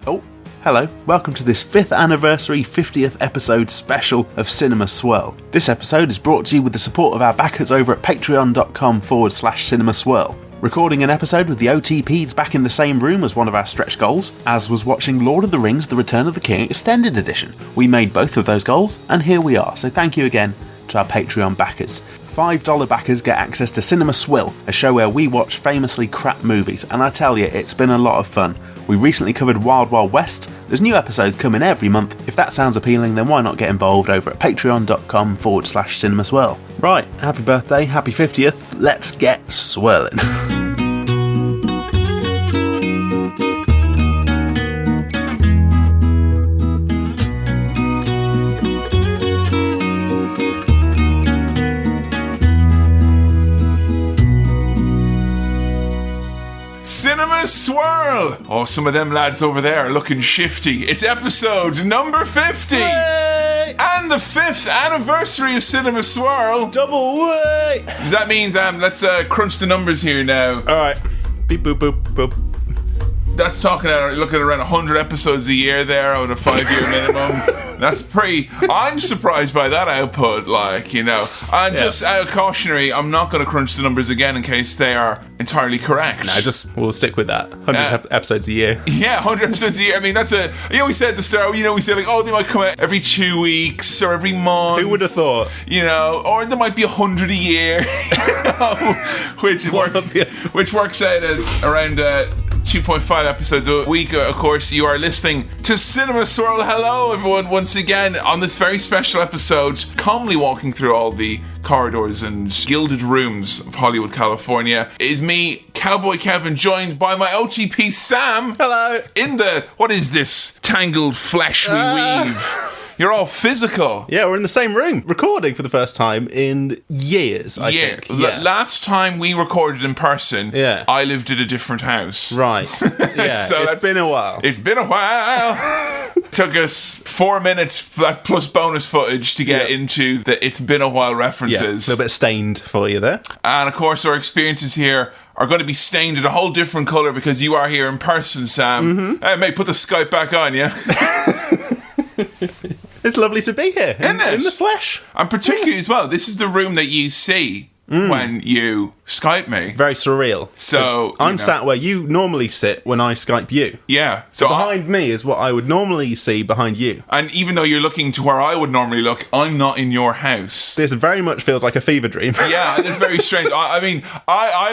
Oh, hello. Welcome to this 5th anniversary 50th episode special of Cinema Swirl. This episode is brought to you with the support of our backers over at patreon.com/Cinema Swirl. Recording an episode with the OTPs back in the same room was one of our stretch goals, as was watching Lord of the Rings The Return of the King Extended Edition. We made both of those goals, and here we are, so thank you again to our Patreon backers. $5 backers get access to Cinema Swill, a show where we watch famously crap movies, and I tell you, it's been a lot of fun. We recently covered Wild Wild West. There's new episodes coming every month. If that sounds appealing, then why not get involved over at patreon.com/Cinema Swirl. Right, happy birthday, happy 50th, let's get swirling. Cinema Swirl! Oh, some of them lads over there are looking shifty. It's episode number 50! Yay! And the 5th anniversary of Cinema Swirl! Double way! That means, let's crunch the numbers here now. Alright. Beep boop boop boop. That's looking at around 100 episodes a year there on a 5-year minimum. That's pretty... I'm surprised by that output, And just out of cautionary, I'm not going to crunch the numbers again in case they are entirely correct. No, we'll stick with that. 100 episodes a year. Yeah, 100 episodes a year. I mean, you know, we said at the start, we say they might come out every 2 weeks or every month. Who would have thought? Or there might be 100 a year, which works out at around 2.5 episodes a week. Of course, you are listening to Cinema Swirl. Hello, everyone, once again on this very special episode, calmly walking through all the corridors and gilded rooms of Hollywood, California. It is me, Cowboy Kevin, joined by my OTP Sam. Hello. In what is this tangled flesh we weave? You're all physical. Yeah, we're in the same room, recording for the first time in years, I think. Last time we recorded in person, Yeah. I lived at a different house. Right. Yeah, So it's been a while. It's been a while. Took us 4 minutes plus bonus footage to get into the "it's been a while" references. Yeah, a little bit stained for you there. And of course, our experiences here are going to be stained in a whole different colour because you are here in person, Sam. Mm-hmm. Hey, mate, put the Skype back on, yeah? It's lovely to be here in the flesh. And particularly as well, this is the room that you see when you Skype me. Very surreal. So I'm sat where you normally sit when I Skype you. Yeah. So Behind me is what I would normally see behind you. and even though you're looking to where I would normally look, I'm not in your house. This very much feels like a fever dream. Yeah, it's very strange. I'm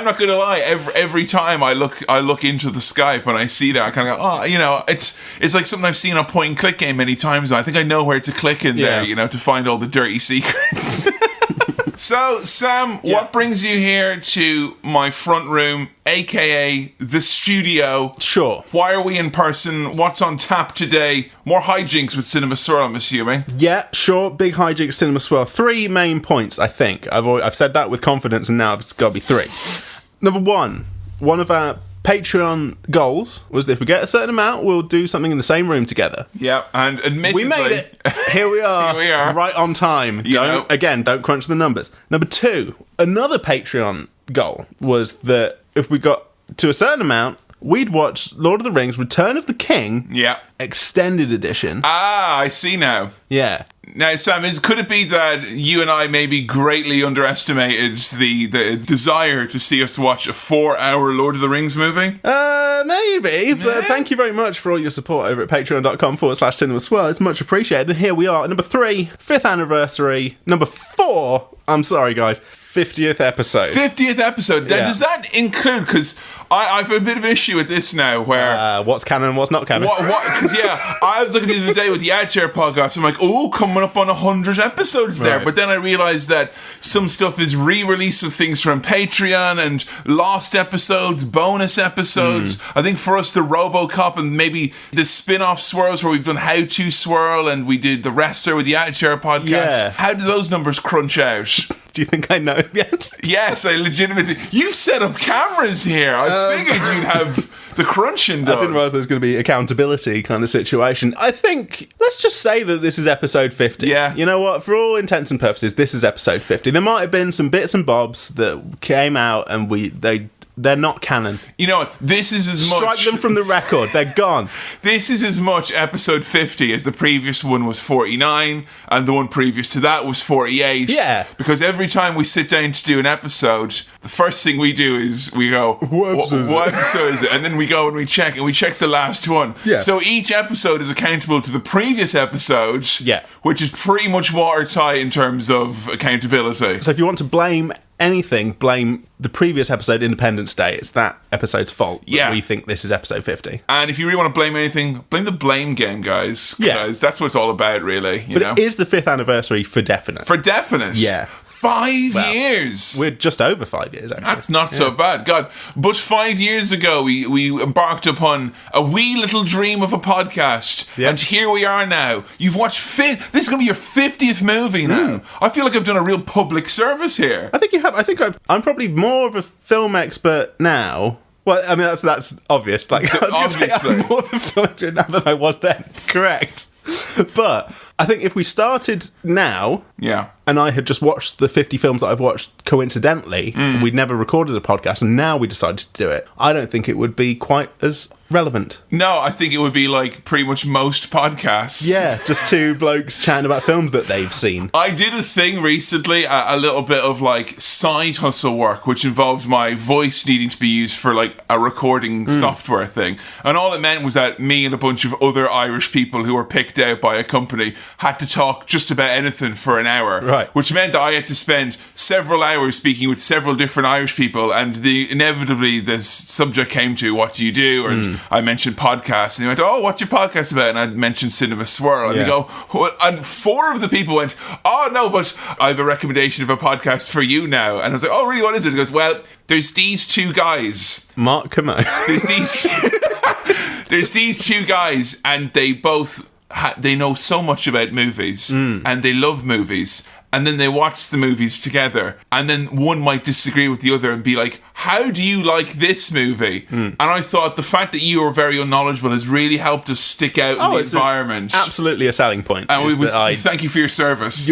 not gonna lie. Every time I look into the Skype and I see that, I kind of go, it's like something I've seen on a point and click game many times. I think I know where to click in there, to find all the dirty secrets. So, Sam, what brings you here to my front room, aka the studio? Sure. Why are we in person? What's on tap today? More hijinks with Cinema Swirl, I'm assuming. Yeah, sure. Big hijinks, Cinema Swirl. 3 main points, I think. I've said that with confidence, and now it's got to be 3. Number 1, one of our Patreon goals was that if we get a certain amount, we'll do something in the same room together. Yeah, and admittedly... We made it. Here we are. Here we are. Right on time. Don't crunch the numbers. Number 2, another Patreon goal was that if we got to a certain amount, we'd watch Lord of the Rings Return of the King Extended Edition. Ah, I see now. Yeah. Now, Sam, could it be that you and I maybe greatly underestimated the desire to see us watch a 4-hour Lord of the Rings movie? Maybe, but thank you very much for all your support over at patreon.com/Cinema Swirl. It's much appreciated. And here we are, number 3, 5th anniversary. Number 4, I'm sorry, guys, 50th episode. 50th episode. Then does that include, because I've a bit of an issue with this now, where... what's canon, what's not canon. Because, I was looking the other day with the Ad Share podcast, I'm like, coming up on 100 episodes there. Right. But then I realised that some stuff is re-release of things from Patreon and lost episodes, bonus episodes. I think for us, the RoboCop and maybe the spin-off swirls where we've done How to Swirl and we did the Wrestler with the Ad Share podcast. Yeah. How do those numbers crunch out? Do you think I know yet? Yes, I legitimately... You've set up cameras here. I figured you'd have the crunching done. I didn't realise there was going to be accountability kind of situation. I think, let's just say that this is episode 50. Yeah. You know what? For all intents and purposes, this is episode 50. There might have been some bits and bobs that came out and they They're not canon. You know what? This is as much... Strike them from the record. They're gone. This is as much episode 50 as the previous one was 49, and the one previous to that was 48. Yeah. Because every time we sit down to do an episode, the first thing we do is we go, what episode is it? And then we go and we check the last one. Yeah. So each episode is accountable to the previous episode, which is pretty much watertight in terms of accountability. So if you want to blame anything, blame the previous episode, Independence Day. It's that episode's fault that we think this is episode 50. And if you really want to blame anything, blame the blame game, guys. Guys, that's what it's all about, really. You know? It is the 5th anniversary for definite. For definite? Yeah. 5 years. We're just over 5 years, actually. That's not so bad, God. But 5 years ago, we embarked upon a wee little dream of a podcast, and here we are now. You've watched this is going to be your 50th movie now. I feel like I've done a real public service here. I think you have. I think I'm probably more of a film expert now. Well, I mean that's obvious. Like obviously, I'm more of a film expert now than I was then. Correct. But I think if we started now, and I had just watched the 50 films that I've watched coincidentally, and we'd never recorded a podcast, and now we decided to do it, I don't think it would be quite as relevant. No, I think it would be like pretty much most podcasts. Yeah, just two blokes chatting about films that they've seen. I did a thing recently, a little bit of like side hustle work, which involved my voice needing to be used for like a recording software thing. And all it meant was that me and a bunch of other Irish people who were picked out by a company had to talk just about anything for an hour. Right. Which meant that I had to spend several hours speaking with several different Irish people, and inevitably this subject came to, what do you do? And I mentioned podcasts, and they went, oh, what's your podcast about? And I mentioned Cinema Swirl, and they go, and 4 of the people went, oh no, but I have a recommendation of a podcast for you now. And I was like, oh really, what is it? He goes, well, there's these 2 guys, Mark Camo. There's these 2 guys, and they both they know so much about movies, and they love movies, and then they watch the movies together, and then one might disagree with the other and be like, how do you like this movie? And I thought the fact that you are very unknowledgeable has really helped us stick out in the environment. Absolutely a selling point. And thank you for your service.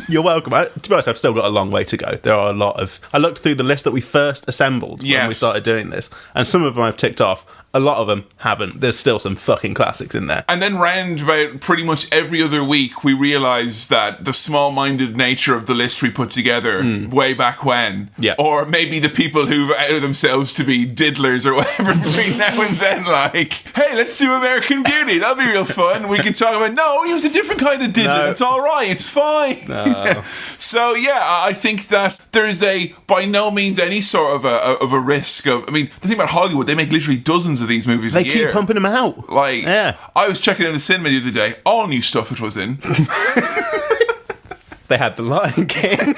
You're welcome. To be honest, I've still got a long way to go. There are a lot of... I looked through the list that we first assembled when we started doing this, and some of them I've ticked off. A lot of them haven't. There's still some fucking classics in there. And then round about pretty much every other week, we realised that the small-minded nature of the list we put together way back when, or maybe the people who've outed themselves to be diddlers or whatever between now and then, like, hey, let's do American Beauty. That'll be real fun. We can talk about, no, he was a different kind of diddler. No. It's all right. It's fine. No. So, yeah, I think that there's by no means any sort of a risk of... I mean, the thing about Hollywood, they make literally dozens of these movies a year. They keep pumping them out. Like, I was checking in the cinema the other day, all new stuff it was in. They had The Lion King.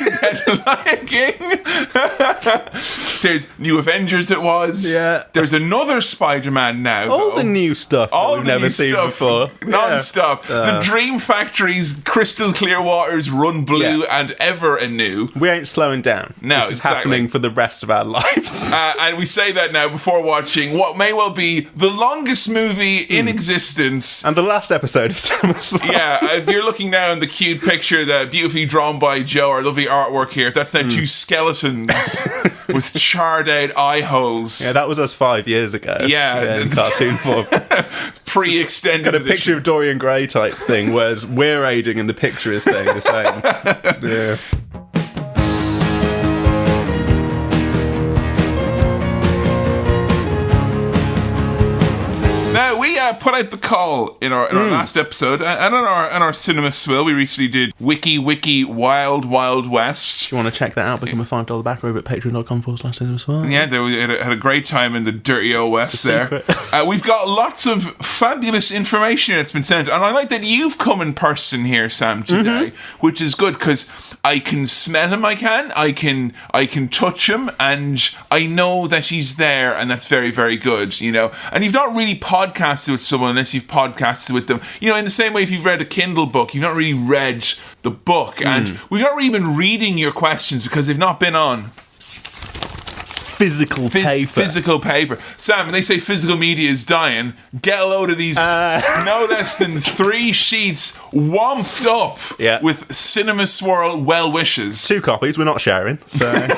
There's New Avengers it was. Yeah. There's another Spider-Man now. All the new stuff that we've never seen before. Non-stop. The Dream Factory's Crystal Clear Waters, Run Blue, and Ever Anew. We ain't slowing down. No, this is happening for the rest of our lives. And we say that now before watching what may well be the longest movie in existence. And the last episode of Cinema Swirl. Yeah, if you're looking now in the cute picture that beautifully drawn by Joe, our lovely artwork here, if that's now 2 skeletons with charred out eye holes. Yeah, that was us 5 years ago. Yeah. In cartoon form. Pre-extended Got a picture of Dorian Gray type thing, whereas we're aiding and the picture is staying the same. Yeah. Now, we put out the call in our last episode, and on our Cinema Swill, we recently did Wiki Wild Wild West. If you want to check that out, become a $5 backer over at patreon.com/cinemaswirl. Yeah, they had a great time in the dirty old West there. We've got lots of fabulous information that's been sent, and I like that you've come in person here, Sam, today, which is good, because I can smell him, I can touch him, and I know that he's there, and that's very, very good, you know. And you've not really podcasted with someone unless you've podcasted with them. You know, in the same way if you've read a Kindle book, you've not really read the book. And we've not really been reading your questions because they've not been on physical paper. Sam, when they say physical media is dying, get a load of these no less than 3 sheets whomped up with Cinema Swirl well wishes. 2 copies, we're not sharing. So.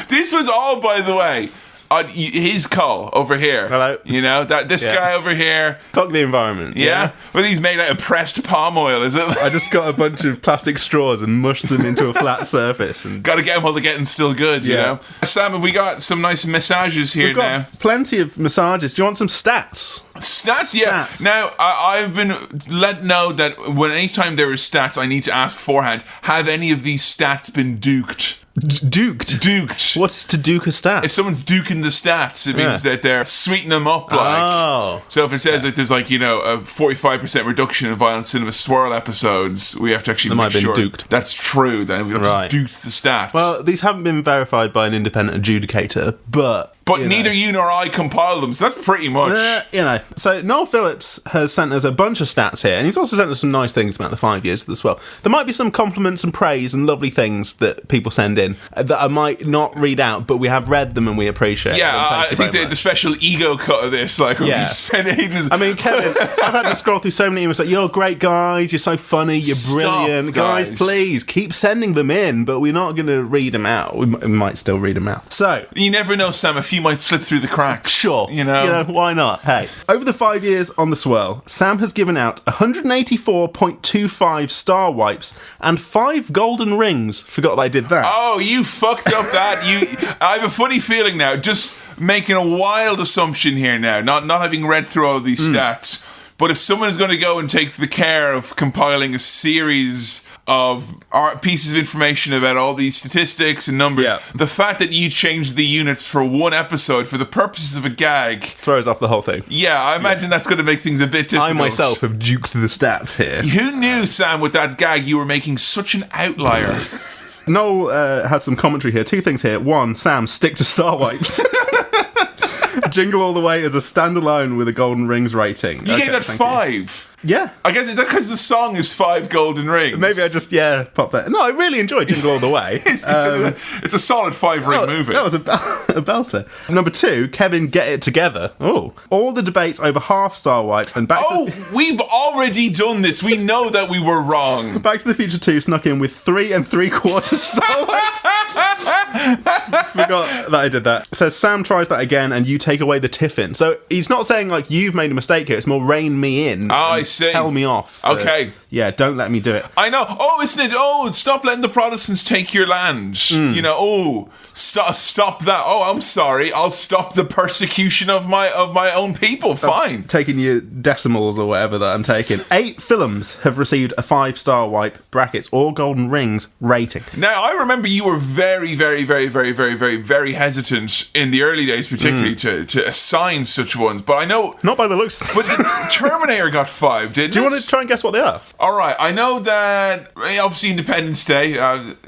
This was all, by the way, on his call over here. Hello. You know, that this guy over here. Fuck the environment. Yeah? Well, he's made out of pressed palm oil, is it? I just got a bunch of plastic straws and mushed them into a flat surface. And Got to get him while they're getting still good, you know? Sam, have we got some nice massages here we've got now? plenty of massages. Do you want some stats? Stats, yeah. Stats. Now, I've been let know that anytime there is stats, I need to ask beforehand, have any of these stats been duked? Duked? Duked. What's to duke a stat? If someone's duking the stats, it means that they're sweetening them up, like. Oh. So if it says that there's like, you know, a 45% reduction in Violent Cinema Swirl episodes, we have to actually make might have been sure duked. that's true. Then we've Right. just duked the stats. Well, these haven't been verified by an independent adjudicator, but neither you nor I compiled them, so that's pretty much. you know. So Noel Phillips has sent us a bunch of stats here, and he's also sent us some nice things about the 5 years as well. There might be some compliments and praise and lovely things that people send in that I might not read out, but we have read them and we appreciate Yeah, them. I think the special ego cut of this, like, we spent ages. I mean, Kevin, I've had to scroll through so many emails like, you're great guys, you're so funny, you're brilliant. guys. Please, keep sending them in, but we're not going to read them out. We might still read them out. So, You never know, Sam, a few might slip through the cracks. sure. You know? Why not? Hey. Over the 5 years on the Swirl, Sam has given out 184.25 star wipes and 5 golden rings. Forgot that I did that. Oh, you fucked up that. I have a funny feeling now, just making a wild assumption here now, not having read through all of these stats. But if someone is going to go and take the care of compiling a series of pieces of information about all these statistics and numbers, the fact that you changed the units for one episode for the purposes of a gag throws off the whole thing. Yeah, I imagine that's going to make things a bit difficult. I myself have duked the stats here. Who knew, Sam, with that gag you were making such an outlier? Noel has some commentary here. 2 things here. 1, Sam, stick to star wipes. Jingle All the Way is a standalone with a golden rings rating. You gave that 5. Yeah. I guess it's because the song is 5 golden rings. Maybe I just, pop that. No, I really enjoyed Jingle All the Way. It's a solid 5-ring movie. That was a belter. Number 2, Kevin, Get It Together. Oh. All the debates over half star wipes and we've already done this. We know that we were wrong. Back to the Future 2 snuck in with 3 3/4 star wipes. Forgot that I did that. So Sam tries that again and you take away the tiffin. So he's not saying like you've made a mistake here. It's more rein me in. Oh, I see. Tell me off. Okay. Yeah, don't let me do it. I know. Oh, isn't it? Oh, stop letting the Protestants take your land. You know, stop that. Oh, I'm sorry. I'll stop the persecution of my own people. Fine. Taking your decimals or whatever that I'm taking. 8 films have received a 5-star wipe, brackets, all golden rings rating. Now, I remember you were very, very, very, very, very, very, very hesitant in the early days, particularly to assign such ones. But I know... Not by the looks. But the Terminator got 5, didn't it? Do you want to try and guess what they are? All right, I know that obviously Independence Day,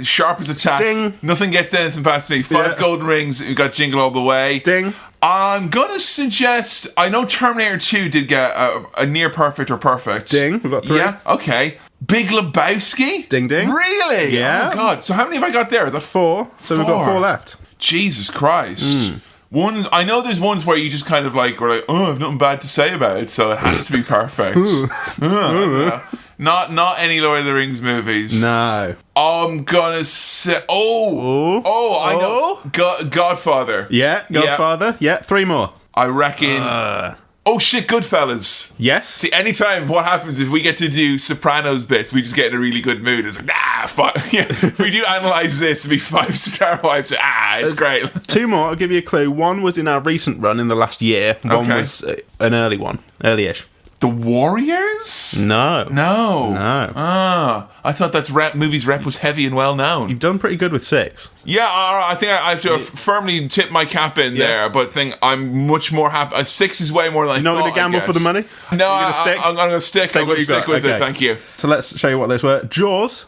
sharp as a tack. Ding. Nothing gets anything past me. 5 golden rings. We got Jingle All the Way. Ding. I'm gonna suggest. I know Terminator 2 did get a near perfect or perfect. Ding. We've got 3. Yeah. Okay. Big Lebowski. Ding ding. Really? Yeah. Oh my God. So how many have I got there? 4. So we've got 4 left. Jesus Christ. One, I know there's ones where you just kind of like, we're like, oh, I have nothing bad to say about it, so it has to be perfect. Not any Lord of the Rings movies. No. I'm gonna say, I know, Godfather. Yeah, Godfather. Yeah, 3 more. I reckon. Oh shit, Goodfellas. Yes. See, anytime what happens if we get to do Sopranos bits, we just get in a really good mood. It's like, if we do analyse this, it'd be 5-star wipes. It's great. 2 more, I'll give you a clue. 1 was in our recent run in the last year. 1 was an early one. Early-ish. The Warriors? No. I thought that's movie's rep was heavy and well known. You've done pretty good with 6. Yeah, I think I have to firmly tip my cap in there, but I'm much more happy. 6 is way more than I You're not going to gamble for the money? No, I'm going to stick. I'm going to stick with it. Thank you. So let's show you what those were. Jaws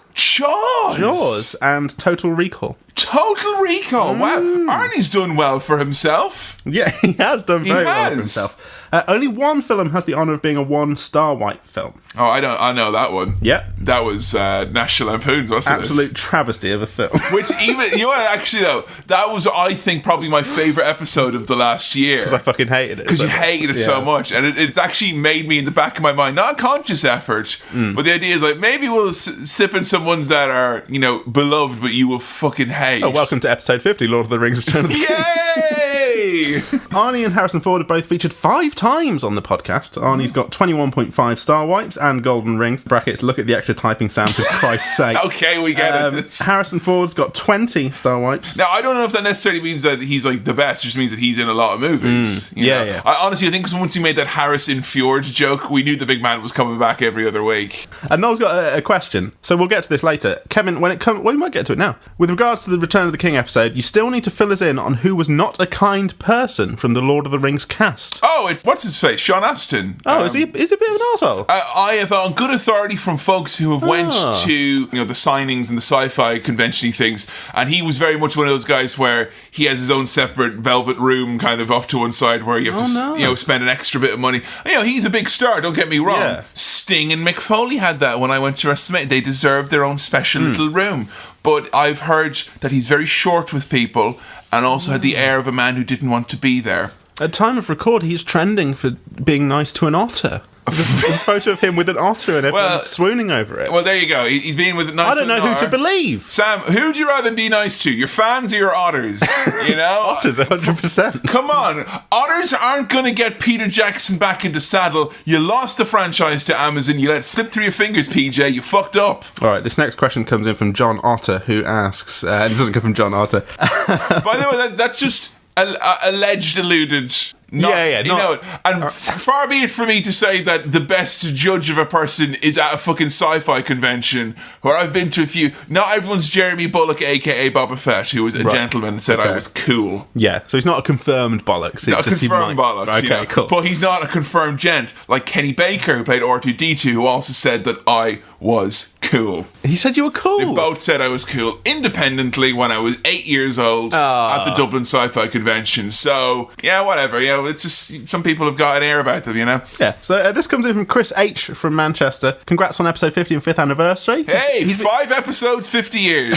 and Total Recall. Total Recall. Wow, Arnie's done well for himself. Yeah, he has done very well for himself. Only one film has the honour of being a 1-star white film. Oh, I know that one. Yep. That was National Lampoon's, wasn't it? Absolute travesty of a film. Which even, you know what, actually though, that was, I think, probably my favourite episode of the last year. Because I fucking hated it. Because you hated it so much. And it's actually made me, in the back of my mind, not a conscious effort, but the idea is like, maybe we'll sip in some ones that are, you know, beloved, but you will fucking hate. Oh, welcome to episode 50, Lord of the Rings Return of the King. Yay! Arnie and Harrison Ford have both featured 5 times on the podcast. Arnie's got 21.5 star wipes and golden rings. Brackets, look at the extra typing sound, for Christ's sake. Okay, we get it. Harrison Ford's got 20 star wipes. Now, I don't know if that necessarily means that he's like the best. It just means that he's in a lot of movies. You know? Yeah. I think once he made that Harrison Fjord joke, we knew the big man was coming back every other week. And Noel's got a question, so we'll get to this later. Kevin, we might get to it now. With regards to the Return of the King episode, you still need to fill us in on who was not a kind person from the Lord of the Rings cast. Oh, it's what's his face, Sean Astin. Oh, is he a bit of an arsehole? I have on good authority from folks who have went to the signings and the sci-fi convention things, and he was very much one of those guys where he has his own separate velvet room kind of off to one side where you have to spend an extra bit of money. He's a big star, don't get me wrong. Yeah. Sting and Mick Foley had that when I went to WrestleMania. They deserved their own special little room. But I've heard that he's very short with people and also had the air of a man who didn't want to be there. At time of record, he's trending for being nice to an otter. There's a photo of him with an otter and everyone's swooning over it. Well, there you go. He's being with a nice. I don't know who to believe. Sam, who'd you rather be nice to? Your fans or your otters? You know? Otters, 100%. Come on. Otters aren't going to get Peter Jackson back in the saddle. You lost the franchise to Amazon. You let it slip through your fingers, PJ. You fucked up. All right, this next question comes in from John Otter, who asks, and it doesn't come from John Otter. By the way, that's just alleged, alluded. Far be it for me to say that the best judge of a person is at a fucking sci-fi convention where I've been to a few. Not everyone's Jeremy Bullock, aka Boba Fett, who was a gentleman and said I was cool. Yeah, so he's not a confirmed bollocks. Not a confirmed bollocks. Okay, cool. But he's not a confirmed gent like Kenny Baker, who played R2-D2, who also said that I was cool. He said you were cool. They both said I was cool independently when I was 8 years old at the Dublin Sci-Fi Convention. So, yeah, whatever. It's just some people have got an air about them, you know? Yeah. So this comes in from Chris H. from Manchester. Congrats on episode 50 and 5th anniversary. Hey, 5 episodes, 50 years.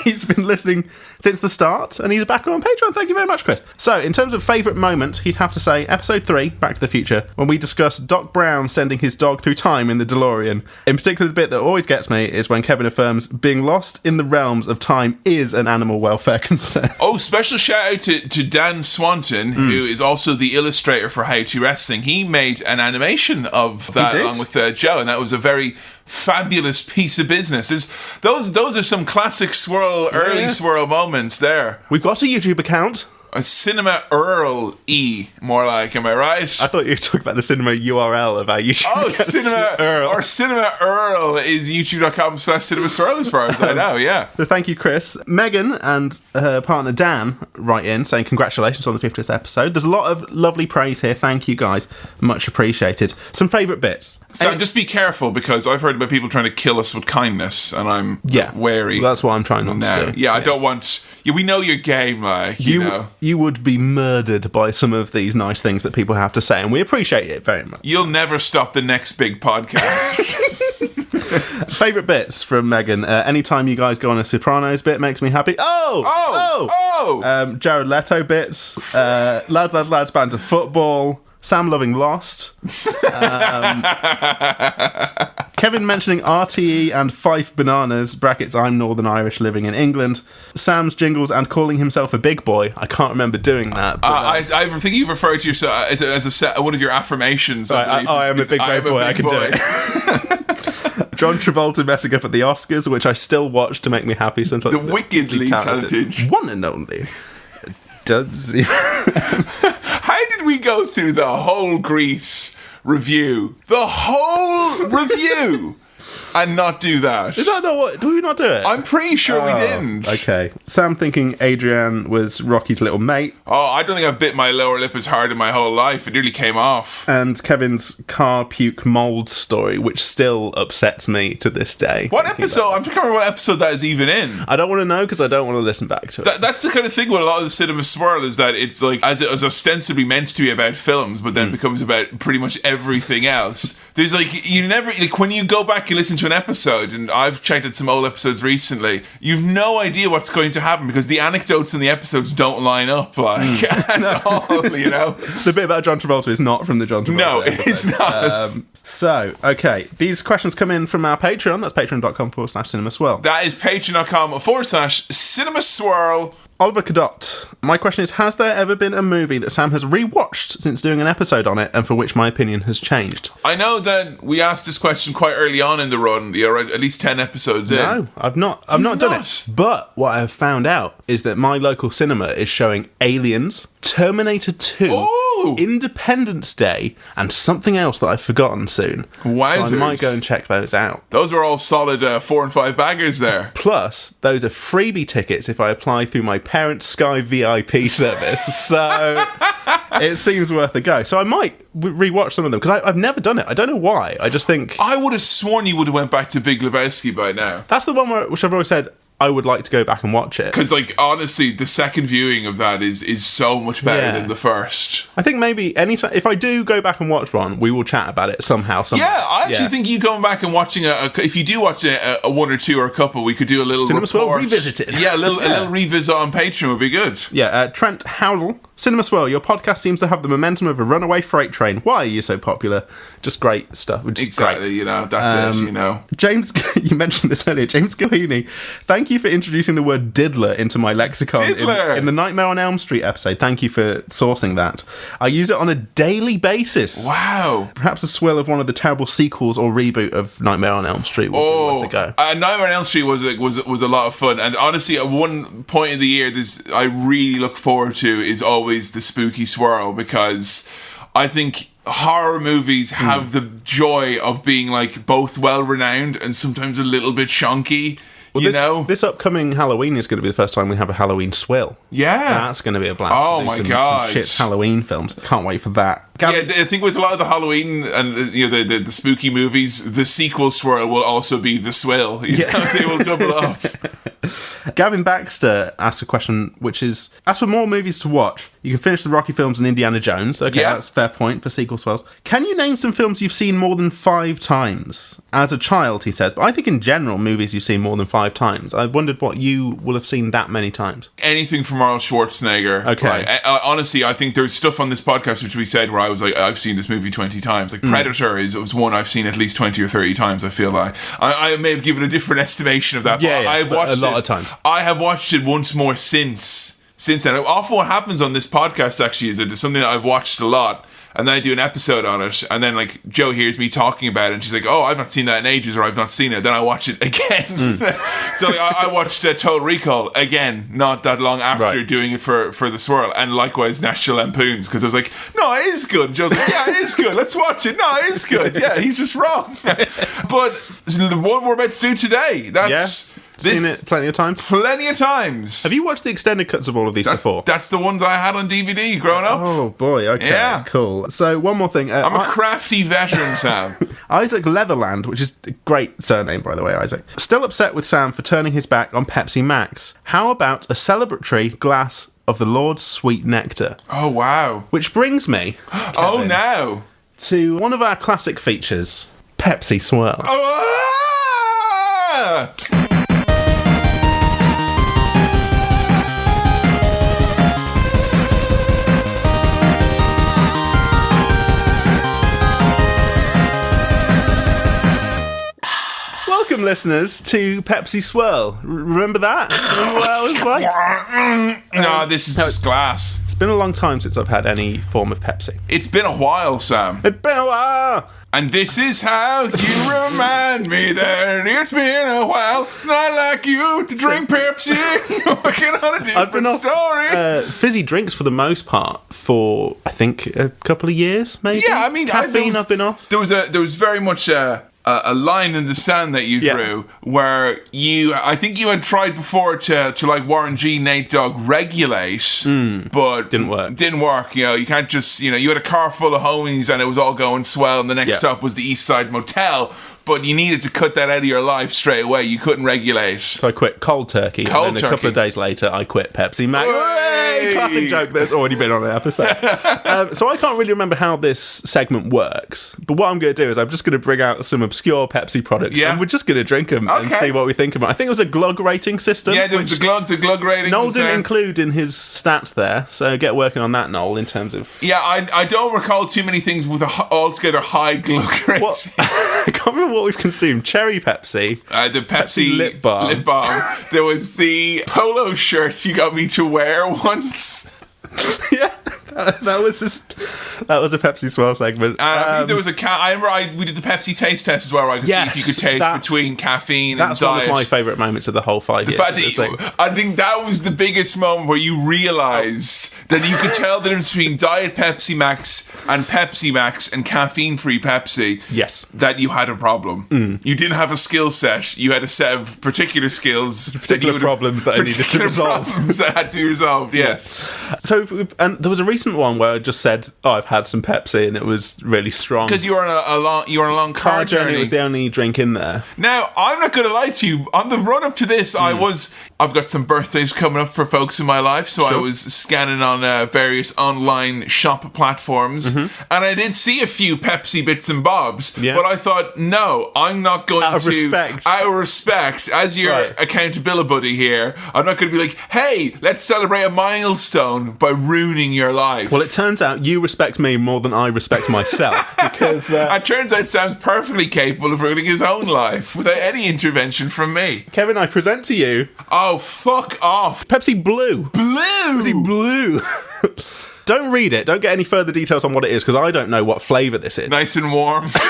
He's been listening since the start, and he's back on Patreon. Thank you very much, Chris. So, in terms of favourite moment, he'd have to say episode 3, Back to the Future, when we discuss Doc Brown sending his dog through time in the DeLorean. In particular, the bit that always gets me is when Kevin affirms being lost in the realms of time is an animal welfare concern. Oh, special shout out to Dan Swanton, who is also the illustrator for How to Wrestling. He made an animation of that along with Joe, and that was a very fabulous piece of business. Those are some classic early swirl moments there. We've got a YouTube account. A Cinema Earl E, more like, am I right? I thought you were talking about the cinema URL of our YouTube. Oh, Cinema Earl. Or Cinema Earl is youtube.com/Cinema Swirl as far as I know, yeah. So thank you, Chris. Megan and her partner Dan write in saying congratulations on the 50th episode. There's a lot of lovely praise here. Thank you, guys. Much appreciated. Some favourite bits. So just be careful, because I've heard about people trying to kill us with kindness, and I'm wary. Well, that's what I'm trying not to do. Yeah, I don't want... Yeah, we know your game, like, you know. You would be murdered by some of these nice things that people have to say, and we appreciate it very much. You'll never stop the next big podcast. Favourite bits from Megan. Anytime you guys go on a Sopranos bit makes me happy. Jared Leto bits. Lads Band of Football. Sam loving Lost. Kevin mentioning RTE and Fife Bananas, brackets I'm Northern Irish living in England. Sam's jingles and calling himself a big boy. I can't remember doing that. I think you've referred to yourself as one of your affirmations. I am a big boy. I can do it. John Travolta messing up at the Oscars, which I still watch to make me happy sometimes. The wickedly talented. One and only. Does How did we go through the whole Grease review? The whole review! and not do that? Is that not what? Do we not do it? I'm pretty sure we didn't. Okay. Sam thinking Adrian was Rocky's little mate. Oh, I don't think I've bit my lower lip as hard in my whole life. It nearly came off. And Kevin's car puke mold story, which still upsets me to this day. What episode? I'm trying to remember what episode that is even in. I don't want to know because I don't want to listen back to it. That's the kind of thing with a lot of the Cinema Swirl is that it's like, as it was ostensibly meant to be about films, but then becomes about pretty much everything else. There's like, you never, like when you go back and listen to an episode, and I've checked out some old episodes recently, you've no idea what's going to happen because the anecdotes in the episodes don't line up, like, at all, you know? The bit about John Travolta is not from the John Travolta No, episode. it's not. So, okay, these questions come in from our Patreon. That's patreon.com/cinemaswirl. That is patreon.com/cinemaswirl. Oliver Cadot. My question is, has there ever been a movie that Sam has rewatched since doing an episode on it and for which my opinion has changed? I know that we asked this question quite early on in the run, at least 10 episodes in. No, I've not done it. But what I've found out is that my local cinema is showing Aliens, Terminator 2, Ooh. Independence Day, and something else that I've forgotten soon. Wowzers. So I might go and check those out. Those are all solid 4 and 5 baggers there. Plus, those are freebie tickets if I apply through my parents' Sky VIP service. So it seems worth a go. So I might rewatch some of them because I've never done it. I don't know why. I just think I would have sworn you would have went back to Big Lebowski by now. that's the one which I've always said I would like to go back and watch it. Because, like, honestly, the second viewing of that is so much better than the first. I think maybe anytime, if I do go back and watch one, we will chat about it somehow. Yeah, I actually think you going back and watching if you do watch a one or two or a couple, we could do a little Cinema Swirl report. Revisited. Yeah, a little revisit on Patreon would be good. Yeah, Trent Howdle. Cinema Swirl, your podcast seems to have the momentum of a runaway freight train. Why are you so popular? Just great stuff. Just Exactly, great. That's it, James, you mentioned this earlier, James Gilheeney, thank you for introducing the word diddler into my lexicon in the Nightmare on Elm Street episode. Thank you for sourcing that. I use it on a daily basis. Wow. Perhaps a swill of one of the terrible sequels or reboot of Nightmare on Elm Street would be worth a go. Nightmare on Elm Street was a lot of fun, and honestly, at one point of the year, I really look forward to is always the spooky swirl, because I think horror movies have the joy of being like both well renowned and sometimes a little bit shonky. Well, this upcoming Halloween is going to be the first time we have a Halloween swill. Yeah, that's going to be a blast. Oh my god, some shit Halloween films. Can't wait for that. I think with a lot of the Halloween and the spooky movies, the sequel swirl will also be the swill. They will double up. Gavin Baxter asked a question, which is, as for more movies to watch, you can finish the Rocky films and Indiana Jones. Okay, that's a fair point for sequel swells. Can you name some films you've seen more than 5 times? As a child, he says, but I think in general, movies you've seen more than 5 times. I wondered what you will have seen that many times. Anything from Arnold Schwarzenegger. Okay. Like, honestly, I think there's stuff on this podcast which we said where I was like, I've seen this movie 20 times. Like Predator was one I've seen at least 20 or 30 times, I feel like. I may have given a different estimation of that, but I've watched a lot of times. I have watched it once more since then. Often what happens on this podcast actually is that there's something that I've watched a lot, and then I do an episode on it, and then like Jo hears me talking about it, and she's like, oh, I've not seen that in ages, or I've not seen it. Then I watch it again. So like, I watched Total Recall again not that long after doing it for the swirl, and likewise National Lampoons, because I was like, no, it is good. Joe's like, yeah, it is good, let's watch it. No, it is good. Yeah, he's just wrong. But the one we're about to do today, that's seen it plenty of times? Plenty of times. Have you watched the extended cuts of all of these before? That's the ones I had on DVD growing up. Oh boy, okay, cool. So one more thing. I'm a crafty veteran, Sam. Isaac Leatherland, which is a great surname, by the way, Isaac. Still upset with Sam for turning his back on Pepsi Max. How about a celebratory glass of the Lord's sweet nectar? Oh, wow. Which brings me, Kevin, oh no, to one of our classic features, Pepsi Swirl. Ah! Welcome, listeners, to Pepsi Swirl. Remember that? Remember what I was like? No, this is just glass. It's been a long time since I've had any form of Pepsi. It's been a while, Sam. It's been a while. And this is how you remind me that it's been a while. It's not like you to drink Pepsi. Working on a different story. Fizzy drinks for the most part for, I think, a couple of years, maybe. Yeah, I mean, caffeine I've been off. There was very much a line in the sand that you drew where I think you had tried before to like Warren G, Nate Dogg regulate, but didn't work. You know, you can't just, you know, you had a car full of homies and it was all going swell, and the next stop was the East Side Motel. But you needed to cut that out of your life straight away. You couldn't regulate. So I quit cold turkey. And then a couple of days later, I quit Pepsi Max. Hey! Classic joke that's already been on an episode. So I can't really remember how this segment works. But what I'm going to do is I'm just going to bring out some obscure Pepsi products. And we're just going to drink them and see what we think about it. I think it was a glug rating system. Yeah, the glug rating. Noel didn't include in his stats there. So get working on that, Noel, in terms of... Yeah, I don't recall too many things with an altogether high glug rating. I can't remember what we've consumed. Cherry Pepsi. The Pepsi lip balm. There was the polo shirt you got me to wear once. Yeah, that was a Pepsi Swell segment. I think there was I remember we did the Pepsi taste test as well, right? See if you could taste between caffeine and diet. That's one of my favourite moments of the whole 5 years. I think that was the biggest moment where you realised that you could tell the difference between Diet Pepsi Max and caffeine-free Pepsi. Yes. That you had a problem. You didn't have a skill set. You had a set of particular skills. Particular problems that I needed to resolve. Problems that had to be resolved, yes. So, and there was a recent one where I just said, I've had some Pepsi and it was really strong. Because you were on a long car journey. It was the only drink in there. Now, I'm not going to lie to you. On the run-up to this, I've got some birthdays coming up for folks in my life, so I was scanning on various online shop platforms, and I did see a few Pepsi bits and bobs, but I thought, no, I'm not going to... Out of respect, as your accountability buddy here, I'm not going to be like, hey, let's celebrate a milestone by ruining your life. Well, it turns out you respect me more than I respect myself, because... it turns out Sam's perfectly capable of ruining his own life without any intervention from me. Kevin, I present to you... Oh, fuck off. Pepsi Blue. Pepsi Blue. Don't read it. Don't get any further details on what it is, because I don't know what flavour this is. Nice and warm. For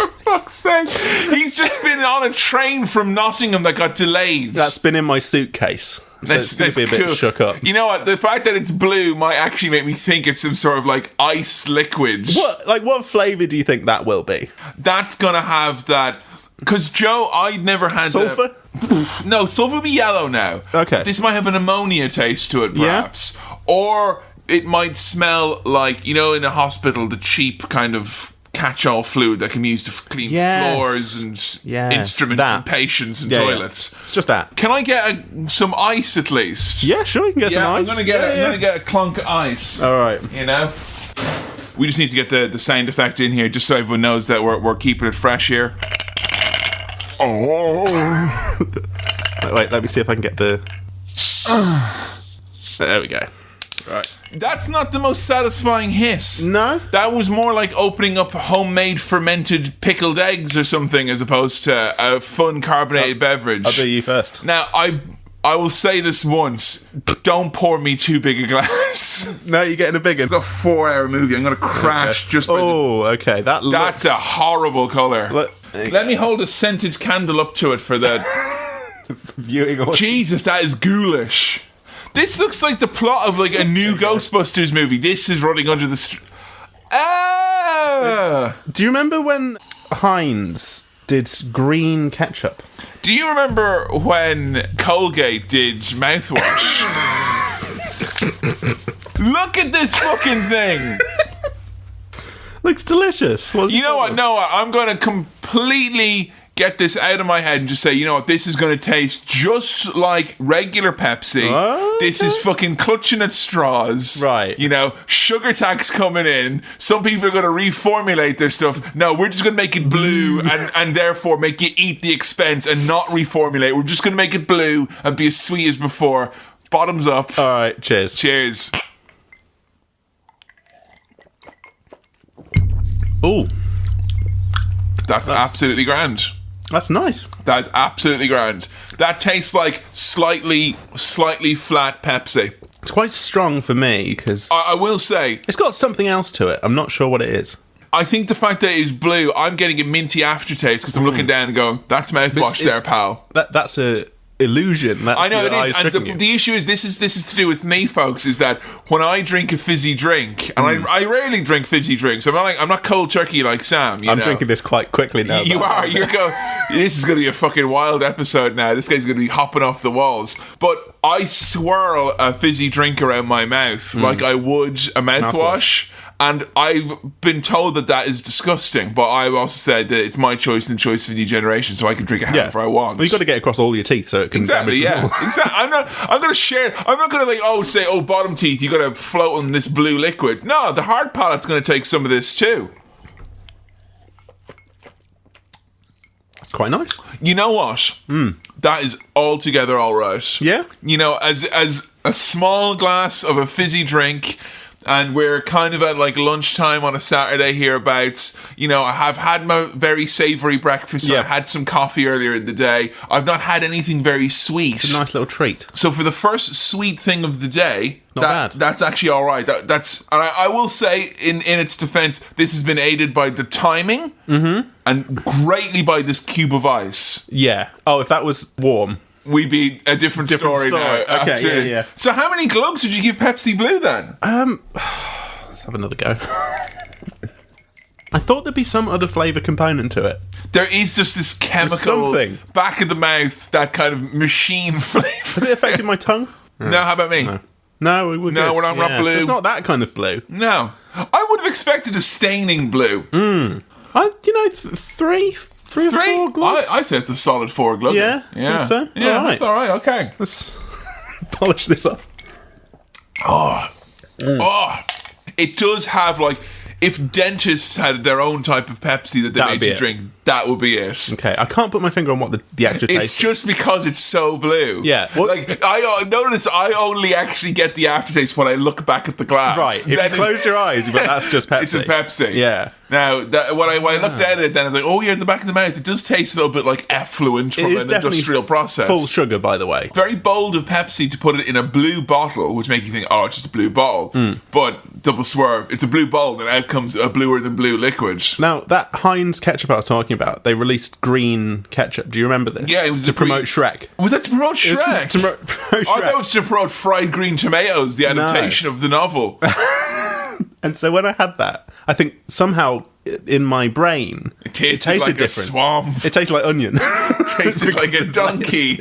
fuck's sake. He's just been on a train from Nottingham that got delayed. That's been in my suitcase. So it's going to be a bit shook up. You know what? The fact that it's blue might actually make me think it's some sort of like ice liquid. What flavour do you think that will be? That's going to have that... Because, Joe, I'd never had... Sulphur? No, sulphur would be yellow now. Okay. This might have an ammonia taste to it, perhaps. Yeah. Or it might smell like, you know, in a hospital, the cheap kind of catch-all fluid that can be used to clean floors and instruments and patients and toilets. Yeah. It's just that. Can I get some ice at least? Yeah, sure, you can get some ice. I'm going to get a clunk of ice. All right. You know? We just need to get the sound effect in here just so everyone knows that we're keeping it fresh here. Oh. Wait, let me see if I can get the... There we go. Right. That's not the most satisfying hiss. No? That was more like opening up homemade fermented pickled eggs or something as opposed to a fun carbonated beverage. I'll do you first. Now, I will say this once. Don't pour me too big a glass. No, you're getting a big one. I've got a 4-hour movie. I'm going to crash just by okay. That's a horrible colour. Let me hold a scented candle up to it for that viewing audience. Jesus, that is ghoulish. This looks like the plot of like a new Ghostbusters movie. This is running under the Do you remember when Heinz did green ketchup? Do you remember when Colgate did mouthwash? Look at this fucking thing. Looks delicious. You know what? No, I'm going to completely get this out of my head and just say, you know what? This is going to taste just like regular Pepsi. Okay. This is fucking clutching at straws. Right. You know, sugar tax coming in. Some people are going to reformulate their stuff. No, we're just going to make it blue and therefore make you eat the expense and not reformulate. We're just going to make it blue and be as sweet as before. Bottoms up. All right. Cheers. Cheers. Ooh. That's absolutely grand. That's nice. That's absolutely grand. That tastes like slightly flat Pepsi. It's quite strong for me because I will say it's got something else to it. I'm not sure what it is. I think the fact that it's blue, I'm getting a minty aftertaste because I'm looking down and going, "That's mouthwash there, pal." That's a illusion. That's I know your it is, eyes and tricking you. the issue is this is to do with me, folks. Is that when I drink a fizzy drink, and I rarely drink fizzy drinks. I'm not cold turkey like Sam. I'm drinking this quite quickly now. You are. You're going. This is going to be a fucking wild episode now. This guy's going to be hopping off the walls. But I swirl a fizzy drink around my mouth like I would a mouthwash. And I've been told that is disgusting, but I've also said that it's my choice and the choice of the new generation, so I can drink it however I want. Well, you've got to get across all your teeth so it can damage them all. Exactly. I'm going to share. I'm not going to say bottom teeth. You got to float on this blue liquid. No, the hard palate's going to take some of this too. That's quite nice. You know what? That is altogether all right. Yeah. You know, as a small glass of a fizzy drink. And we're kind of at like lunchtime on a Saturday hereabouts. You know, I have had my very savoury breakfast. Yeah. I had some coffee earlier in the day. I've not had anything very sweet. It's a nice little treat. So for the first sweet thing of the day, Not bad. That's actually all right. That's and I will say in its defence, this has been aided by the timing and greatly by this cube of ice. Yeah. Oh, if that was warm. We'd be a different story now. Okay, Absolutely. yeah. So how many glugs would you give Pepsi Blue then? Let's have another go. I thought there'd be some other flavour component to it. There is just this chemical something. back of the mouth, that kind of machine flavour. Has it affected my tongue? No, how about me? No, we're good. we're not blue. So it's not that kind of blue. No. I would have expected a staining blue. Three or four glugs? I said it's a solid 4 glug. Yeah? Yeah. Think so? Yeah, All right. that's all right. Okay. Let's polish this up. Oh, it does have like, if dentists had their own type of Pepsi that they That would made be you it. drink, that would be it. Okay, I can't put my finger on what the actual taste It's just because it's so blue. Yeah, well- Like, I notice I only actually get the aftertaste when I look back at the glass. Right, if Then you close your eyes, but that's just Pepsi. It's a Pepsi. Yeah. Now, when I looked at it, then I was like, oh, yeah, in the back of the mouth, it does taste a little bit like effluent from It is an definitely industrial process. full sugar, by the way. Very bold of Pepsi to put it in a blue bottle, which make you think, oh, it's just a blue bottle. But double swerve, it's a blue bottle, and out comes a bluer than blue liquid. Now, that Heinz ketchup I was talking about, they released green ketchup. Do you remember this? Yeah, it was to a green- promote Shrek. Was that to promote It was Shrek? to promote I Shrek. thought it was to promote Fried Green Tomatoes, the adaptation of the novel. And so when I had that, I think somehow in my brain, It tasted like a different. swamp. It tasted like onion. It tasted like a donkey.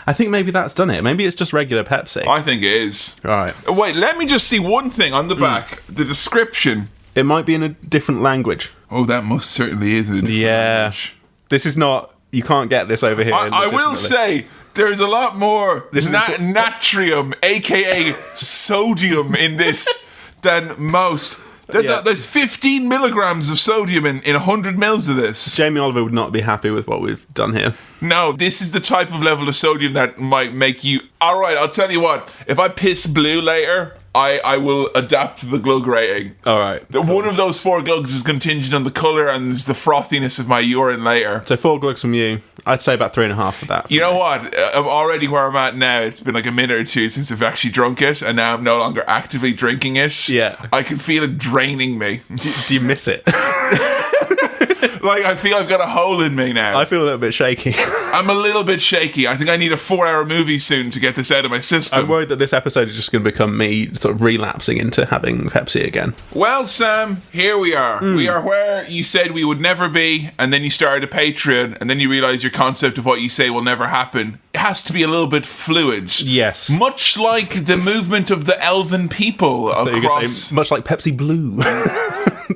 I think maybe that's done it. Maybe it's just regular Pepsi. I think it is. Right. Wait, let me just see one thing on the back. The description. It might be in a different language. Oh, that most certainly is. In a different language. This is not... You can't get this over here. I will legitimately. say there's a lot more natrium, aka sodium, in this than most. There's 15 milligrams of sodium in 100 mils of this. Jamie Oliver would not be happy with what we've done here. No, this is the type of level of sodium that might make you... All right, I'll tell you what. If I piss blue later, I will adapt the glug rating. All right. One of those 4 glugs is contingent on the colour and the frothiness of my urine later. So 4 glugs from you. I'd say about 3.5 for that. You know what? I'm already where I'm at now. It's been like a minute or two since I've actually drunk it, and now I'm no longer actively drinking it. Yeah. I can feel it draining me. Do you miss it? Like, I feel I've got a hole in me now. I feel a little bit shaky. I'm a little bit shaky. I think I need a 4-hour movie soon to get this out of my system. I'm worried that this episode is just going to become me sort of relapsing into having Pepsi again. Well, Sam, here we are. We are where you said we would never be, and then you started a Patreon, and then you realise your concept of what you say will never happen. It has to be a little bit fluid. Yes. Much like the movement of the elven people So you're gonna across... say, much like Pepsi Blue.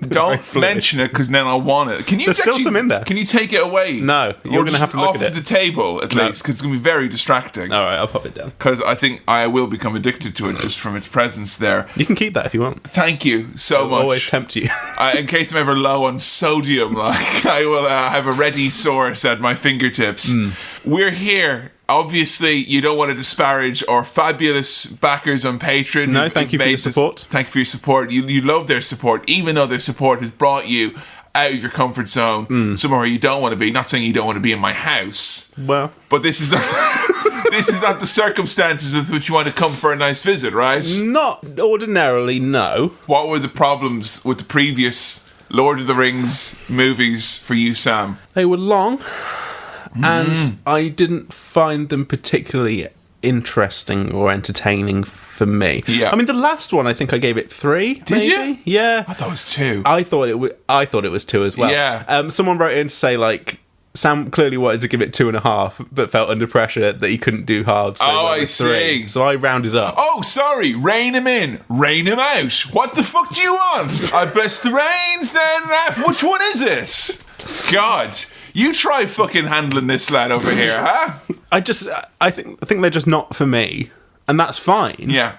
Don't fluid. mention it, because then I'll want it. Can you There's still some in there. Can you take it away? No, you're Or gonna have to just look at off it. the table, at No. least, because it's going to be very distracting. All right, I'll pop it down. Because I think I will become addicted to it just from its presence there. You can keep that if you want. Thank you so I'll much. always tempt you. In case I'm ever low on sodium, like I will have a ready source at my fingertips. We're here. Obviously, you don't want to disparage our fabulous backers on Patreon. No, who've thank you for made your this- support. Thank you for your support. You love their support, even though their support has brought you out of your comfort zone, somewhere you don't want to be. Not saying you don't want to be in my house, Well, but this is not, this is not the circumstances with which you want to come for a nice visit, right? not ordinarily, no. What were the problems with the previous Lord of the Rings movies for you, Sam? They were long, and I didn't find them particularly interesting or entertaining for me. Yeah. I mean, the last one, I think I gave it 3. Did you? maybe? Yeah. I thought it was 2. I thought it was 2 as well. Yeah. Someone wrote in to say, like, Sam clearly wanted to give it 2.5, but felt under pressure that he couldn't do halves. So Oh, went I with see. 3. So I rounded up. Oh, sorry. Rein him in. Rein him out. What the fuck do you want? I bless the reins then. Which one is it? God. You try fucking handling this lad over here, huh? I think they're just not for me, and that's fine. Yeah.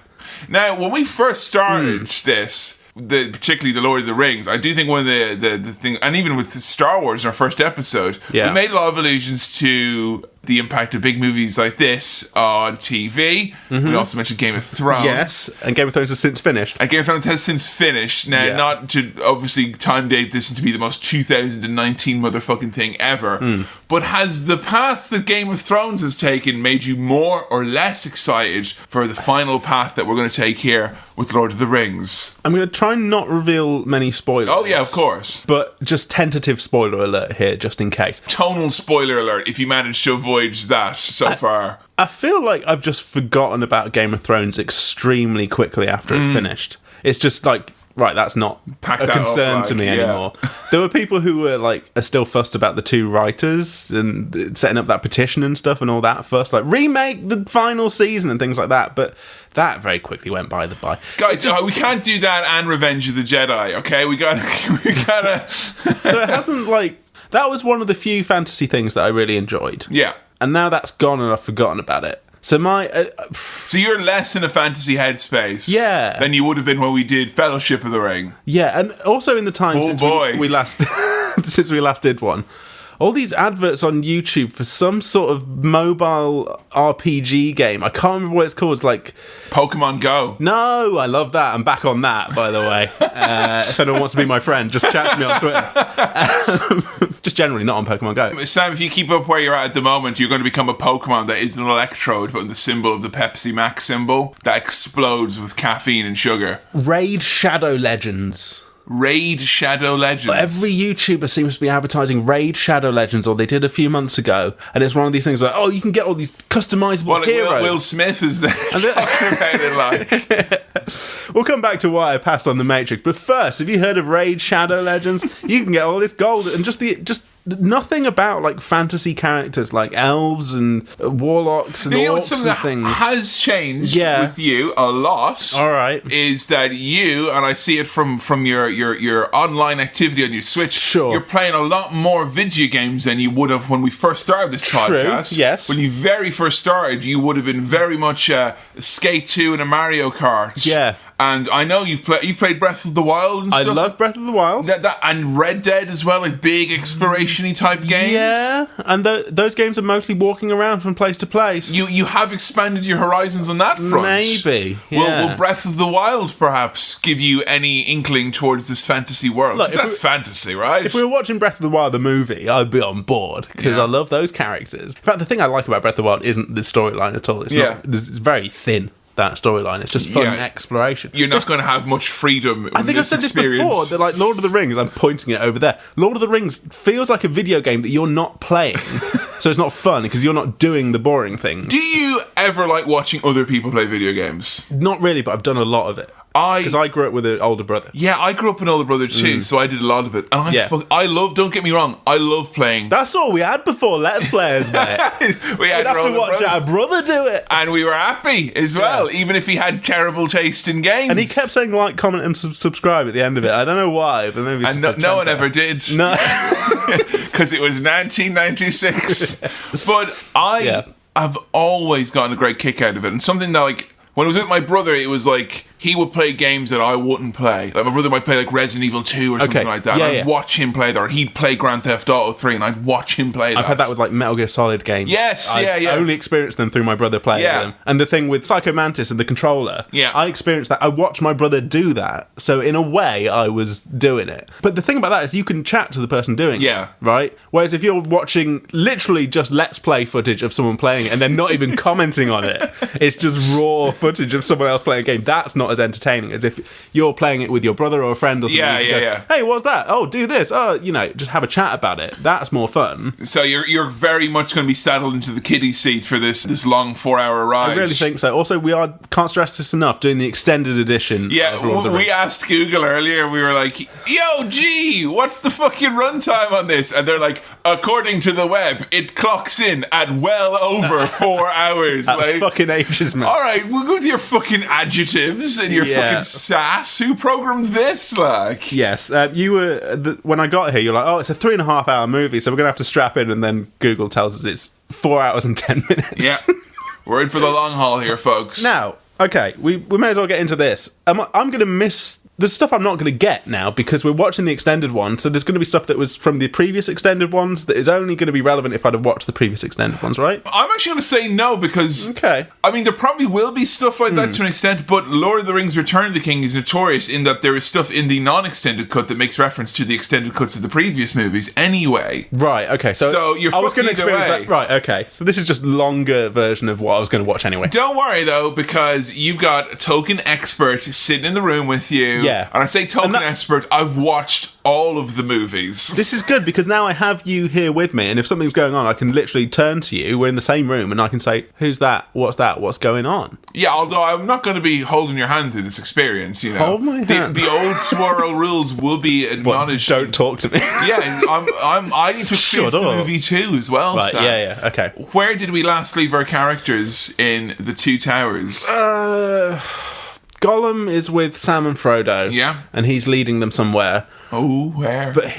Now, when we first started this, particularly the Lord of the Rings, I do think one of the thing, and even with Star Wars in our first episode, Yeah. we made a lot of allusions to the impact of big movies like this on TV. We also mentioned Game of Thrones. Yes, and Game of Thrones has since finished. And Game of Thrones has since finished. Now, Yeah. not to obviously time date this to be the most 2019 motherfucking thing ever, but has the path that Game of Thrones has taken made you more or less excited for the final path that we're going to take here with Lord of the Rings? I'm going to try and not reveal many spoilers. Oh, yeah, of course. But just tentative spoiler alert here, just in case. Tonal spoiler alert if you managed to avoid that so far. I feel like I've just forgotten about Game of Thrones extremely quickly after it finished. It's just like, right, that's not Pack a that up, concern like, to me yeah. anymore. There were people who were like, are still fussed about the 2 writers and setting up that petition and stuff and all that fuss, like remake the final season and things like that. But that very quickly went by the by. Guys, we can't do that and Revenge of the Jedi, okay? We gotta... So it hasn't like, that was one of the few fantasy things that I really enjoyed. Yeah. And now that's gone and I've forgotten about it. So So you're less in a fantasy headspace Yeah. than you would have been when we did Fellowship of the Ring. yeah, and also in the time Oh, since boy. we last since we last did one, all these adverts on YouTube for some sort of mobile RPG game. I can't remember what it's called. It's like, Pokemon Go. no, I love that. I'm back on that, by the way. If anyone wants to be my friend, just chat to me on Twitter. Just generally, not on Pokemon Go. Sam, if you keep up where you're at the moment, you're going to become a Pokemon that is an electrode, but the symbol of the Pepsi Max symbol that explodes with caffeine and sugar. Raid Shadow Legends. Raid Shadow Legends. Every YouTuber seems to be advertising Raid Shadow Legends, or they did a few months ago, and it's one of these things where, oh, you can get all these customizable Well, heroes. Will Smith is there talking about it like... We'll come back to why I passed on The Matrix, but first, have you heard of Raid Shadow Legends? You can get all this gold and just nothing about like fantasy characters like elves and warlocks and You know orcs what's something and that things. has changed Yeah. with you a lot? All right. Is that you, and I see it from your online activity on your Switch, Sure. you're playing a lot more video games than you would have when we first started this podcast. yes. When you very first started, you would have been very much Skate 2 and a Mario Kart. Yeah. And I know you've played Breath of the Wild and I stuff. love Breath of the Wild. And Red Dead as well, like big exploration-y type games. Yeah, and those games are mostly walking around from place to place. You have expanded your horizons on that front. Maybe, yeah. Will Breath of the Wild perhaps give you any inkling towards this fantasy world? Look, 'Cause if that's fantasy, right? If we were watching Breath of the Wild, the movie, I'd be on board because Yeah. I love those characters. In fact, the thing I like about Breath of the Wild isn't the storyline at all. It's Yeah. it's very thin, that storyline. It's just fun Yeah. exploration. You're not going to have much freedom. I think I've said this before, that like Lord of the Rings, I'm pointing it over there. Lord of the Rings feels like a video game that you're not playing. So it's not fun because you're not doing the boring thing. Do you ever like watching other people play video games? Not really, but I've done a lot of it. Because I grew up with an older brother. Yeah, I grew up with an older brother too, so I did a lot of it. And I love, don't get me wrong, I love playing. That's all we had before Let's Players, mate. We had We'd have to older watch brothers. our brother do it. And we were happy as well, even if he had terrible taste in games. And he kept saying like, comment, and subscribe at the end of it. I don't know why, but maybe it's And just no one ever did. No. Because it was 1996. But I have always gotten a great kick out of it. And something that, like, when I was with my brother, it was like he would play games that I wouldn't play. Like my brother might play like Resident Evil 2 or something like that. Yeah, and I'd watch him play that, or he'd play Grand Theft Auto 3 and I'd watch him play that. I've had that with like Metal Gear Solid games. Yes, I only experienced them through my brother playing them. And the thing with Psycho Mantis and the controller, I experienced that. I watched my brother do that. So in a way, I was doing it. But the thing about that is you can chat to the person doing it. Right? Whereas if you're watching literally just Let's Play footage of someone playing it and they're not even commenting on it, it's just raw footage of someone else playing a game, that's not as entertaining as if you're playing it with your brother or a friend or something. Yeah. Hey, what's that? Oh, do this. Oh, just have a chat about it. That's more fun. So you're very much going to be saddled into the kiddie seat for this long 4-hour ride. I really think so. Also, can't stress this enough, doing the extended edition. Yeah, we asked Google earlier, we were like, yo, G, what's the fucking runtime on this? And they're like, according to the web, it clocks in at well over 4 hours. Like, fucking ages, man. All right, we'll go with your fucking adjectives and your fucking sass. Who programmed this, like? Yes, you were, when I got here, you're like, oh, it's a 3.5-hour movie, so we're going to have to strap in, and then Google tells us it's 4 hours and 10 minutes. Yeah, we're in for the long haul here, folks. Now, okay, we may as well get into this. I'm going to miss... There's stuff I'm not going to get now because we're watching the extended one, so there's going to be stuff that was from the previous extended ones that is only going to be relevant if I'd have watched the previous extended ones, right? I'm actually going to say no because... Okay. I mean, there probably will be stuff like that to an extent, but Lord of the Rings Return of the King is notorious in that there is stuff in the non-extended cut that makes reference to the extended cuts of the previous movies anyway. Right, okay. So you're I was fucking going to experience that. Right, okay. So this is just longer version of what I was going to watch anyway. Don't worry, though, because you've got a Tolkien expert sitting in the room with you. Yeah. And I say Tolkien expert, I've watched all of the movies. This is good because now I have you here with me, and if something's going on, I can literally turn to you. We're in the same room, and I can say, "Who's that? What's that? What's going on?" Yeah, although I'm not going to be holding your hand through this experience. Hold my hand. The old swirl rules will be acknowledged. Don't talk to me. Yeah, I need to experience the movie too as well. Right? Sam. Yeah. Okay. Where did we last leave our characters in The Two Towers? Gollum is with Sam and Frodo. Yeah. And he's leading them somewhere. Oh, where? But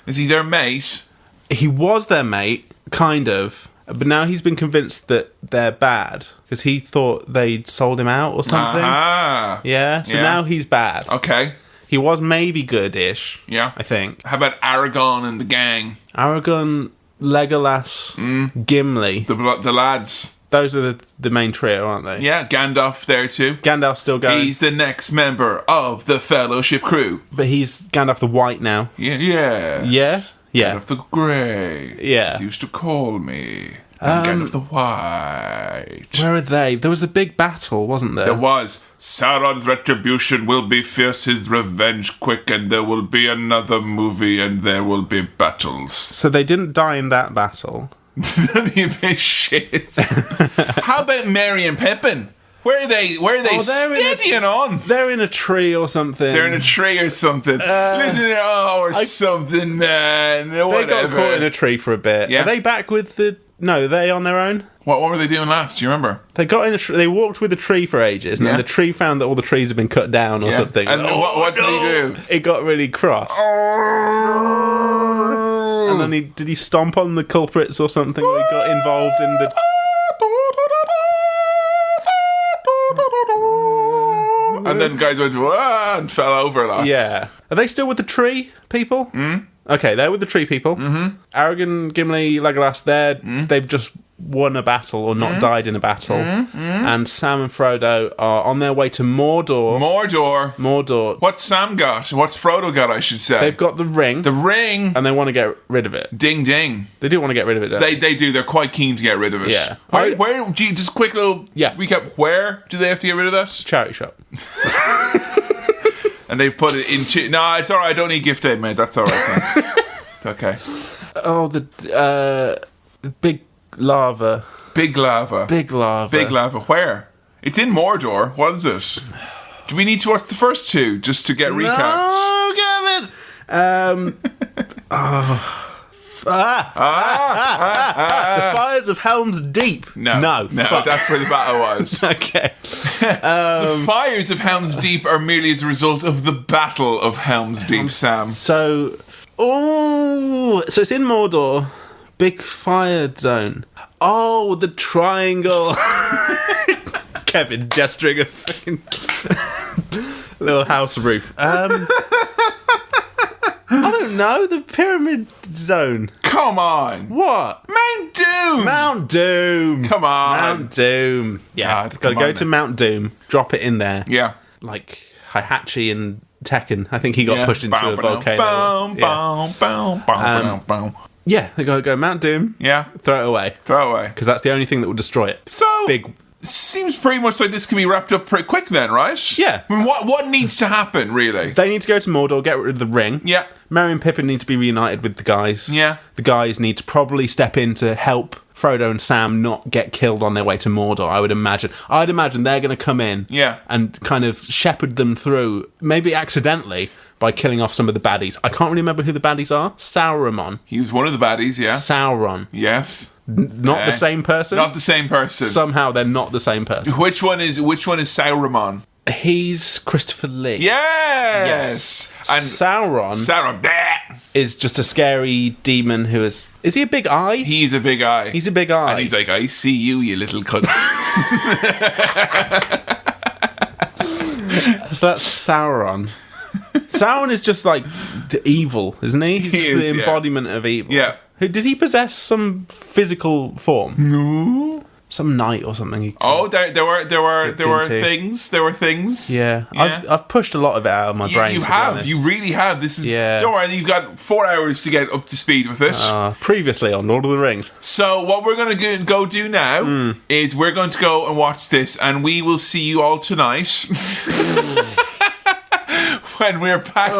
is he their mate? He was their mate, kind of. But now he's been convinced that they're bad because he thought they'd sold him out or something. Ah. Yeah. So now he's bad. Okay. He was maybe good-ish. Yeah. I think. How about Aragorn and the gang? Aragorn, Legolas, Gimli. The lads. Those are the main trio, aren't they? Yeah, Gandalf there too. Gandalf's still going. He's the next member of the Fellowship crew. But he's Gandalf the White now. Yeah. Yeah? Yeah. Gandalf the Grey. Yeah. They used to call me. And Gandalf the White. Where are they? There was a big battle, wasn't there? There was. Sauron's retribution will be fierce, his revenge quick, and there will be another movie, and there will be battles. So they didn't die in that battle. That'd be a bit shit. How about Merry and Pippin? Where are they steadying on? They're in a tree or something. They're in a tree or something. Something, man. Whatever. They got caught in a tree for a bit. Yeah. Are they back with the... No, are they on their own? What were they doing last? Do you remember? They got in they walked with a tree for ages, and then the tree found that all the trees had been cut down or something. And what did he do? It got really cross. And then did he stomp on the culprits or something? Or he got involved in the... And then guys went and fell over lots. Yeah. Are they still with the tree people? Mm. Okay, they're with the tree people. Mm-hmm. Aragorn, Gimli, Legolas, they've just won a battle or not died in a battle. And Sam and Frodo are on their way to Mordor. Mordor. What's Sam got? What's Frodo got, I should say? They've got the ring. The ring. And they want to get rid of it. Ding ding. They do want to get rid of it, don't they? They do. They're quite keen to get rid of it. Yeah. Where just a quick little recap. Where do they have to get rid of that? Charity shop. And they've put it into... No, it's all right. I don't need gift aid, mate. That's all right, thanks. It's okay. Oh, the big lava. Big lava. Big lava. Big lava. Where? It's in Mordor. What is it? Do we need to watch the first two just to get recapped? No, Gavin! The fires of Helm's Deep. No, that's where the battle was. Okay. The fires of Helm's Deep are merely as a result of the Battle of Helm's Deep, Sam. So it's in Mordor. Big fire zone. Oh, the triangle. Kevin gesturing a fucking little house roof. I don't know, the pyramid zone. Come on. What? Mount Doom. Mount Doom. Come on. Mount Doom. Yeah, gotta go to Mount Doom, drop it in there. Yeah. Like Heihachi and Tekken. I think he got pushed into a volcano. Yeah, they gotta go Mount Doom. Yeah. Throw it away. Throw it away. Because that's the only thing that will destroy it. So, big Seems pretty much like this can be wrapped up pretty quick then, right? Yeah. I mean, what needs to happen, really? They need to go to Mordor, get rid of the ring. Yeah. Merry and Pippin need to be reunited with the guys. Yeah. The guys need to probably step in to help Frodo and Sam not get killed on their way to Mordor, I would imagine. I'd imagine they're going to come in and kind of shepherd them through, maybe accidentally, by killing off some of the baddies. I can't really remember who the baddies are. Sauron. He was one of the baddies, yeah. Sauron. Yes. Not the same person? Not the same person. Somehow they're not the same person. Which one is Sauron? He's Christopher Lee. Yes. And Sauron is just a scary demon who is he a big eye? He's a big eye. He's a big eye. And he's like, I see you, you little cunt. So that's Sauron. Sauron is just like the evil, isn't he? He's the embodiment of evil. Yeah. Does he possess some physical form? No. Some knight or something. There were things. Yeah. I've pushed a lot of it out of my brain. You have. You really have. This is. Yeah. Don't worry. You've got 4 hours to get up to speed with it. Previously on Lord of the Rings. So what we're going to go do now is we're going to go and watch this, and we will see you all tonight. When we're back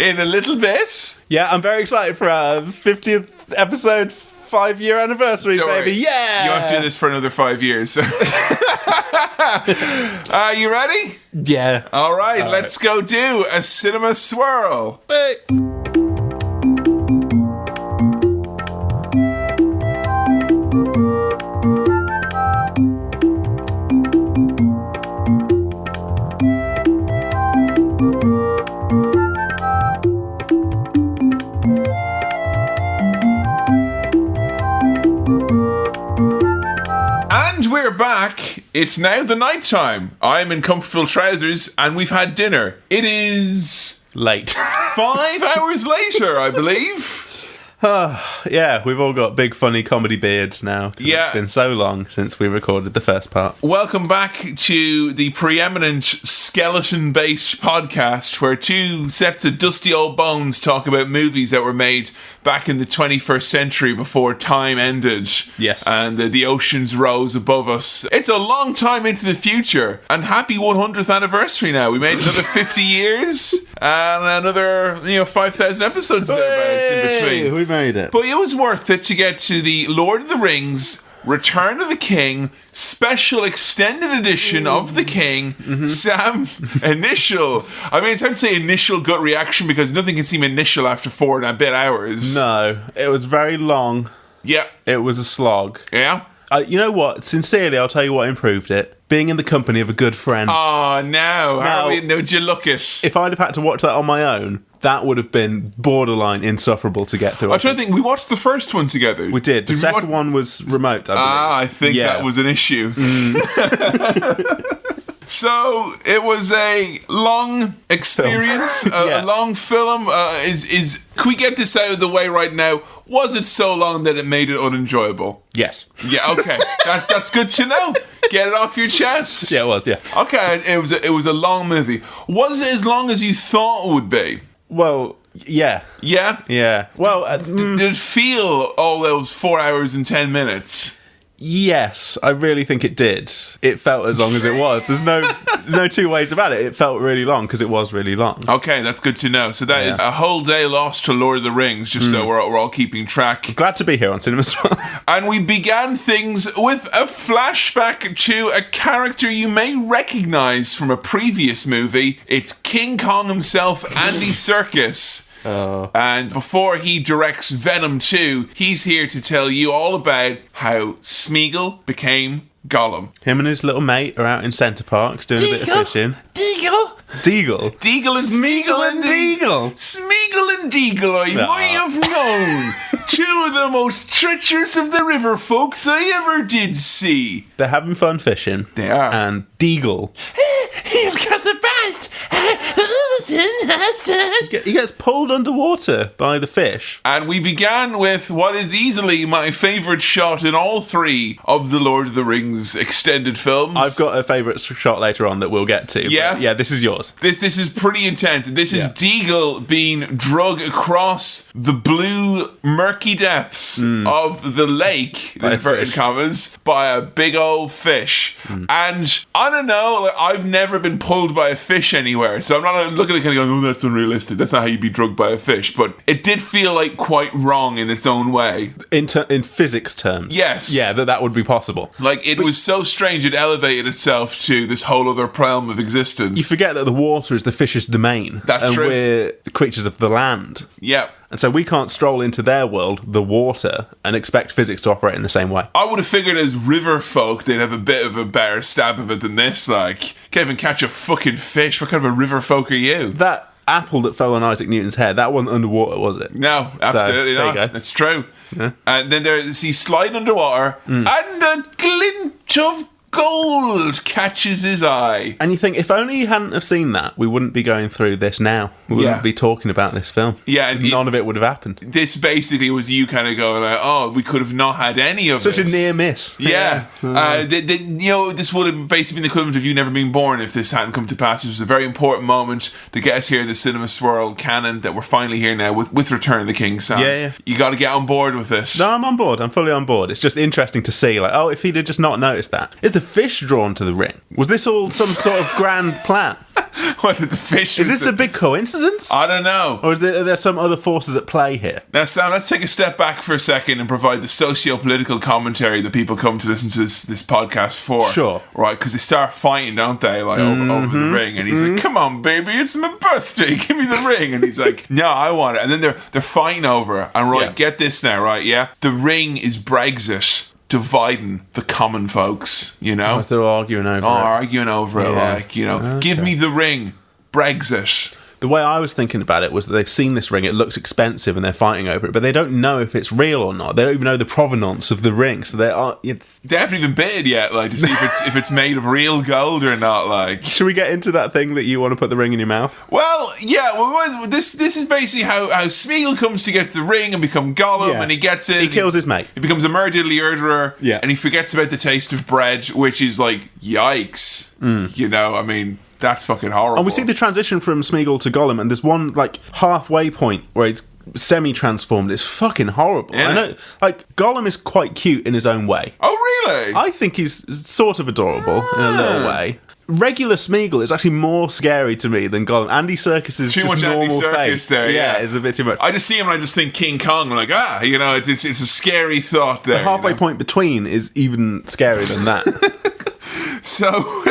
in a little bit. Yeah, I'm very excited for our 50th episode 5-year anniversary, Don't baby. Worry. Yeah! You have to do this for another 5 years. Are you ready? Yeah. All right, let's go do a cinema swirl. Hey. We're back. It's now the night time. I'm in comfortable trousers and we've had dinner. It is late. 5 hours later, I believe. Yeah, we've all got big funny comedy beards now. Yeah. It's been so long since we recorded the first part. Welcome back to the preeminent skeleton-based podcast where two sets of dusty old bones talk about movies that were made back in the 21st century before time ended. Yes. And the oceans rose above us. It's a long time into the future. And happy 100th anniversary now. We made another 50 years and another 5,000 episodes thereabouts in between. We made it. But it was worth it to get to the Lord of the Rings Return of the King special extended edition of the King. Sam, initial. I mean, it's hard to say initial gut reaction because nothing can seem initial after 4 and a bit hours. No, it was very long. Yeah. It was a slog. Yeah. You know what? Sincerely, I'll tell you what improved it. Being in the company of a good friend. Oh, no. How would you look it? If I'd have had to watch that on my own, that would have been borderline insufferable to get through. I'm trying to think. We watched the first one together. We did. The second one was remote, I believe. I think that was an issue. So it was a long experience, a long film. Can we get this out of the way right now? Was it so long that it made it unenjoyable? Yes. Yeah. Okay. That's good to know. Get it off your chest. Yeah, it was. Yeah. Okay. It was a long movie. Was it as long as you thought it would be? Well, yeah. Yeah. Yeah. Well, did it feel all those 4 hours and 10 minutes? Yes, I really think it did. It felt as long as it was. There's no two ways about it. It felt really long because it was really long. Okay, that's good to know. So that is a whole day lost to Lord of the Rings, just so we're all keeping track. Glad to be here on Cinema Swirl. And we began things with a flashback to a character you may recognise from a previous movie. It's King Kong himself, Andy Serkis. And before he directs Venom 2, he's here to tell you all about how Smeagol became Gollum. Him and his little mate are out in Centre Parks doing a bit of fishing. Deagle and Smeagol and Deagle. Smeagol and Deagle, I might have known. Two of the most treacherous of the river folks I ever did see. They're having fun fishing. They are. And Deagle. You've got the best. He gets pulled underwater by the fish. And we began with what is easily my favourite shot in all three of the Lord of the Rings extended films. I've got a favourite shot later on that we'll get to. Yeah? Yeah, this is yours. This is pretty intense. This is Deagle being drug across the blue, murky depths of the lake, in inverted commas, by a big old fish. And I don't know, like, I've never been pulled by a fish anywhere, so I'm not looking at it kind of going, oh, that's unrealistic. That's not how you'd be drugged by a fish. But it did feel like quite wrong in its own way. In physics terms. Yes. Yeah, that would be possible. Like, it was so strange, it elevated itself to this whole other realm of existence. You forget that the water is the fish's domain. That's true. And we're creatures of the land. Yeah. And so we can't stroll into their world, the water, and expect physics to operate in the same way. I would have figured as river folk, they'd have a bit of a better stab of it than this. Like, can't even catch a fucking fish. What kind of a river folk are you? That apple that fell on Isaac Newton's head, that wasn't underwater, was it? No, absolutely so, not. There you go. That's true. Yeah. And then he's sliding underwater, and a glint of gold catches his eye. And you think, if only you hadn't have seen that, we wouldn't be going through this now. We wouldn't be talking about this film. Yeah, and none of it would have happened. This basically was you kind of going like, oh, we could have not had any of Such this. a near miss. Yeah. This would have basically been the equivalent of you never being born if this hadn't come to pass. It was a very important moment to get us here in the Cinema Swirl canon that we're finally here now with Return of the King, Sam. Yeah. You got to get on board with it. No, I'm on board. I'm fully on board. It's just interesting to see, like, oh, if he'd have just not noticed that. Is the fish drawn to the ring? Was this all some sort of grand plan? What did the fish? Is this a big coincidence? I don't know. Or are there some other forces at play here? Now, Sam, let's take a step back for a second and provide the socio-political commentary that people come to listen to this podcast for. Sure. Right, because they start fighting, don't they? Like, over the ring. And he's like, come on, baby, it's my birthday. Give me the ring. And he's like, no, I want it. And then they're fighting over it. And get this now, right, yeah? The ring is Brexit dividing the common folks, you know? They're arguing over it. Arguing over it, like, you know, okay. Give me the ring, Brexit. The way I was thinking about it was that they've seen this ring, it looks expensive, and they're fighting over it, but they don't know if it's real or not. They don't even know the provenance of the ring, so they haven't even bid yet, like, to see if it's made of real gold or not, like. Should we get into that thing that you want to put the ring in your mouth? Well, yeah, this is basically how Smeagol comes to get the ring and become Gollum, and he gets it. He kills his mate. He becomes a murderer, and he forgets about the taste of bread, which is like, yikes. You know, I mean, that's fucking horrible. And we see the transition from Smeagol to Gollum, and there's one, like, halfway point where it's semi-transformed. It's fucking horrible. I know, like, Gollum is quite cute in his own way. Oh, really? I think he's sort of adorable in a little way. Regular Smeagol is actually more scary to me than Gollum. Andy Serkis is too just much normal Andy Serkis face. there. Yeah, it's a bit too much. I just see him and I just think King Kong. I'm like, you know, it's a scary thought there. The halfway point between is even scarier than that. So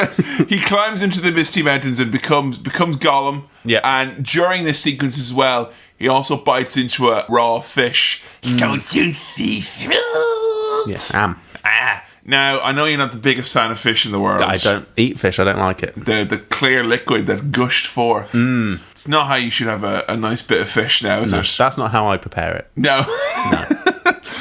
he climbs into the Misty Mountains and becomes Gollum. Yeah. And during this sequence as well, he also bites into a raw fish. So juicy throat. Yeah, Now, I know you're not the biggest fan of fish in the world. I don't eat fish. I don't like it. The clear liquid that gushed forth. It's not how you should have a nice bit of fish now, is it? That's not how I prepare it. No.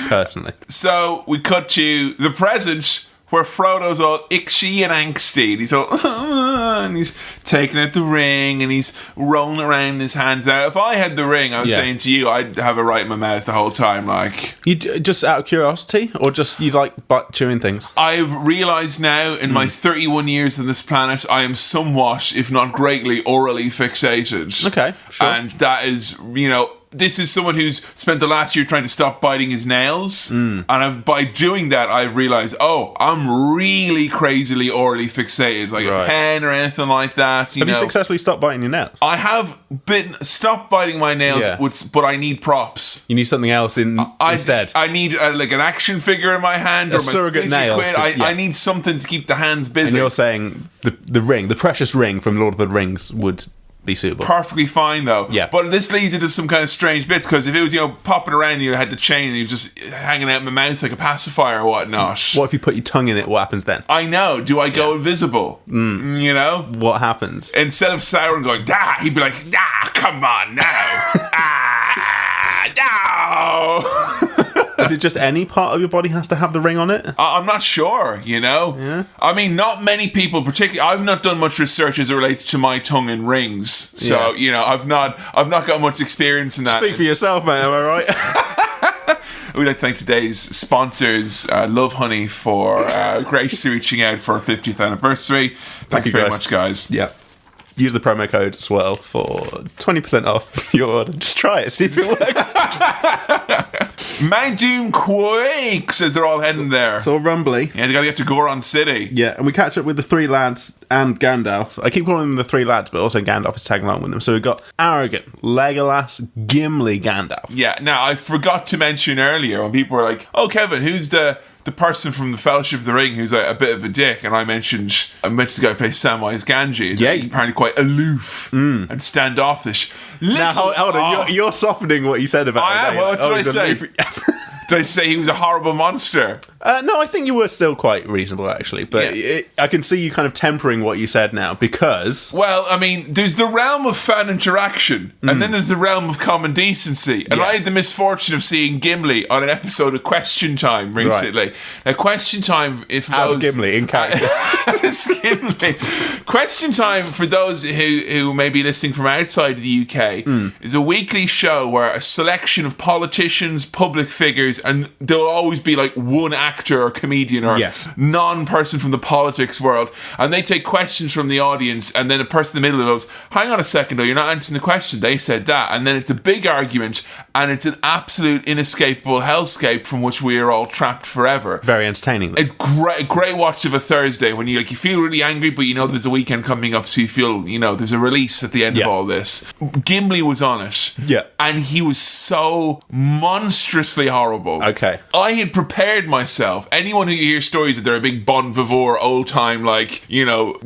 Personally. So we cut to the present, where Frodo's all itchy and angsty, and he's all and he's taking out the ring and he's rolling around his hands out. If I had the ring, I was saying to you, I'd have it right in my mouth the whole time. Like, you just out of curiosity, or just you like chewing things? I've realised now in my 31 years on this planet, I am somewhat, if not greatly, orally fixated. Okay, sure. And that is, you know, this is someone who's spent the last year trying to stop biting his nails, and by doing that, I've realised, I'm really crazily orally fixated, like a pen or anything like that. Have you successfully stopped biting your nails? I have stopped biting my nails, but I need props. You need something else instead. I need like an action figure in my hand, or a surrogate nail. I need something to keep the hands busy. And you're saying the ring, the precious ring from Lord of the Rings, would be suitable. Perfectly fine though. Yeah. But this leads into some kind of strange bits, because if it was, popping around and you had the chain and you was just hanging out in my mouth like a pacifier or whatnot. What if you put your tongue in it? What happens then? I know. Do I go invisible? You know? What happens? Instead of Sauron going, he'd be like, come on now. No. Is it just any part of your body has to have the ring on it? I'm not sure, you know? Yeah. I mean, not many people, particularly, I've not done much research as it relates to my tongue and rings. So, you know, I've not got much experience in that. Speak for yourself, mate, am I right? We'd like to thank today's sponsors, Love Honey, for graciously reaching out for our 50th anniversary. Thank you very much, guys. Yeah. Use the promo code SWIRL for 20% off your order. Just try it, see if it works. Mount Doom quakes as they're all heading there. It's all rumbly. Yeah, they gotta get to Goron City. Yeah, and we catch up with the three lads and Gandalf. I keep calling them the three lads, but also Gandalf is tagging along with them. So we've got Aragorn, Legolas, Gimli, Gandalf. Yeah, now I forgot to mention earlier when people were like, oh, Kevin, who's the person from the Fellowship of the Ring who's like a bit of a dick, and I mentioned the guy who plays Samwise Gamgee. Yeah, he's apparently quite aloof and standoffish. Now, hold on, you're softening what you said about I am. What did I say? Did I say he was a horrible monster? No, I think you were still quite reasonable, actually. But I can see you kind of tempering what you said now, because... Well, I mean, there's the realm of fan interaction, and then there's the realm of common decency. And I had the misfortune of seeing Gimli on an episode of Question Time recently. Right. Now, Question Time... As Gimli, in character. As Gimli. Question Time, for those who may be listening from outside the UK, is a weekly show where a selection of politicians, public figures, and there'll always be like one actor or comedian or non-person from the politics world, and they take questions from the audience, and then a person in the middle goes, hang on a second, though, you're not answering the question, they said that, and then it's a big argument, and it's an absolute inescapable hellscape from which we are all trapped forever. Very entertaining, though. It's great watch of a Thursday when you feel really angry, but you know there's a weekend coming up, so you feel, there's a release at the end of all this. Gimli was on it, and he was so monstrously horrible. Okay. I had prepared myself. Anyone who hears stories that they're a big bon vivant, old time,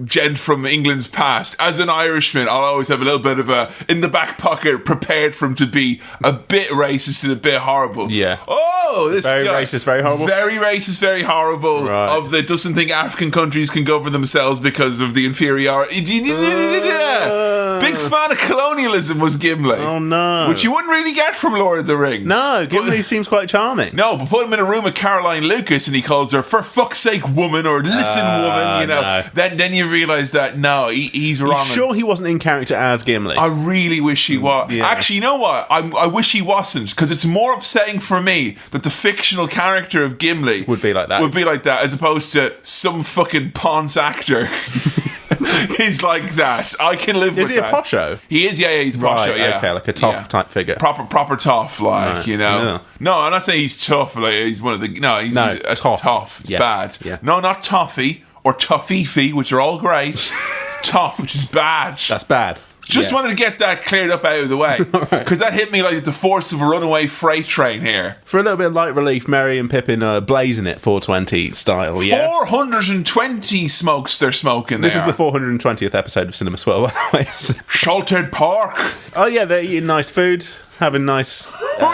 gent from England's past, as an Irishman, I'll always have a little bit of in the back pocket, prepared for him to be a bit racist and a bit horrible. Yeah. Oh, this very guy. Racist, very horrible. Very racist, very horrible. Right. Doesn't think African countries can govern themselves because of the inferiority. Big fan of colonialism was Gimli. Oh, no. Which you wouldn't really get from Lord of the Rings. No, Gimli seems quite charming. No, but put him in a room with Caroline Lucas and he calls her, for fuck's sake, woman, or listen, woman, No. Then you realise that, no, he's wrong. You sure he wasn't in character as Gimli? I really wish he was. Yeah. Actually, you know what? I wish he wasn't, because it's more upsetting for me that the fictional character of Gimli would be like that, as opposed to some fucking Ponce actor. He's like that. I can live with that. Is he a posho? He is, he's a posho, okay, like a tough type figure. Proper tough, Right. Yeah. No, I'm not saying he's tough, he's one of the... No, he's tough. It's bad. Yeah. No, not toffee or toffeefy, which are all great. It's tough, which is bad. That's bad. Just wanted to get that cleared up out of the way, because that hit me like the force of a runaway freight train here. For a little bit of light relief, Merry and Pippin are blazing it 420 style, 420 smokes they're smoking there. This is the 420th episode of Cinema Swirl, by the way. Salted pork. Oh yeah, they're eating nice food, having nice... we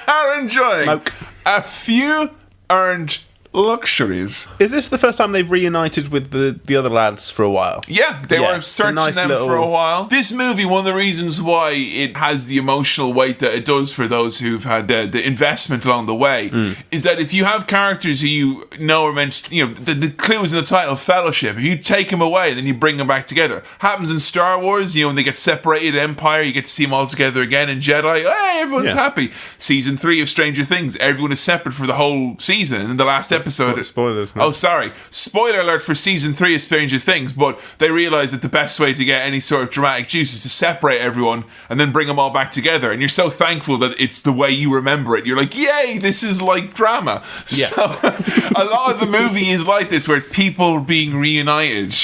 are enjoying smoke. A few earned luxuries. Is this the first time they've reunited with the other lads for a while? Yeah, they were searching them for a while. This movie, one of the reasons why it has the emotional weight that it does for those who've had the investment along the way, is that if you have characters who you know are meant to, the clue is in the title, Fellowship. If you take them away, then you bring them back together. Happens in Star Wars, when they get separated, Empire, you get to see them all together again. In Jedi, hey, everyone's happy. Season 3 of Stranger Things, everyone is separate for the whole season. And in the last episode... Spoilers. No? Oh, sorry. Spoiler alert for season 3 of Stranger Things, but they realise that the best way to get any sort of dramatic juice is to separate everyone and then bring them all back together. And you're so thankful that it's the way you remember it. You're like, yay, this is like drama. Yeah. So, a lot of the movie is like this, where it's people being reunited,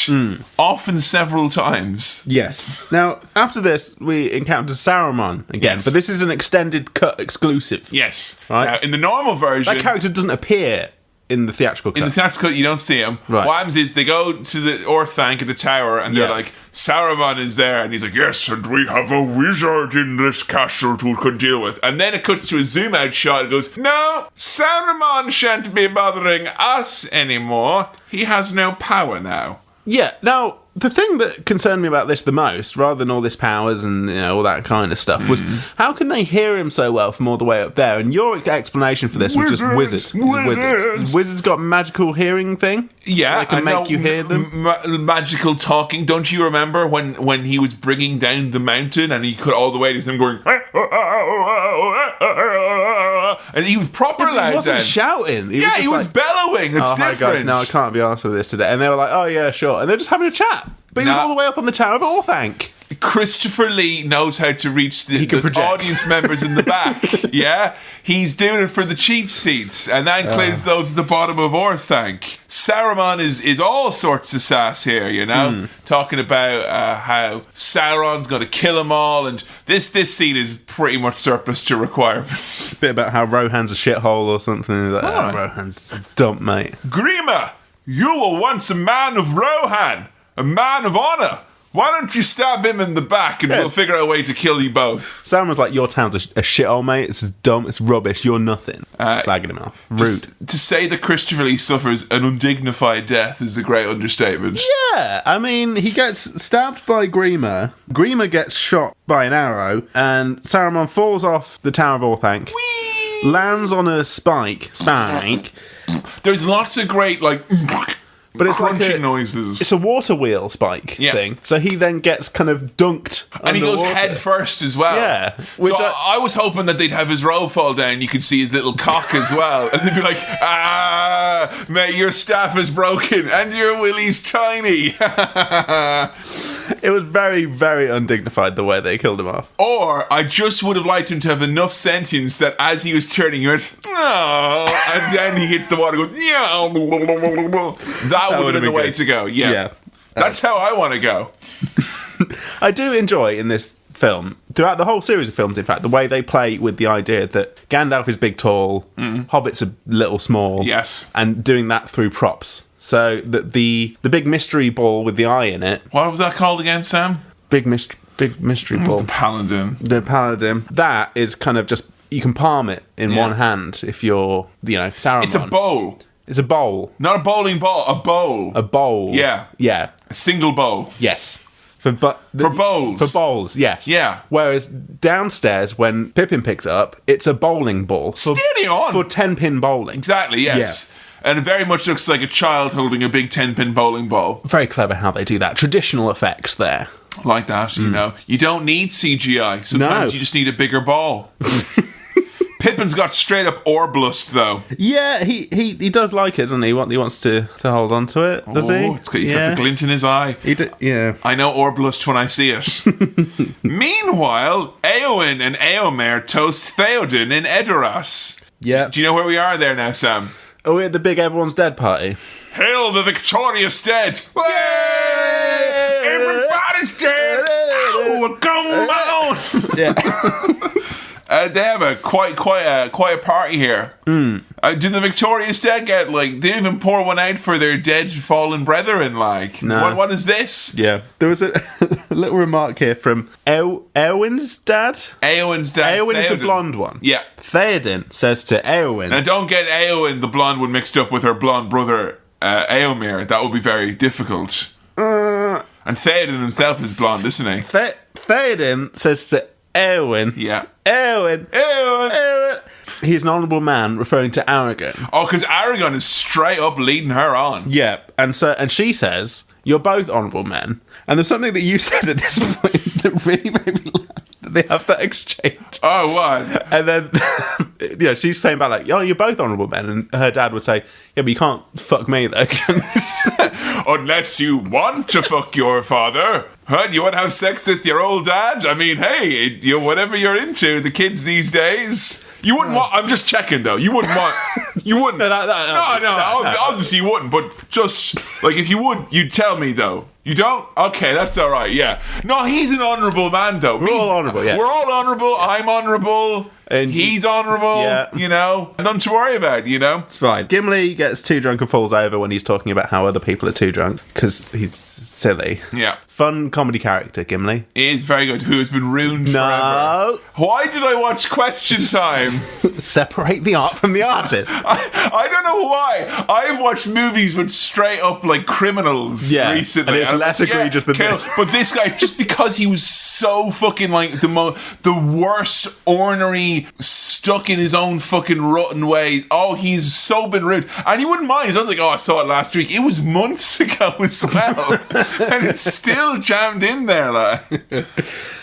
often several times. Yes. Now, after this, we encounter Saruman again, but this is an extended cut exclusive. Yes. Right? Now, in the normal version... That character doesn't appear in the theatrical cut. In the theatrical cut, you don't see him. Right. What happens is they go to the Orthanc at the tower, and they're like, Saruman is there, and he's like, yes, and we have a wizard in this castle who can deal with. And then it cuts to a zoom out shot, and goes, no, Saruman shan't be bothering us anymore. He has no power now. Yeah. Now, the thing that concerned me about this the most, rather than all this powers and all that kind of stuff, was how can they hear him so well from all the way up there? And your explanation for this was just wizard. Wizards got magical hearing thing. Yeah, that can make you hear them. Magical talking. Don't you remember when he was bringing down the mountain and he could all the way to him going, and he was proper loud. He wasn't shouting. He was bellowing. It's different. Hi guys, no, I can't be arsed with this today. And they were like, oh yeah, sure. And they're just having a chat. But he was all the way up on the Tower of Orthanc. Christopher Lee knows how to reach the audience members in the back. Yeah? He's doing it for the cheap seats, and that includes those at the bottom of Orthanc. Saruman is all sorts of sass here, talking about how Sauron's going to kill them all, and this scene is pretty much surplus to requirements. A bit about how Rohan's a shithole or something like that. Rohan's a dump, mate. Grima, you were once a man of Rohan, a man of honour. Why don't you stab him in the back and we'll figure out a way to kill you both? Sam was like, your town's a shithole, mate. It's dumb. It's rubbish. You're nothing. Slagging him off. Rude. To say that Christopher Lee suffers an undignified death is a great understatement. Yeah. I mean, he gets stabbed by Grima. Grima gets shot by an arrow. And Saruman falls off the Tower of Orthanc. Whee! Lands on a spike. There's lots of great, but it's crunching like noises. It's a water wheel spike thing. So he then gets kind of dunked and he goes head first as well. Yeah. So I was hoping that they'd have his robe fall down. You could see his little cock as well. And they'd be like, mate, your staff is broken and your willy's tiny. It was very, very undignified the way they killed him off. Or I just would have liked him to have enough sentience that as he was turning, he went, oh, and then he hits the water and goes, yeah. That would have been the way to go. Yeah. That's how I want to go. I do enjoy in this film, throughout the whole series of films, in fact, the way they play with the idea that Gandalf is big, tall, hobbits are little, small. Yes. And doing that through props. So that the big mystery ball with the eye in it. What was that called again, Sam? Big mystery ball. The paladin. The paladin. That is kind of just, you can palm it in one hand if you're, Saruman. It's a bowl. It's a bowl. Not a bowling ball, a bowl. A bowl. Yeah. Yeah. A single bowl. Yes. For bowls. For bowls, yes. Yeah. Whereas downstairs, when Pippin picks up, it's a bowling ball. Steady on. For 10-pin bowling. Exactly, yes. Yeah. And it very much looks like a child holding a big 10-pin bowling ball. Very clever how they do that. Traditional effects there. Like that, You don't need CGI. Sometimes you just need a bigger ball. Pippin's got straight up orblust, though. Yeah, he does like it, doesn't he? He wants to hold on to it, does he? He's got the glint in his eye. Yeah. I know orblust when I see it. Meanwhile, Éowyn and Éomer toast Theoden in Edoras. Yeah. Do you know where we are there now, Sam? Are we at the big everyone's dead party? Hail the victorious dead! Yay! Everybody's dead! Oh, come on! Yeah. They have a quite a party here. Did the victorious dead get they didn't even pour one out for their dead fallen brethren? No. What is this? Yeah, there was a little remark here from Éowyn's dad. Éowyn's dad. Éowyn is the blonde one. Yeah. Theoden says to Éowyn, and don't get Éowyn, the blonde one, mixed up with her blonde brother Éomer. That would be very difficult. And Theoden himself is blonde, isn't he? Theoden says to Éowyn, Éowyn. He's an honourable man, referring to Aragorn. Oh, because Aragorn is straight up leading her on. Yeah, and she says, "You're both honourable men." And there's something that you said at this point that really made me laugh. That they have that exchange. Oh, what? And then, she's saying about "Oh, you're both honourable men," and her dad would say, "Yeah, but you can't fuck me though." Unless you want to fuck your father. Huh? You want to have sex with your old dad? I mean, hey, whatever you're into, the kids these days. You wouldn't want... I'm just checking, though. You wouldn't want... You wouldn't... No, obviously you wouldn't, but just... if you would, you'd tell me, though. You don't? Okay, that's all right, yeah. No, he's an honourable man, though. We're all honourable, yeah. We're all honourable. I'm honourable. And he's honourable, None to worry about, It's fine. Gimli gets too drunk and falls over when he's talking about how other people are too drunk, because he's silly. Yeah. Fun comedy character, Gimli. He is very good, who has been ruined forever. Why did I watch Question Time? Separate the art from the artist. I don't know why. I've watched movies with straight up, criminals recently. And it's less egregious than this. But this guy, just because he was so fucking, the worst, ornery, stuck in his own fucking rotten way. Oh, he's so been rude. And he wouldn't mind. I was like, I saw it last week. It was months ago as well. And it's still jammed in there,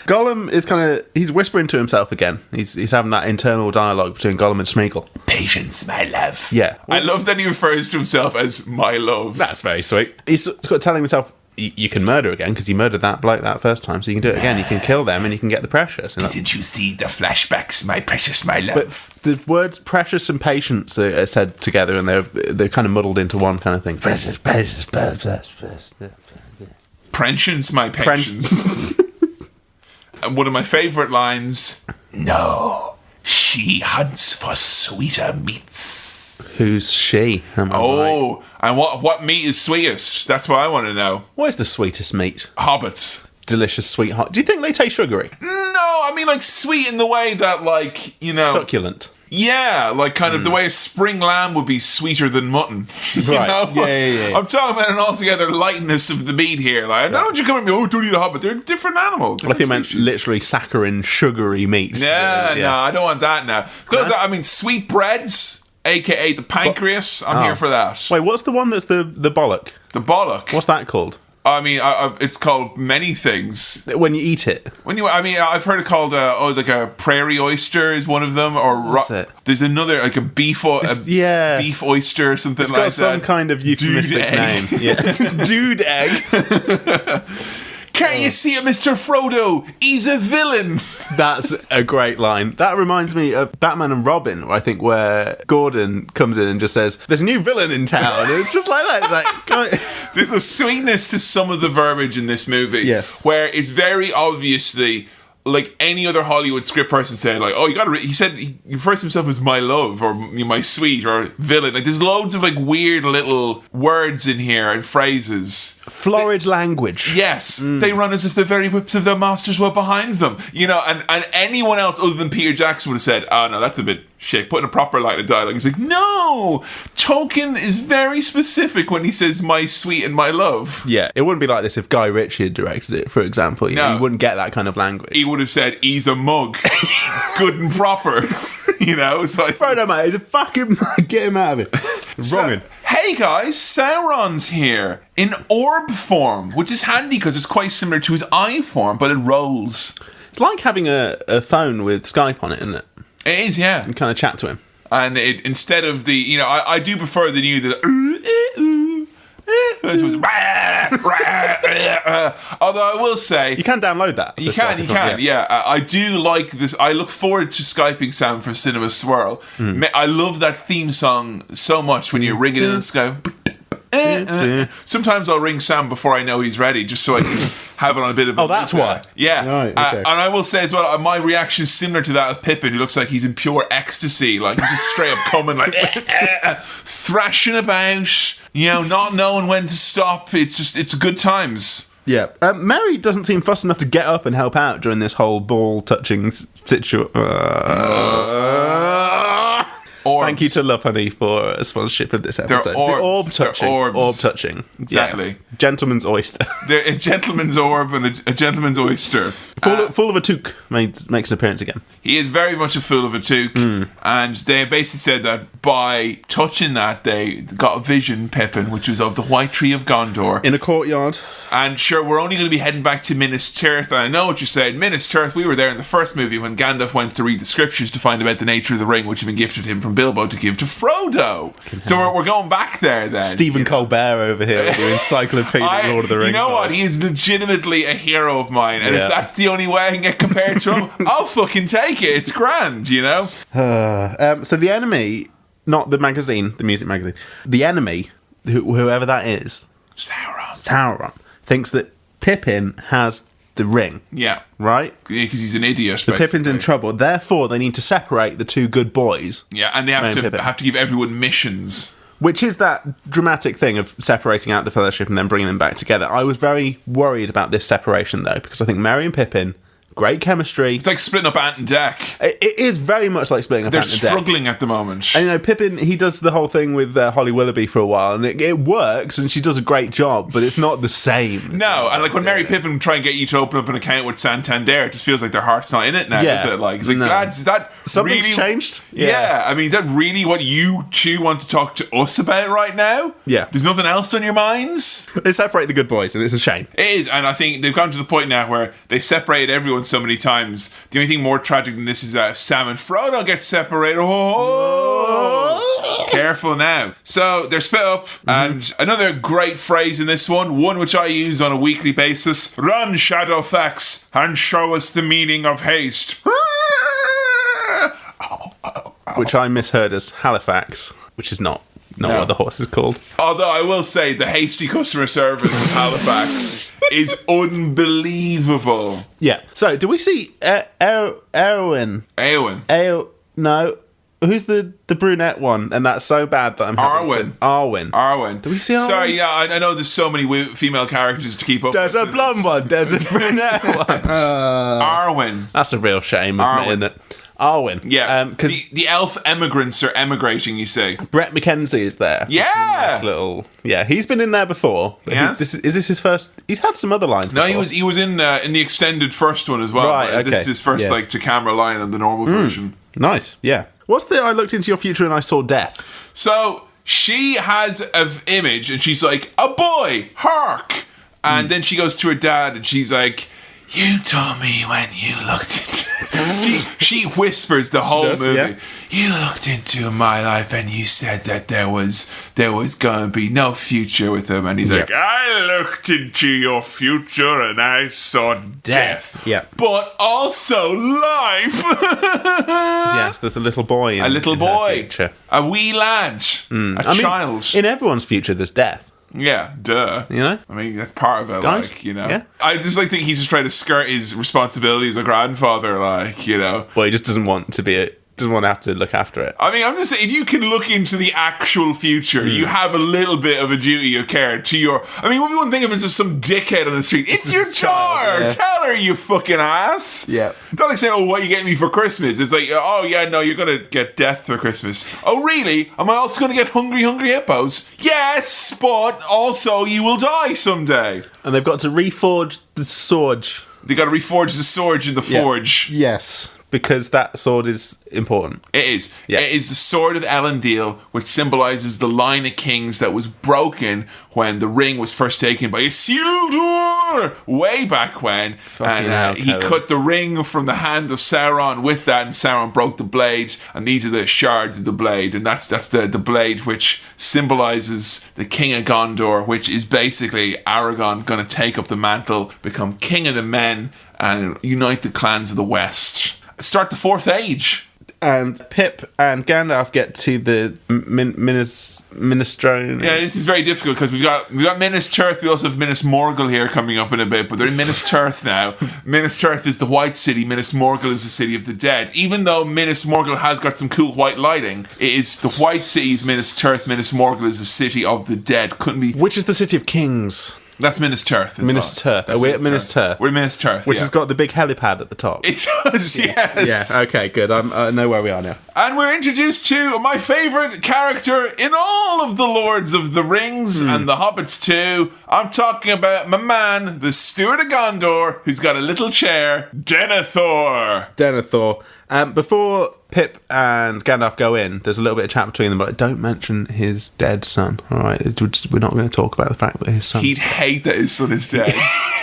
Gollum is he's whispering to himself again. He's having that internal dialogue between Gollum and Smeagol. Patience, my love. Yeah. I love that he refers to himself as my love. That's very sweet. He's got telling himself, you can murder again, because you murdered that bloke that first time, so you can do it again. You can kill them and you can get the precious. Didn't you see the flashbacks, my precious, my love? But the words precious and patience are said together, and they're kind of muddled into one kind of thing. Precious, precious, precious. Prescience, my patience. And one of my favourite lines, no, she hunts for sweeter meats. Who's she? Am I right? And what meat is sweetest? That's what I want to know. What is the sweetest meat? Hobbits. Delicious sweet hot. Do you think they taste sugary? No, I mean sweet in the way that Succulent. Yeah, kind of the way a spring lamb would be sweeter than mutton. Right. Yeah. I'm talking about an altogether lightness of the meat here. I know what you come at me, don't eat a hobbit. They're different animals. I think you meant literally saccharine, sugary meat. Yeah, no, I don't want that now. Because, sweet breads, a.k.a. the pancreas, I'm here for that. Wait, what's the one that's the bollock? The bollock? What's that called? I mean, it's called many things. When you eat it. I've heard it called a prairie oyster is one of them, or there's another a beef beef oyster or something like that. It's got some kind of euphemistic name. Yeah, dude egg. Can't you see it, Mr. Frodo? He's a villain. That's a great line. That reminds me of Batman and Robin, I think, where Gordon comes in and just says, there's a new villain in town. And it's just like that. It's there's a sweetness to some of the verbiage in this movie. Yes. Where it's very obviously, any other Hollywood script person said, he said, he refers to himself as my love, or my sweet, or villain. There's loads of, weird little words in here and phrases. Florid language. Yes. They run as if the very whips of their masters were behind them. And anyone else other than Peter Jackson would have said, oh, no, that's a bit shit. Put in a proper line of dialogue. He's like, no! Tolkien is very specific when he says my sweet and my love. Yeah, it wouldn't be like this if Guy Ritchie had directed it, for example. You wouldn't get that kind of language. He would have said, he's a mug. Good and proper. So Frodo, mate, he's a fucking mug. Get him out of it. Wronging. Hey guys, Sauron's here in orb form, which is handy because it's quite similar to his eye form, but it rolls. It's like having a phone with Skype on it, isn't it? It is, yeah. You kind of chat to him. And instead of the, I do prefer the new, although I will say, you can download that. You can. I do like this. I look forward to Skyping Sam for Cinema Swirl. I love that theme song so much when you ring it in the Skype. Sometimes I'll ring Sam before I know he's ready, just so I can have it on a bit of. Oh, that's why. Yeah, right, okay. And I will say as well, my reaction is similar to that of Pippin, who looks like he's in pure ecstasy, he's just straight up coming, thrashing about, not knowing when to stop. It's good times. Yeah, Mary doesn't seem fussed enough to get up and help out during this whole ball touching situation. Thank you to Love Honey for a sponsorship of this episode. Orb touching. Exactly. Yeah. Gentleman's oyster. They're a gentleman's orb and a gentleman's oyster. Full of a toque makes an appearance again. He is very much a fool of a toque. And they basically said that by touching that, they got a vision, Pippin, which was of the White Tree of Gondor. In a courtyard. And sure, we're only going to be heading back to Minas Tirith. And I know what you're saying. Minas Tirith, we were there in the first movie when Gandalf went to read the scriptures to find about the nature of the ring, which had been gifted him from Bilbo to give to Frodo. So we're going back there then. Stephen Colbert over here with your encyclopedia Lord of the Rings. You know what? He is legitimately a hero of mine. And if that's the only way I can get compared to him, I'll fucking take it. It's grand, So the enemy, not the magazine, the music magazine, the enemy, whoever that is, Sauron, thinks that Pippin has the ring. Yeah. Right? Because he's an idiot. So Pippin's in trouble. Therefore, they need to separate the two good boys. Yeah, and they have to give everyone missions. Which is that dramatic thing of separating out the Fellowship and then bringing them back together. I was very worried about this separation, though, because I think Merry and Pippin, great chemistry. It's like splitting up Ant and Dec. It is very much like splitting up Ant and Dec. They're struggling at the moment. And, Pippin, he does the whole thing with Holly Willoughby for a while, and it works, and she does a great job, but it's not the same. No, and like when Merry Pippin try and get you to open up an account with Santander, it just feels like their heart's not in it now, is it? Like, it's like, lads, is that something's really... changed? Yeah, I mean, is that really what you two want to talk to us about right now? Yeah. There's nothing else on your minds? They separate the good boys, and it's a shame. It is, and I think they've gone to the point now where they've separated everyone so many times. The only thing more tragic than this is that if Sam and Frodo get separated. Oh, careful now. So they're split up, and another great phrase in this one which I use on a weekly basis: "Run, Shadowfax, and show us the meaning of haste." Which I misheard as Halifax, which is not what the horse is called. Although I will say the hasty customer service of Halifax is unbelievable. Yeah. So, do we see Eowyn? No. Who's the brunette one? And that's so bad that I'm Arwen. Do we see Arwen? Sorry, yeah, I know there's so many female characters to keep up with. There's a blonde one. There's a brunette one. Arwen. That's a real shame, isn't it? Arwen. Yeah. Because the elf emigrants are emigrating, you say. Brett McKenzie is there. Yeah. Nice little... Yeah, he's been in there before. Yes. Is this his first... He's had some other lines before. No, he was in the extended first one as well. Right, okay. This is his first, to-camera line on the normal version. Nice, yeah. What's the... I looked into your future and I saw death. So, she has an image and she's like, a boy, hark! And then she goes to her dad and she's like... You told me when you looked into... she whispers the whole movie. Yeah. You looked into my life and you said that there was going to be no future with him. And he's like, I looked into your future and I saw death. Yeah. But also life. Yes, there's a little boy in her future. A wee lad. Child. In everyone's future, there's death. Yeah, duh. You know? I mean, that's part of it, Guys, Yeah. I just think he's just trying to skirt his responsibility as a grandfather, Well, he just doesn't want to have to look after it. I mean, I'm just saying, if you can look into the actual future, you have a little bit of a duty of care to your... I mean, we wouldn't think of it as just some dickhead on the street. It's your daughter! Yeah. Tell her, you fucking ass! Yeah. It's not like saying, what you get me for Christmas? It's like, oh, yeah, no, you're going to get death for Christmas. Oh, really? Am I also going to get hungry hippos? Yes, but also you will die someday. And they've got to reforge the sword. They got to reforge the sword in the forge. Yes. Because that sword is important. It is. Yeah. It is the sword of Elendil, which symbolises the line of kings that was broken when the ring was first taken by Isildur way back when. He cut the ring from the hand of Sauron with that, and Sauron broke the blades, and these are the shards of the blade, and that's the blade which symbolises the king of Gondor, which is basically Aragorn going to take up the mantle, become king of the men, and unite the clans of the West. Start the Fourth Age. And Pip and Gandalf get to the Minestrone. Yeah, this is very difficult because we've got Minas Tirith. We also have Minas Morgul here coming up in a bit, but they're in Minas Tirith now. Minas Tirith is the White City. Minas Morgul is the City of the Dead. Even though Minas Morgul has got some cool white lighting, it is the White City's Minas Tirith. Minas Morgul is the City of the Dead. Couldn't be. Which is the City of Kings? That's Minas Tirith. Minas Tirith. Are we at Minas Tirith? We're at Minas Tirith, which has got the big helipad at the top. It does, yes. Yeah, okay, good. I know where we are now. And we're introduced to my favourite character in all of the Lords of the Rings and the Hobbits too. I'm talking about my man, the Steward of Gondor, who's got a little chair, Denethor. Before Pip and Gandalf go in, there's a little bit of chat between them, but don't mention his dead son, all right? We're not going to talk about the fact that his son... He'd hate that his son is dead.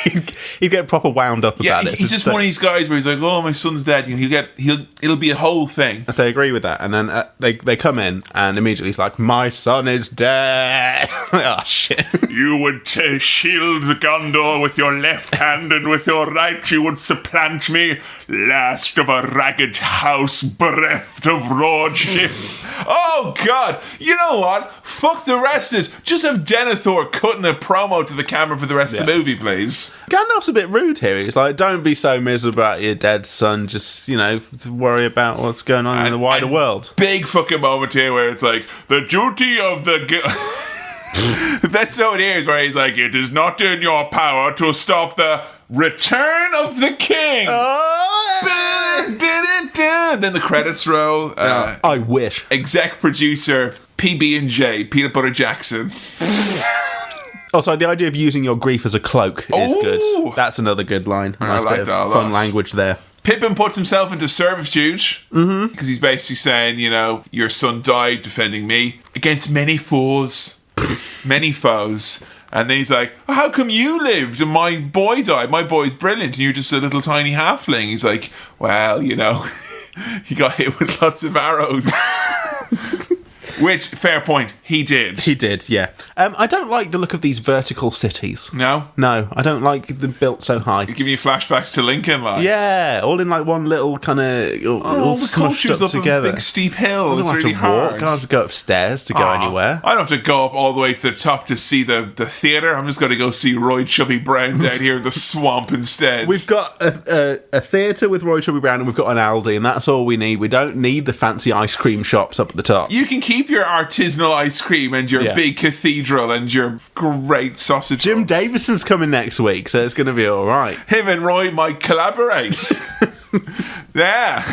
He'd get proper wound up about it. He's just one of these guys where he's like, oh, my son's dead. It'll be a whole thing. They agree with that, and then they come in, and immediately he's like, my son is dead. Oh, shit. You would shield the Gondor with your left hand, and with your right you would supplant me, last of a ragged house bereft of lordship. Oh, God. You know what? Fuck the rest of this. Just have Denethor cutting a promo to the camera for the rest of the movie, please. Gandalf's a bit rude here. He's like, don't be so miserable about your dead son. Just, worry about what's going on in the wider world. Big fucking moment here where it's like, the duty of the... The best moment here is where he's like, it is not in your power to stop the return of the king. Then the credits roll. I wish. Exec producer PB&J, Peanut Butter Jackson. Also, the idea of using your grief as a cloak is good. That's another good line. Nice bit of fun language there. Pippin puts himself into servitude because he's basically saying, your son died defending me against many foes. Many foes. And then he's like, how come you lived and my boy died? My boy's brilliant and you're just a little tiny halfling. He's like, well, he got hit with lots of arrows. Which, fair point, he did. He did, yeah. I don't like the look of these vertical cities. No? No, I don't like them built so high. It's giving you flashbacks to Lincoln, like. Yeah, all in like one little kind of all the smushed up together. A big steep hill. I don't it's really hard. I don't have to go upstairs to go anywhere. I don't have to go up all the way to the top to see the theatre. I'm just going to go see Roy Chubby Brown down here in the swamp instead. We've got a theatre with Roy Chubby Brown and we've got an Aldi, and that's all we need. We don't need the fancy ice cream shops up at the top. You can keep your artisanal ice cream and your big cathedral and your great sausage. Jim rolls. Davidson's coming next week, so it's going to be all right. Him and Roy might collaborate. Yeah.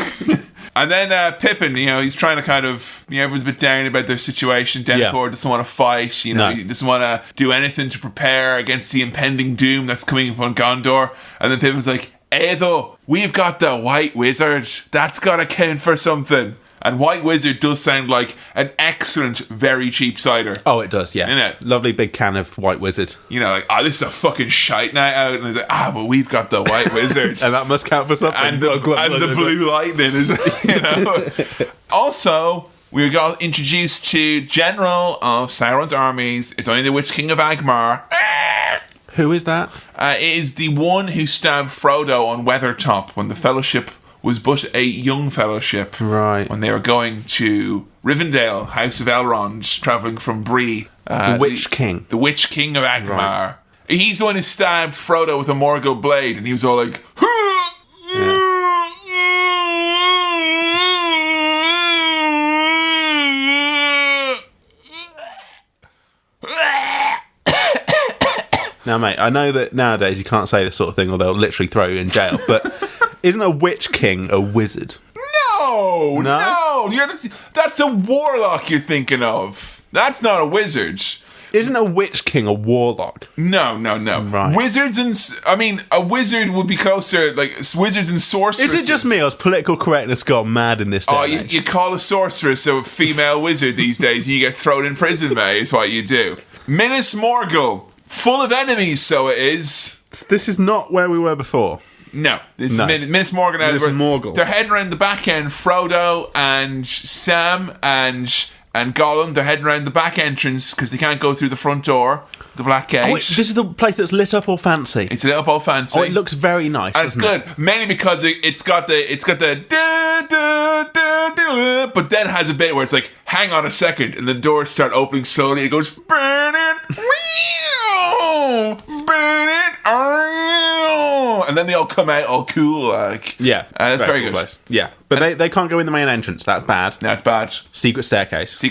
And then Pippin, he's trying to kind of, everyone's a bit down about their situation. Denethor doesn't want to fight, he doesn't want to do anything to prepare against the impending doom that's coming upon Gondor. And then Pippin's like, though, we've got the White Wizard. That's got to count for something. And White Wizard does sound like an excellent, very cheap cider. Oh, it does, yeah. Isn't it? Lovely big can of White Wizard. This is a fucking shite night out. And he's like, but we've got the White Wizard. And that must count for something. And the Blue Lightning is, Also, we got introduced to General of Sauron's armies. It's only the Witch King of Angmar. Who is that? It is the one who stabbed Frodo on Weathertop when the Fellowship was but a young fellowship. Right. When they were going to Rivendell, House of Elrond, travelling from Bree. The Witch King. The Witch King of Angmar. Right. He's the one who stabbed Frodo with a Morgul blade, and he was all like... Now, mate, I know that nowadays you can't say this sort of thing or they'll literally throw you in jail, but... Isn't a Witch King a wizard? No! That's a warlock you're thinking of. That's not a wizard. Isn't a Witch King a warlock? No. Right. Wizards and... a wizard would be closer, like, wizards and sorceresses. Is it just me or has political correctness gone mad in this day? You call a sorceress a female wizard these days and you get thrown in prison, mate, is what you do. Minas Morgul. Full of enemies, so it is. This is not where we were before. No, this is Minas Morgul. They're heading around the back end. Frodo and Sam and Gollum, they're heading around the back entrance because they can't go through the front door, the Black Gate. Oh, wait, this is the place that's lit up all fancy. It's lit up all fancy. Oh, it looks very nice. And it's good, mainly because it's got the but then it has a bit where it's like, hang on a second, and the doors start opening slowly. It goes, burn it, and then they all come out all cool, like. Yeah, that's very good. Place. Yeah, but they can't go in the main entrance. That's bad. That's bad. Secret staircase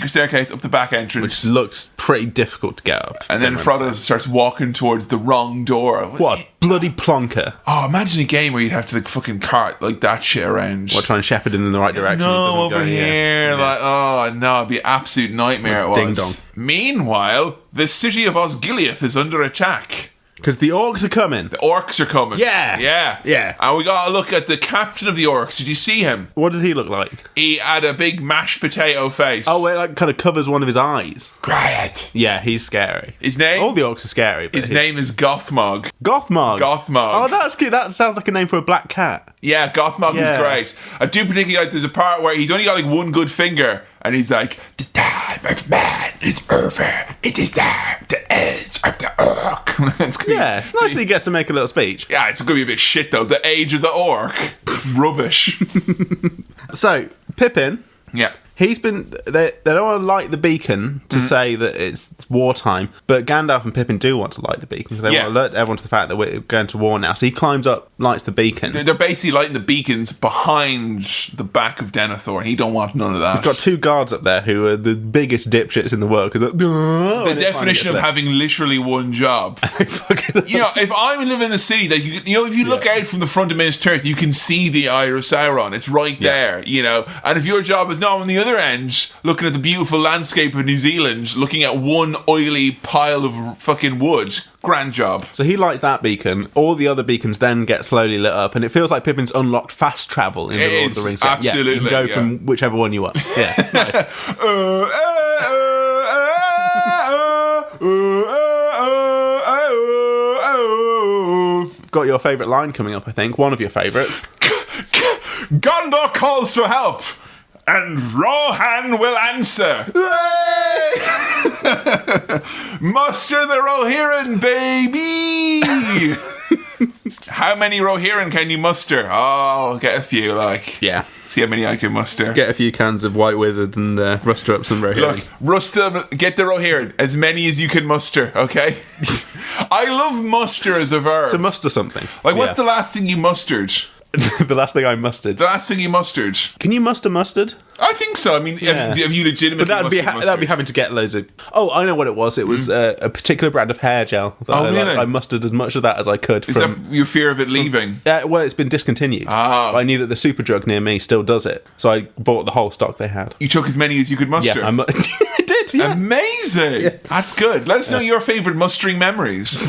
up the back entrance, which looks pretty difficult to get up. And then Frodo starts walking towards the wrong door. What a bloody plonker! Oh, imagine a game where you'd have to like fucking cart like that shit around. What, try and shepherd him in the right direction? No, over here, like, oh no, it'd be an absolute nightmare. It was. Ding dong. Meanwhile, the city of Osgiliath is under attack. Because the orcs are coming. The orcs are coming. Yeah. And we got to look at the captain of the orcs. Did you see him? What did he look like? He had a big mashed potato face. Oh, it like kind of covers one of his eyes. Quiet. Yeah, he's scary. His name? All the orcs are scary. But his name is Gothmog. Gothmog? Gothmog. Oh, that's cute. That sounds like a name for a black cat. Yeah, Gothmog is great. I do particularly like, there's a part where he's only got like one good finger, and he's like, the time of man is over. It is now the edge of the orc. It's nice that he gets to make a little speech. Yeah, it's going to be a bit shit though. The age of the orc. Rubbish. So, Pippin. Yeah. They don't want to light the beacon to say that it's wartime, but Gandalf and Pippin do want to light the beacon because they want to alert everyone to the fact that we're going to war now. So he climbs up, lights the beacon. They're basically lighting the beacons behind the back of Denethor. He don't want none of that. He's got 2 guards up there who are the biggest dipshits in the world. The definition of having literally one job. If I'm living in the city, that if you look out from the front of Minas Tirith, you can see the Eye of Sauron. It's right there, And if your job is not on the other end, looking at the beautiful landscape of New Zealand, looking at one oily pile of fucking wood, grand job. So he lights that beacon. All the other beacons then get slowly lit up, and it feels like Pippin's unlocked fast travel in the Lord of the Rings. Absolutely, you can go from whichever one you want. Yeah, it's nice. Got your favourite line coming up, I think. One of your favourites. Gondor calls for help, and Rohan will answer. Muster the Rohirrim, baby! How many Rohirrim can you muster? Oh, I'll get a few, Yeah. See how many I can muster. Get a few cans of White Wizard and muster up some Rohirrim. Look, rust them, get the Rohirrim. As many as you can muster, okay? I love muster as a verb. To muster something. What's the last thing you mustered? The last thing I mustered. The last thing you mustered. Can you muster mustard? I think so. I mean, have you legitimately But that'd be having to get loads of... Oh, I know what it was. It was a particular brand of hair gel. Really? I mustered as much of that as I could. Is that your fear of it leaving? Well, it's been discontinued. Oh. I knew that the Superdrug near me still does it. So I bought the whole stock they had. You took as many as you could muster? Yeah, I did, yeah. Amazing! Yeah. That's good. Let us know your favourite mustering memories.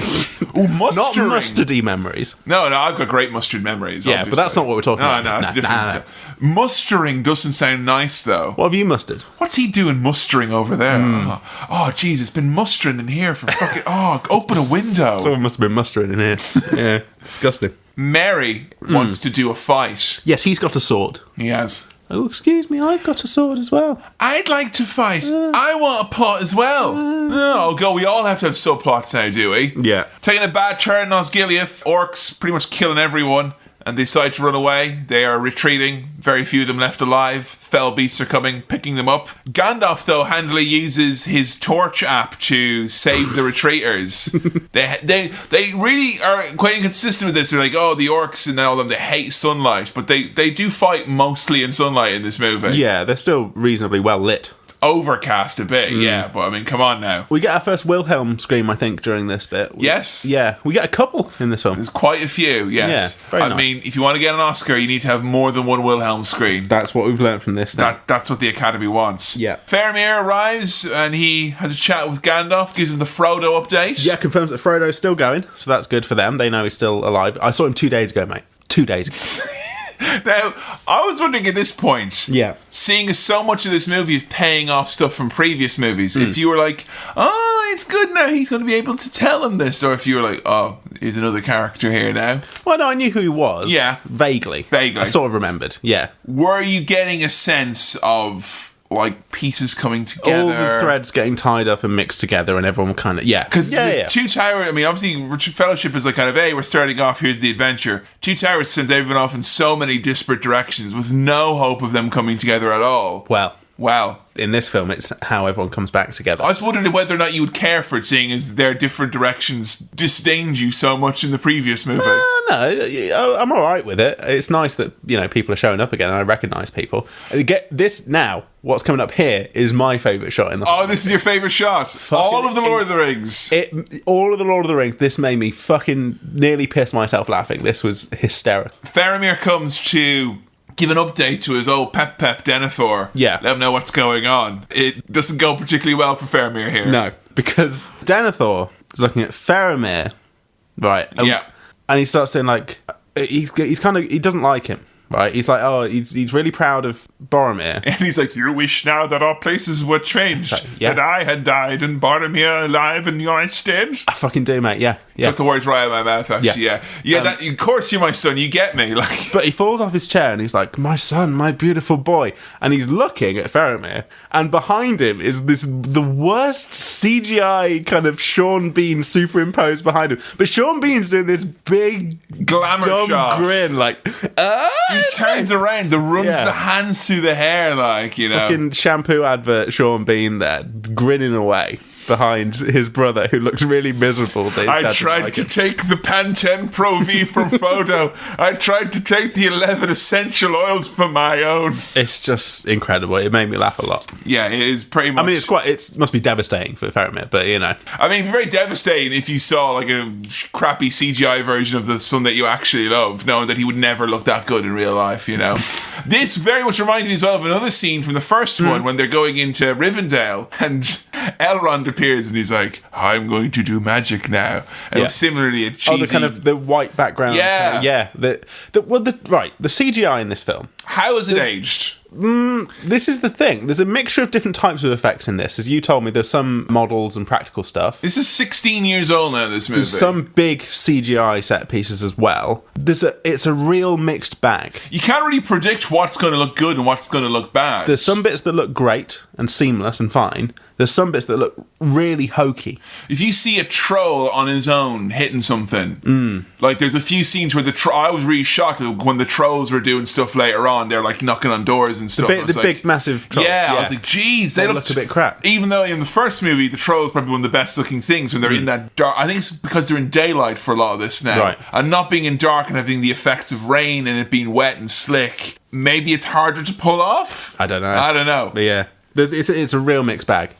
Ooh, mustering. Not mustardy memories. No, I've got great mustard memories, Yeah, obviously. But that's not what we're talking about. No, it's different. Mustering doesn't sound nice, though. What have you mustered? What's he doing mustering over there? Oh, jeez, it's been mustering in here for fucking... Oh, open a window. Someone must have been mustering in here. Yeah, disgusting. Merry wants to do a fight. Yes, he's got a sword. He has. Oh, excuse me, I've got a sword as well. I'd like to fight. I want a plot as well. Oh, God, we all have to have subplots now, do we? Yeah. Taking a bad turn in Osgiliath, orcs pretty much killing everyone, and they decide to run away. They are retreating. Very few of them left alive. Fell beasts are coming, picking them up. Gandalf, though, handily uses his torch app to save the retreaters. They really are quite inconsistent with this. They're like, oh, the orcs and all of them, they hate sunlight, but they do fight mostly in sunlight in this movie. Yeah, they're still reasonably well lit. Overcast a bit, yeah, but I mean, come on now. We get our first Wilhelm scream, I think, during this bit. Yes? Yeah, we get a couple in this film. There's quite a few, yes. Yeah, very nice. mean, if you want to get an Oscar, you need to have more than one Wilhelm scream. That's what we've learned from this now. That's what the Academy wants. Yeah. Faramir arrives, and he has a chat with Gandalf, gives him the Frodo update. Yeah, confirms that Frodo's still going, so that's good for them. They know he's still alive. I saw him 2 days ago, mate. 2 days ago. Now, I was wondering at this point, seeing as so much of this movie is paying off stuff from previous movies, if you were like, oh, it's good now, he's going to be able to tell him this, or if you were like, oh, here's another character here now. Well, no, I knew who he was. Yeah. Vaguely. I sort of remembered, yeah. Were you getting a sense of like pieces coming together, all the threads getting tied up and mixed together, and everyone kind of because Two Towers, I mean, obviously Fellowship is like kind of, hey, we're starting off, here's the adventure. Two Towers sends everyone off in so many disparate directions with no hope of them coming together at all. Wow. In this film, it's how everyone comes back together. I was wondering whether or not you would care for it, seeing as their different directions disdained you so much in the previous movie. No, I'm all right with it. It's nice that, people are showing up again and I recognise people. Get this now. What's coming up here is my favourite shot in the film. Oh, this is your favourite shot? All of the Lord of the Rings. All of the Lord of the Rings. This made me fucking nearly piss myself laughing. This was hysterical. Faramir comes to give an update to his old Pep Denethor. Yeah. Let him know what's going on. It doesn't go particularly well for Faramir here. No, because Denethor is looking at Faramir, right? And he starts saying, like, he doesn't like him. Right, he's like, oh, he's really proud of Boromir. And he's like, you wish now that our places were changed, that I had died and Boromir alive in your stead? I fucking do, mate, yeah. Took the words right out of my mouth, actually, yeah. Of course you're my son, you get me. Like, but he falls off his chair and he's like, my son, my beautiful boy. And he's looking at Faramir, and behind him is the worst CGI kind of Sean Bean superimposed behind him. But Sean Bean's doing this big glamour dumb shot. grin, like, he turns around, runs the hands through the hair, Fucking shampoo advert, Sean Bean there, grinning away behind his brother, who looks really miserable. I tried to take the Pantene Pro V from Photo. I tried to take the 11 essential oils for my own. It's just incredible. It made me laugh a lot. Yeah, it is pretty much. I mean, it must be devastating for Faramir, but I mean, very devastating if you saw like a crappy CGI version of the son that you actually love, knowing that he would never look that good in real life, This very much reminded me as well of another scene from the first one when they're going into Rivendell and Elrond appears and he's like, I'm going to do magic now. And it was similarly a cheesy... the kind of the white background. Yeah. The CGI in this film. How has it aged? This is the thing. There's a mixture of different types of effects in this. As you told me, there's some models and practical stuff. This is 16 years old now, this movie. There's some big CGI set pieces as well. It's a real mixed bag. You can't really predict what's going to look good and what's going to look bad. There's some bits that look great and seamless and fine. There's some bits that look really hokey. If you see a troll on his own hitting something, like there's a few scenes where I was really shocked when the trolls were doing stuff later on. They're like knocking on doors and stuff. The big massive trolls. Yeah, I was like, geez, they look a bit crap. Even though in the first movie, the troll is probably one of the best looking things when they're in that dark. I think it's because they're in daylight for a lot of this now. Right. And not being in dark and having the effects of rain and it being wet and slick. Maybe it's harder to pull off? I don't know. But yeah. It's a real mixed bag.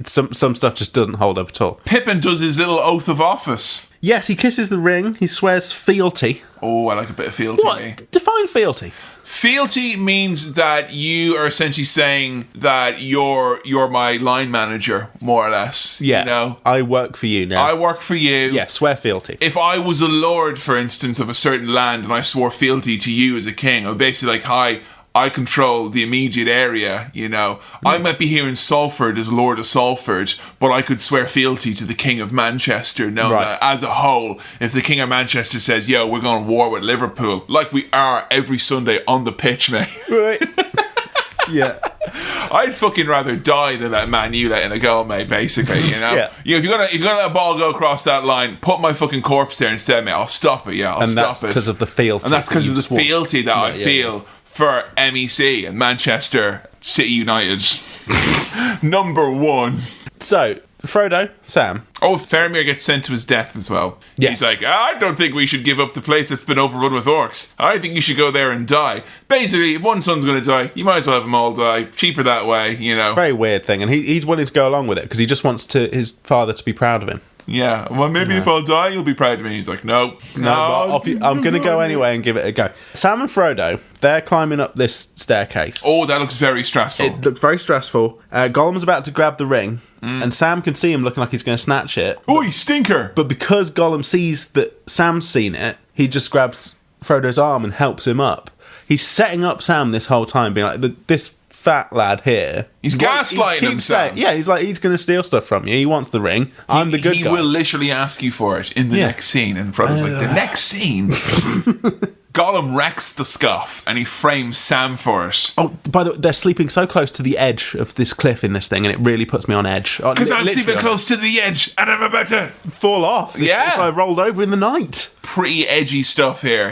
Some stuff just doesn't hold up at all. Pippin does his little oath of office. Yes, he kisses the ring. He swears fealty. Oh, I like a bit of fealty. What? Define fealty. Fealty means that you are essentially saying that you're my line manager, more or less. Yeah. I work for you now. I work for you. Yeah, swear fealty. If I was a lord, for instance, of a certain land and I swore fealty to you as a king, I'm basically like, hi, I control the immediate area, I might be here in Salford as Lord of Salford, but I could swear fealty to the King of Manchester, knowing that as a whole, if the King of Manchester says, yo, we're going to war with Liverpool, like we are every Sunday on the pitch, mate. Right. Yeah. I'd fucking rather die than let Man U let in a goal, mate, basically, Yeah. If you're gonna let a ball go across that line, put my fucking corpse there instead, mate. I'll stop it, I'll stop it. And that's because of the fealty. And that's because of the fealty that I feel for MEC and Manchester City United. Number one. So, Frodo, Sam. Oh, Faramir gets sent to his death as well. Yes. He's like, I don't think we should give up the place that's been overrun with orcs. I think you should go there and die. Basically, if one son's going to die, you might as well have them all die. Cheaper that way, Very weird thing. And he's willing to go along with it because he just wants his father to be proud of him. Yeah, well, maybe if I'll die, you'll be proud of me. He's like, no, I'm going to go anyway and give it a go. Sam and Frodo, they're climbing up this staircase. Oh, that looks very stressful. It looked very stressful. Gollum's about to grab the ring, and Sam can see him looking like he's going to snatch it. Oh, you stinker! But because Gollum sees that Sam's seen it, he just grabs Frodo's arm and helps him up. He's setting up Sam this whole time, being like, this fat lad here. He's gaslighting him, Sam. Yeah, he's like, he's going to steal stuff from you. He wants the ring. I'm the good guy. He will literally ask you for it in the next scene. And Frodo's like, the next scene? Gollum wrecks the scuff and he frames Sam for it. Oh, by the way, they're sleeping so close to the edge of this cliff in this thing, and it really puts me on edge. Because I'm sleeping close to the edge and I'm about to fall off. Yeah. If I rolled over in the night. Pretty edgy stuff here,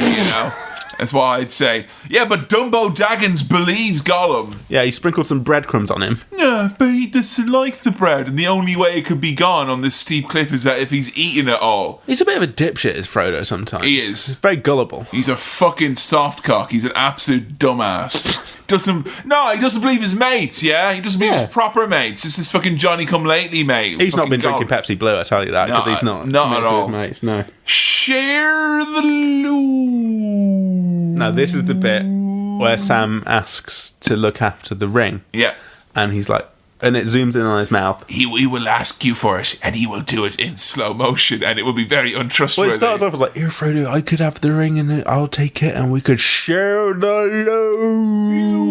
That's why I'd say. Yeah, but Dumbo Daggins believes Gollum. Yeah, he sprinkled some breadcrumbs on him. Yeah, but he doesn't like the bread, and the only way it could be gone on this steep cliff is that if he's eaten it all. He's a bit of a dipshit, is Frodo, sometimes. He is. He's very gullible. He's a fucking softcock. He's an absolute dumbass. He doesn't believe his mates, yeah? He doesn't believe his proper mates. This is fucking Johnny-come-lately, mate. He's not been drinking Pepsi Blue, I tell you that, because he's not at all. His mates, no. Share the loot. Now, this is the bit where Sam asks to look after the ring. Yeah. And he's like, and it zooms in on his mouth. He will ask you for it, and he will do it in slow motion, and it will be very untrustworthy. Well, it starts off as like, here, Frodo, I could have the ring, and I'll take it, and we could share the loot.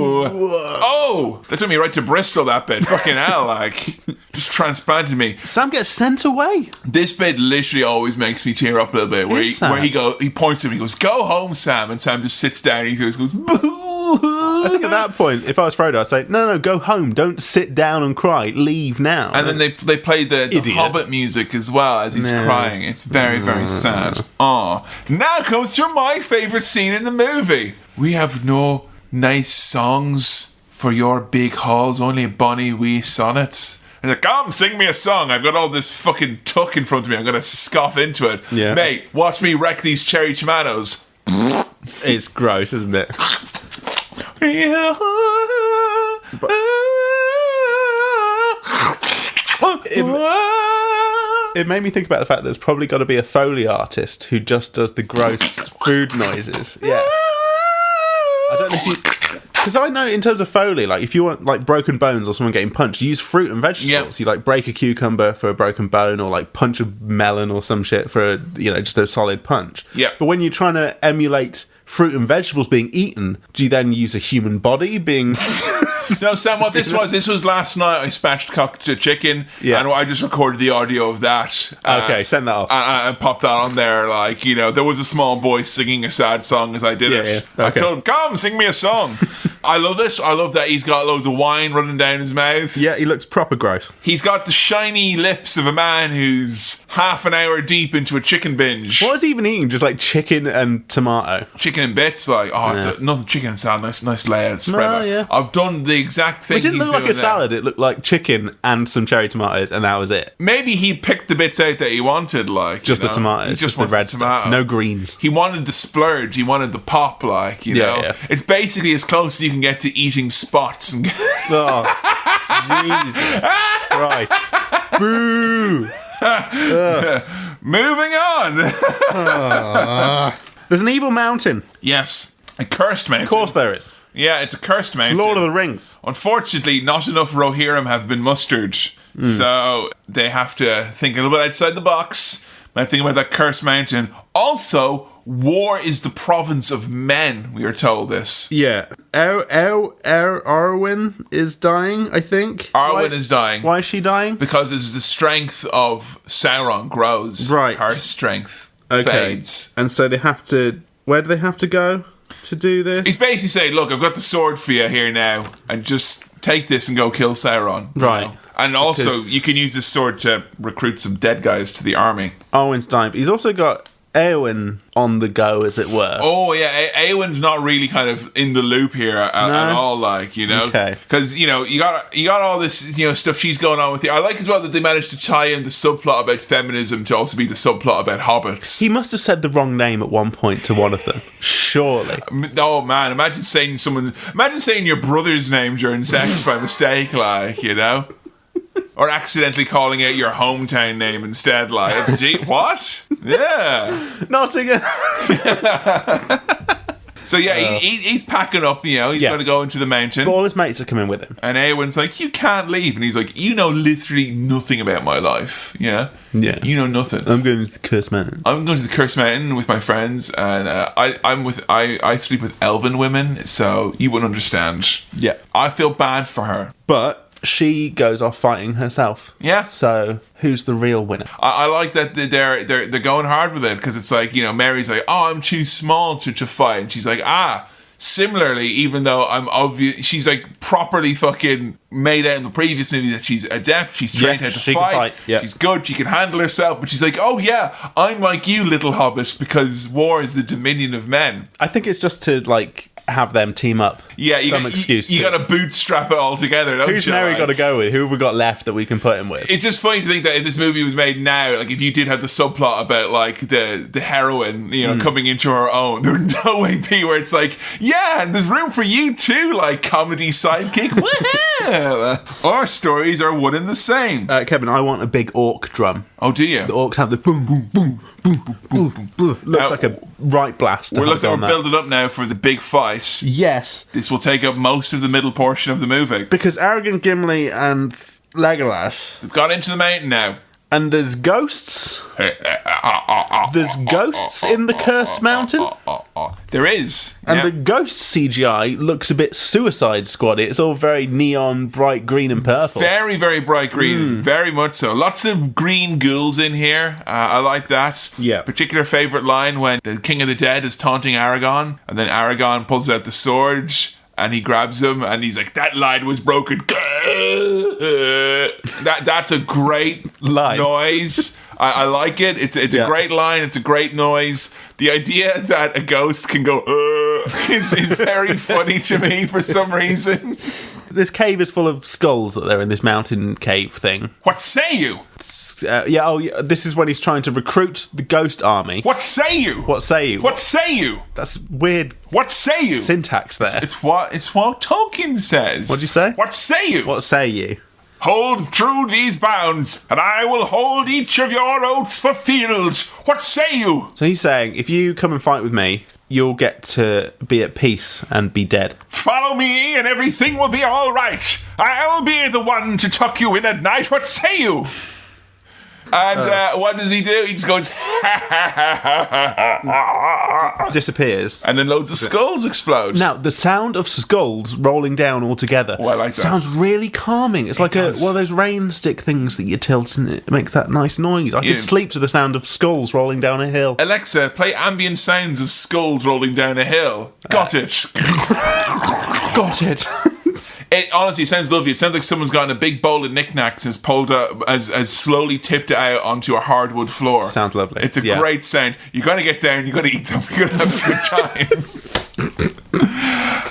Oh, that took me right to Bristol, that bit. Fucking hell, like, just transplanted me. Sam gets sent away. This bit literally always makes me tear up a little bit, where he points at him, he goes, "Go home, Sam," and Sam just sits down and he just goes, I think at that point, if I was Frodo, I'd say, no, go home. Don't sit down and cry. Leave now. And then they play the Hobbit music as well as he's crying. It's very, very sad. Aw. Now comes to my favourite scene in the movie. We have no nice songs for your big halls, only bonny wee sonnets. And like, come, sing me a song. I've got all this fucking tuck in front of me. I'm going to scoff into it. Yeah. Mate, watch me wreck these cherry tomatoes. It's gross, isn't it? It made me think about the fact that there's probably got to be a Foley artist who just does the gross food noises. Yeah. I don't know if you... Because I know in terms of Foley, like if you want like broken bones or someone getting punched, you use fruit and vegetables. Yep. You like break a cucumber for a broken bone, or like punch a melon or some shit for a, just a solid punch. Yeah. But when you're trying to emulate fruit and vegetables being eaten, do you then use a human body being... No, Sam, what this was last night I spatchcocked a chicken, and I just recorded the audio of that. Okay, send that off. And popped that on there, like, there was a small boy singing a sad song as I did it. Yeah. Okay. I told him, come, sing me a song. I love this. I love that he's got loads of wine running down his mouth. Yeah, he looks proper gross. He's got the shiny lips of a man who's half an hour deep into a chicken binge. What is he even eating? Just like chicken and tomato? Chicken in bits, like, it's nothing chicken and salad, nice layered spread out. Yeah. I've done the exact thing. It didn't look like a salad. It looked like chicken and some cherry tomatoes, and that was it. Maybe he picked the bits out that he wanted, like just the tomatoes. He just the red tomato. Stuff. No greens. He wanted the splurge. He wanted the pop, like you know. Yeah. It's basically as close as you can get to eating spots. And oh, Jesus Christ! Boo! Moving on. There's an evil mountain. Yes, a cursed mountain. Of course there is. Yeah, it's a cursed mountain. It's Lord of the Rings. Unfortunately, not enough Rohirrim have been mustered, so they have to think a little bit outside the box. Might think about that cursed mountain. Also, war is the province of men. We are told this. Yeah, Arwen is dying. I think Arwen is dying. Why is she dying? Because as the strength of Sauron grows, her strength fades, and so they have to. Where do they have to go to do this? He's basically saying, look, I've got the sword for you here now, and just take this and go kill Sauron. Right. And also, you can use this sword to recruit some dead guys to the army. Arwen's dying, but he's also got Eowyn on the go, as it were. Oh, yeah. Eowyn's not really kind of in the loop here at all, like, Okay. Because, you got all this, stuff she's going on with you. I like as well that they managed to tie in the subplot about feminism to also be the subplot about hobbits. He must have said the wrong name at one point to one of them. Surely. Oh, man. Imagine saying your brother's name during sex by mistake, like, Or accidentally calling out your hometown name instead, like, gee, what? Yeah. Nottingham. So, yeah, he's packing up, he's going to go into the mountain. But all his mates are coming with him. And Eowyn's like, you can't leave. And he's like, you know literally nothing about my life, yeah? Yeah. You know nothing. I'm going to the Cursed Mountain. I'm going to the Cursed Mountain with my friends, and I sleep with elven women, so you wouldn't understand. Yeah. I feel bad for her. But she goes off fighting herself. Yeah. So who's the real winner? I like that they're going hard with it, because it's like, Mary's like, oh, I'm too small to fight, and she's like, similarly, even though I'm obvious, she's like properly fucking made out in the previous movie that she's adept, she's trained how to fight. Yeah. She's good, she can handle herself, but she's like, oh yeah, I'm like you, little hobbit, because war is the dominion of men. I think it's just to like have them team up. Yeah, you got to bootstrap it all together, don't Who's you? Mary got to go with? Who have we got left that we can put him with? It's just funny to think that if this movie was made now, like if you did have the subplot about like the heroine, coming into her own, there would no way be where it's like, yeah, and there's room for you too, like comedy sidekick. Well, our stories are one and the same. Kevin, I want a big orc drum. Oh, do you? The orcs have the boom, boom, boom, boom, boom, boom, boom. Looks like a right blast. We're building up now for the big fight. Yes. This will take up most of the middle portion of the movie. Because Aragorn, Gimli, and Legolas have got into the mountain now. And there's ghosts. There's ghosts in the cursed mountain. There is. And the ghost CGI looks a bit Suicide Squad. It's all very neon, bright green and purple. Very, very bright green. Very much so. Lots of green ghouls in here. I like that. Yeah. Particular favourite line when the King of the Dead is taunting Aragorn, and then Aragorn pulls out the sword, and he grabs him, and he's like, "That line was broken." That's a great line. Noise. I like it. It's a great line. It's a great noise. The idea that a ghost can go is very funny to me for some reason. This cave is full of skulls that they're in this mountain cave thing. What say you? This is when he's trying to recruit the ghost army. What say you? What say you? What say you? That's weird. What say you? Syntax there. It's what Tolkien says. What'd you say? What say you? What say you? Hold true these bounds, and I will hold each of your oaths for field. What say you? So he's saying, if you come and fight with me, you'll get to be at peace and be dead. Follow me, and everything will be all right. I'll be the one to tuck you in at night. What say you? And what does he do? He just goes, disappears. And then loads of skulls explode. Now, the sound of skulls rolling down all together I like that. Sounds really calming. It's like one of those rain stick things that you tilt and it makes that nice noise. I could sleep to the sound of skulls rolling down a hill. Alexa, play ambient sounds of skulls rolling down a hill. Got it. Got it. It honestly sounds lovely. It sounds like someone's gotten a big bowl of knickknacks and has pulled up, as slowly tipped it out onto a hardwood floor. Sounds lovely. It's a great sound. You're going to get down, you're going to eat them, you're going to have a good time.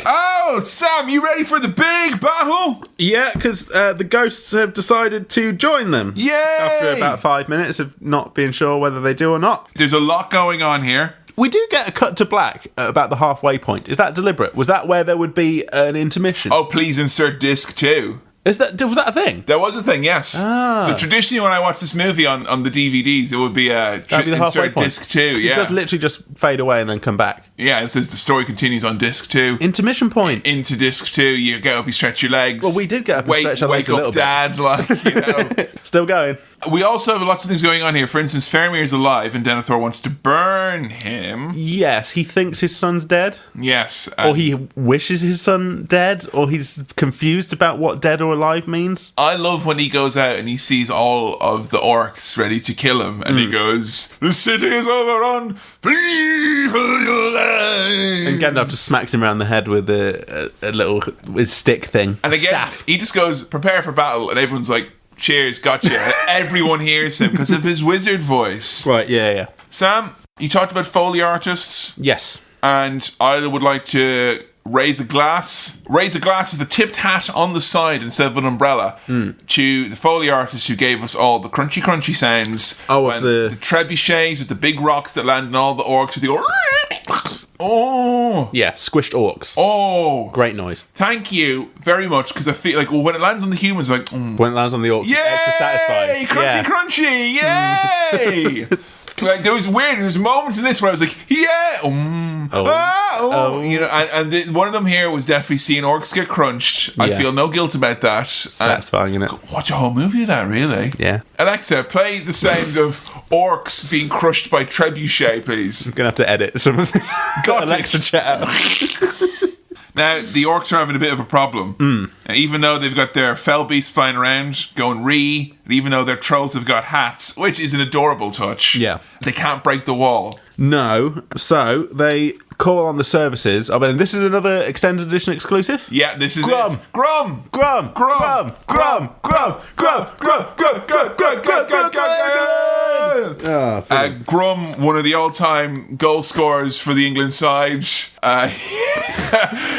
Oh, Sam, you ready for the big battle? Yeah, because the ghosts have decided to join them. Yay! After about 5 minutes of not being sure whether they do or not. There's a lot going on here. We do get a cut to black at about the halfway point. Is that deliberate? Was that where there would be an intermission? Oh, please insert disc 2. Was that a thing? There was a thing, yes. So traditionally when I watch this movie on the DVDs, it would be insert disc 2. Yeah. It does literally just fade away and then come back. Yeah, it says the story continues on disc 2. Intermission point. Into disc 2, you get up, you stretch your legs. Well, we did get up and stretch our legs a little bit. Wake up, Dad, like, you know. Still going. We also have lots of things going on here. For instance, Faramir's alive and Denethor wants to burn him. Yes, he thinks his son's dead. Yes. Or he wishes his son dead, or he's confused about what dead or alive means. I love when he goes out and he sees all of the orcs ready to kill him, and he goes, "The city is overrun, flee for your life." And Gandalf just smacks him around the head with a little stick thing. And again, staff. He just goes, "Prepare for battle," and everyone's like, "Cheers, gotcha." Everyone hears him because of his wizard voice. Right, yeah. Sam, you talked about Foley artists. Yes. And I would like to raise a glass with a tipped hat on the side instead of an umbrella to the Foley artists who gave us all the crunchy sounds. Oh, the trebuchets with the big rocks that land on all the orcs with the oh. Yeah, squished orcs. Oh. Great noise. Thank you very much, because I feel like when it lands on the humans, like... When it lands on the orcs, yay! it's extra satisfying. Crunchy! Yay! Like, there was moments in this where I was like, yeah! You know, and one of them here was definitely seeing orcs get crunched. I feel no guilt about that. Satisfying, innit? Watch a whole movie of that, really. Yeah. Alexa, play the sounds of orcs being crushed by trebuchet, please. I'm going to have to edit some of this. Got Alexa chat out. Now, the orcs are having a bit of a problem. Even though they've got their fell beasts flying around, going ree, and even though their trolls have got hats, which is an adorable touch, they can't break the wall. No. So, they call on the services. I mean, this is another extended edition exclusive? Yeah, this is Grum. it. Grum! Grum, one of the all-time goal scorers for the England side.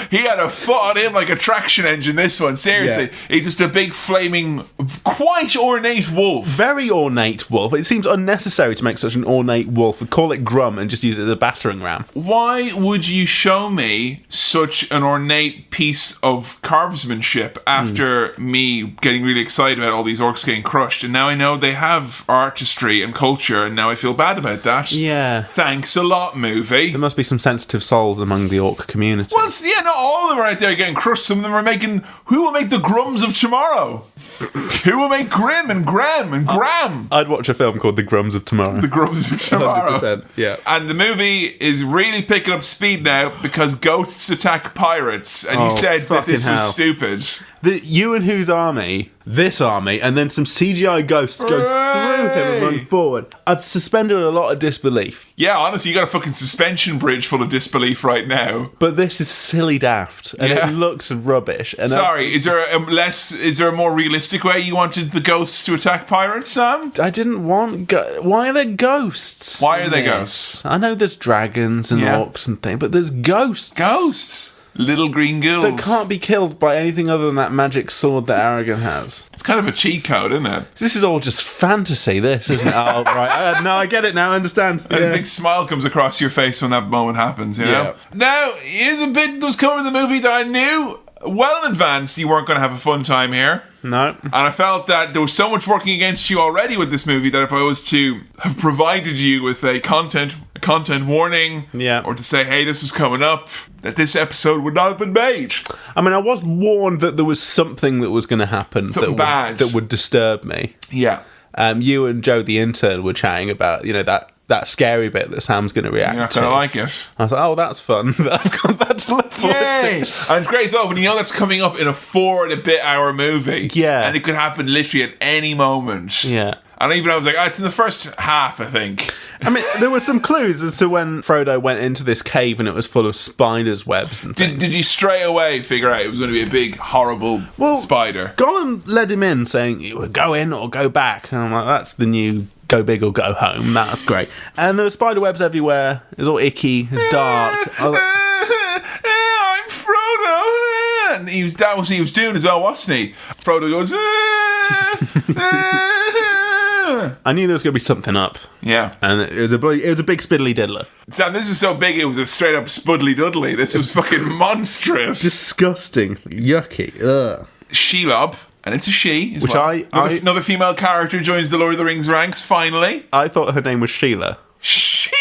He had a foot on him like a traction engine, this one. Seriously. He's just a big, flaming, quite ornate wolf. Very ornate wolf. It seems unnecessary to make such an ornate wolf. We call it Grum and just use it as a battering ram. Why would you show me such an ornate piece of craftsmanship after me getting really excited about all these orcs getting crushed? And now I know they have artistry and culture, and now I feel bad about that. Yeah. Thanks a lot, movie. There must be some sensitive souls among among the orc community. Well, yeah, not all of them are out there getting crushed. Some of them are making... Who will make the Grums of tomorrow? Who will make Grim and Graham and Graham? I'd watch a film called The Grums of Tomorrow. The Grums of Tomorrow. 100%, yeah. And the movie is really picking up speed now because ghosts attack pirates. And you said that this was stupid. The Ewan Who's army, this army, and then some CGI ghosts go through him and run forward. I've suspended a lot of disbelief. Yeah, honestly, you got a fucking suspension bridge full of disbelief right now. But this is silly daft, and it looks rubbish. And sorry, is there a more realistic way you wanted the ghosts to attack pirates, Sam? I didn't want... Why are there ghosts? Why are there ghosts? I know there's dragons and orcs and things, but there's ghosts. Ghosts? Little green ghouls. That can't be killed by anything other than that magic sword that Aragorn has. It's kind of a cheat code, isn't it? This is all just fantasy, this, isn't it? Oh, right. No, I get it now, I understand. And a big smile comes across your face when that moment happens, you know? Now, here's a bit that was covered in the movie that I knew well in advance you weren't going to have a fun time here. No. And I felt that there was so much working against you already with this movie that if I was to have provided you with a content warning, or to say, hey, this is coming up, that this episode would not have been made. I mean, I was warned that there was something that was going to happen that would disturb me. Yeah. You and Joe the intern were chatting about, that scary bit that Sam's going to react to. I like it. I was like, oh, that's fun. I've got that to look forward to. And it's great as well when you know that's coming up in a 4-and-a-bit hour movie. Yeah. And it could happen literally at any moment. Yeah. And even I was like, it's in the first half, I think. I mean, there were some clues as to when Frodo went into this cave and it was full of spiders' webs and things. Did you straight away figure out it was going to be a big, horrible spider? Gollum led him in saying, go in or go back. And I'm like, that's the new... go big or go home. That's great. And there were spider webs everywhere. It was all icky. It's dark. I'm Frodo. And that was what he was doing as well, wasn't he? Frodo goes. I knew there was going to be something up. Yeah. And it was a big spiddly diddler. Sam, this was so big it was a straight up spuddly dudley. This was fucking monstrous. Disgusting. Yucky. Ugh. Shelob. And it's a she as Which well. Another female character joins the Lord of the Rings ranks, finally. I thought her name was Sheila. Sheila!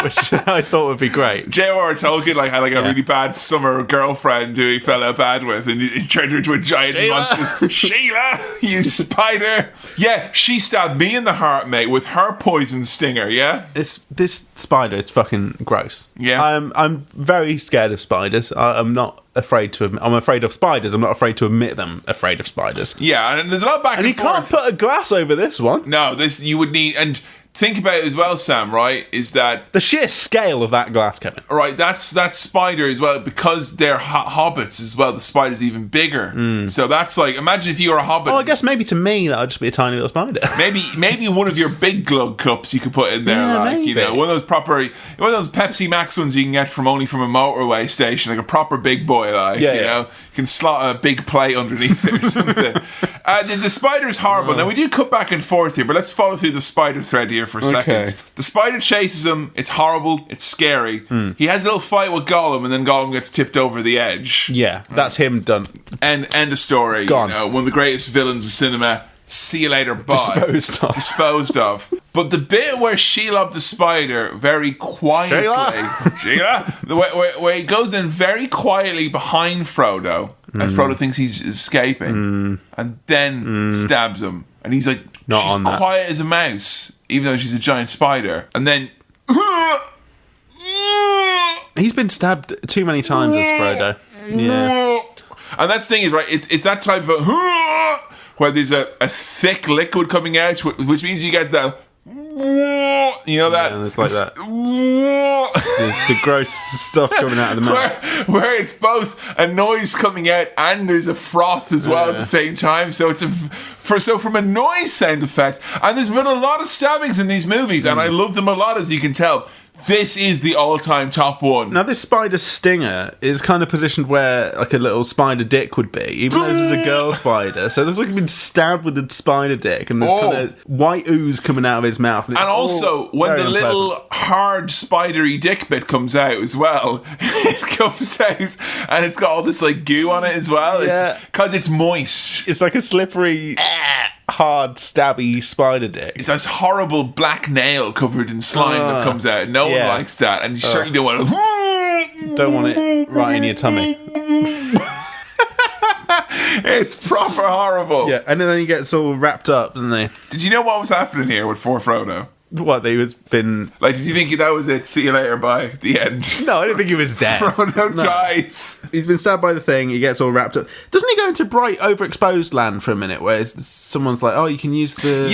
Which I thought would be great. J.R.R. Tolkien had a really bad summer girlfriend who he fell out bad with, and he turned her into a giant monstrous... Sheila! You spider! Yeah, she stabbed me in the heart, mate, with her poison stinger, yeah? This spider is fucking gross. Yeah. I'm very scared of spiders. I'm not afraid to admit... I'm afraid of spiders. I'm not afraid to admit them afraid of spiders. Yeah, and there's a lot back and forth. And you can't put a glass over this one. No, you would need... And think about it as well, Sam, right, is that... The sheer scale of that glass, Kevin. Right, that spider as well, because they're hobbits as well, the spider's even bigger. So that's like, imagine if you were a hobbit... Oh, I guess maybe to me that would just be a tiny little spider. Maybe one of your big glug cups you could put in there, one of those Pepsi Max ones you can get from a motorway station, like a proper big boy, you know? You can slot a big plate underneath it or something. The spider is horrible. Now, we do cut back and forth here, but let's follow through the spider thread here for a second. The spider chases him. It's horrible. It's scary. He has a little fight with Gollum, and then Gollum gets tipped over the edge. Yeah, that's him done. End of story. Gone. One of the greatest villains of cinema. See you later, bye. Disposed of. But the bit where Shelob the spider very quietly... Sheila! Where he goes in very quietly behind Frodo, as Frodo thinks he's escaping, and then stabs him. And he's like, she's quiet as a mouse, even though she's a giant spider. And then... He's been stabbed too many times as Frodo. Yeah. And that's the thing is, right, it's that type of where there's a thick liquid coming out, which means you get the... You know that? Yeah, it's like that. the gross stuff coming out of the mouth. Where it's both a noise coming out and there's a froth as well at the same time. So it's from a noise sound effect. And there's been a lot of stabbings in these movies, and I love them a lot, as you can tell. This is the all-time top one. Now, this spider stinger is kind of positioned where, like, a little spider dick would be, even though this is a girl spider. So there's like been stabbed with a spider dick, and there's kind of white ooze coming out of his mouth. And also, when the little hard spidery dick bit comes out as well, it comes out, and it's got all this, like, goo on it as well. Yeah. Because it's moist. It's like a slippery... hard, stabby spider dick. It's this horrible black nail covered in slime that comes out. No one likes that, and you certainly don't want to. Don't want it right in your tummy. It's proper horrible. Yeah, and then he gets all wrapped up, doesn't he? Did you know what was happening here with poor Frodo? What, that he was been... Like, did you think that was it? See you later, bye. The end. No, I didn't think he was dead. Frodo dies. He's been stabbed by the thing, he gets all wrapped up. Doesn't he go into bright, overexposed land for a minute, where someone's like, oh, you can use the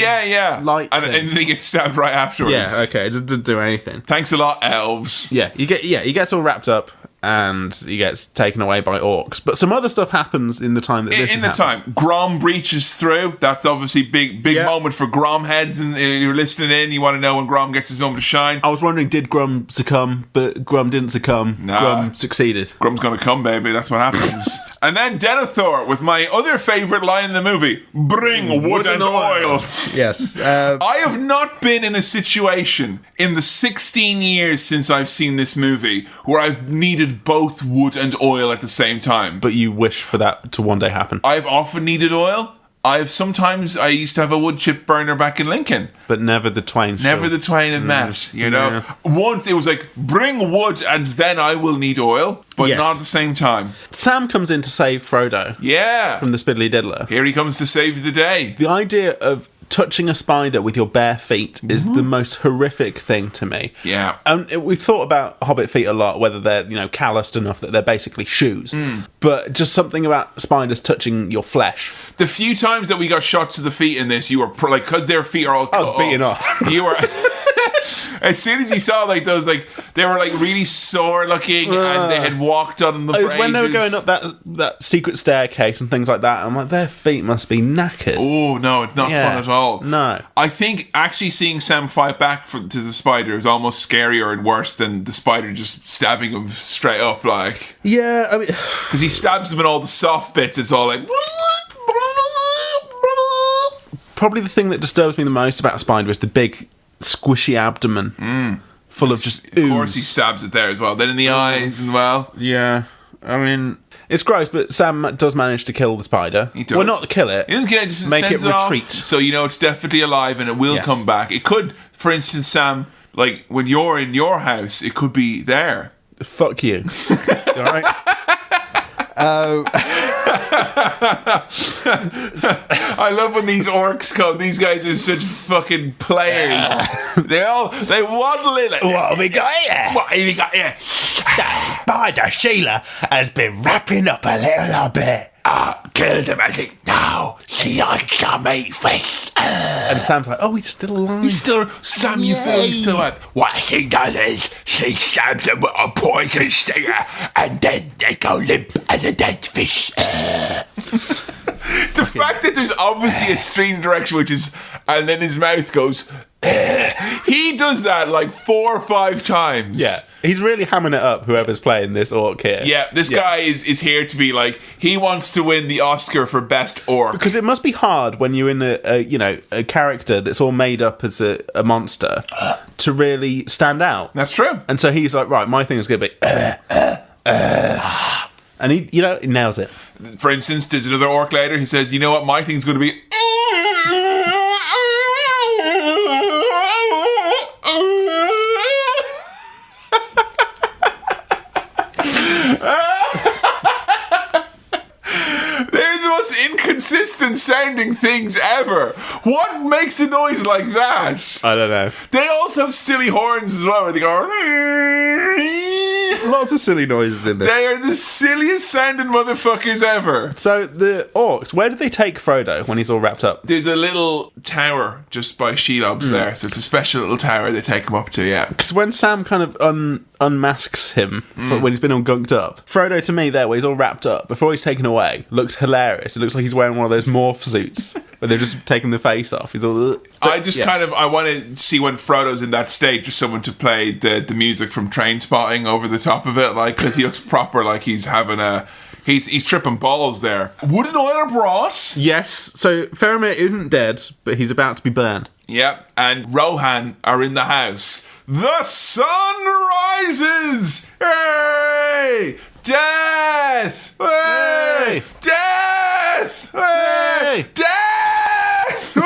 light and then he gets stabbed right afterwards. Yeah, okay, it doesn't do anything. Thanks a lot, elves. Yeah, he gets all wrapped up, and he gets taken away by orcs. But some other stuff happens in the time that this is happening. Grom breaches through. That's obviously big moment for Grom heads, and you're listening in. You want to know when Grom gets his moment to shine. I was wondering, did Grom succumb? But Grom didn't succumb. Nah. Grom succeeded. Grom's gonna come, baby. That's what happens. And then Denethor with my other favourite line in the movie: "Bring wood and oil." Yes. I have not been in a situation in the 16 years since I've seen this movie where I've needed both wood and oil at the same time. But you wish for that to one day happen. I've often needed oil. I used to have a wood chip burner back in Lincoln. But never the twain. Never the twain have met, you know? Yeah. Once it was like, bring wood and then I will need oil, but not at the same time. Sam comes in to save Frodo. Yeah. From the Spiddly Diddler. Here he comes to save the day. The idea of touching a spider with your bare feet is the most horrific thing to me. Yeah. We've thought about hobbit feet a lot, whether they're, calloused enough that they're basically shoes. But just something about spiders touching your flesh. The few times that we got shots to the feet in this, you were like, because their feet are all cut I was beaten off. You were... As soon as you saw those, they were really sore looking, and they had walked on them. It was when they were going up that secret staircase and things like that. I'm like, their feet must be knackered. Oh no, it's not fun at all. No, I think actually seeing Sam fight back to the spider is almost scarier and worse than the spider just stabbing him straight up. Yeah, I mean, because he stabs him in all the soft bits. It's all like. Probably the thing that disturbs me the most about a spider is the big squishy abdomen full of just ooze. Of course he stabs it there as well. Then in the eyes as well. Yeah. I mean, it's gross, but Sam does manage to kill the spider. He does. Well, not kill it. He doesn't kill it, just make it retreat. So it's definitely alive and it will come back. It could, for instance, Sam, when you're in your house, it could be there. Fuck you. All right? I love when these orcs come. These guys are such fucking players. They waddle in like, what have we got here? What have we got here? That spider Sheila has been wrapping up a little bit. Killed him. I think, no, she likes to make fish. And Sam's like, oh, he's still alive. Sam, you feel he's still alive. What she does is she stabs him with a poison stinger and then they go limp as a dead fish. The fact that there's obviously a stream direction, which is, and then his mouth goes, he does that 4 or 5 times. Yeah. He's really hamming it up, whoever's playing this orc here. Yeah, this guy is here to be he wants to win the Oscar for best orc. Because it must be hard when you're in a character that's all made up as a monster to really stand out. That's true. And so he's like, right, my thing is going to be and he nails it. For instance, there's another orc later who says, you know what, my thing's going to be inconsistent sounding things ever. What makes a noise like that? I don't know. They also have silly horns as well, where they go. Lots of silly noises in there. They are the silliest sounding motherfuckers ever. So the orcs, where do they take Frodo when he's all wrapped up? There's a little tower just by Shelob's there, so it's a special little tower they take him up to. Yeah, because when Sam kind of unmasks him when he's been all gunked up, Frodo, to me, there where he's all wrapped up before he's taken away, looks hilarious. It looks like he's wearing one of those morph suits where they've just taken the face off. He's all. I want to see when Frodo's in that state, just someone to play the music from Trainspotting over the top of it, because he looks proper, like he's having a. He's tripping balls there. Wood and oil bros? Yes. So Faramir isn't dead, but he's about to be burned. Yep. And Rohan are in the house. The sun rises! Hey! Death! Hey! Death! Hey! Death! Hey!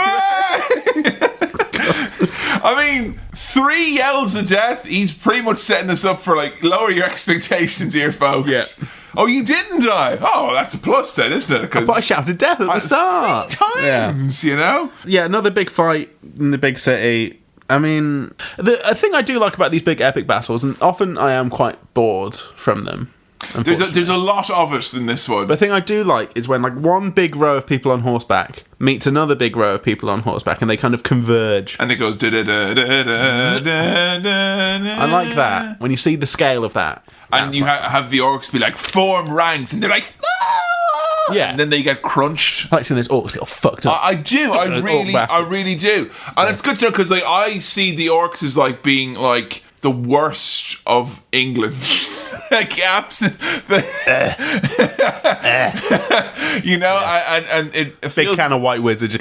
I mean, 3 yells of death. He's pretty much setting us up for, like, lower your expectations here, folks. Yeah. Oh, you didn't die. Oh, that's a plus then, isn't it? But I shouted death at the start. 3 times, you know? Yeah, another big fight in the big city. I mean, the thing I do like about these big epic battles, and often I am quite bored from them. There's a lot of it in this one. But the thing I do like is when, like, one big row of people on horseback meets another big row of people on horseback, and they kind of converge. And it goes da da da da da da da. I like that when you see the scale of that. And you have the orcs be like, form ranks, and they're like, ah! Yeah. And then they get crunched. I like seeing those orcs get all fucked up. I do. I really do. And it's good to know because, like, I see the orcs as, like, being like the worst of England. Like, absolutely. You know, and it feels... Big can of white wizard. You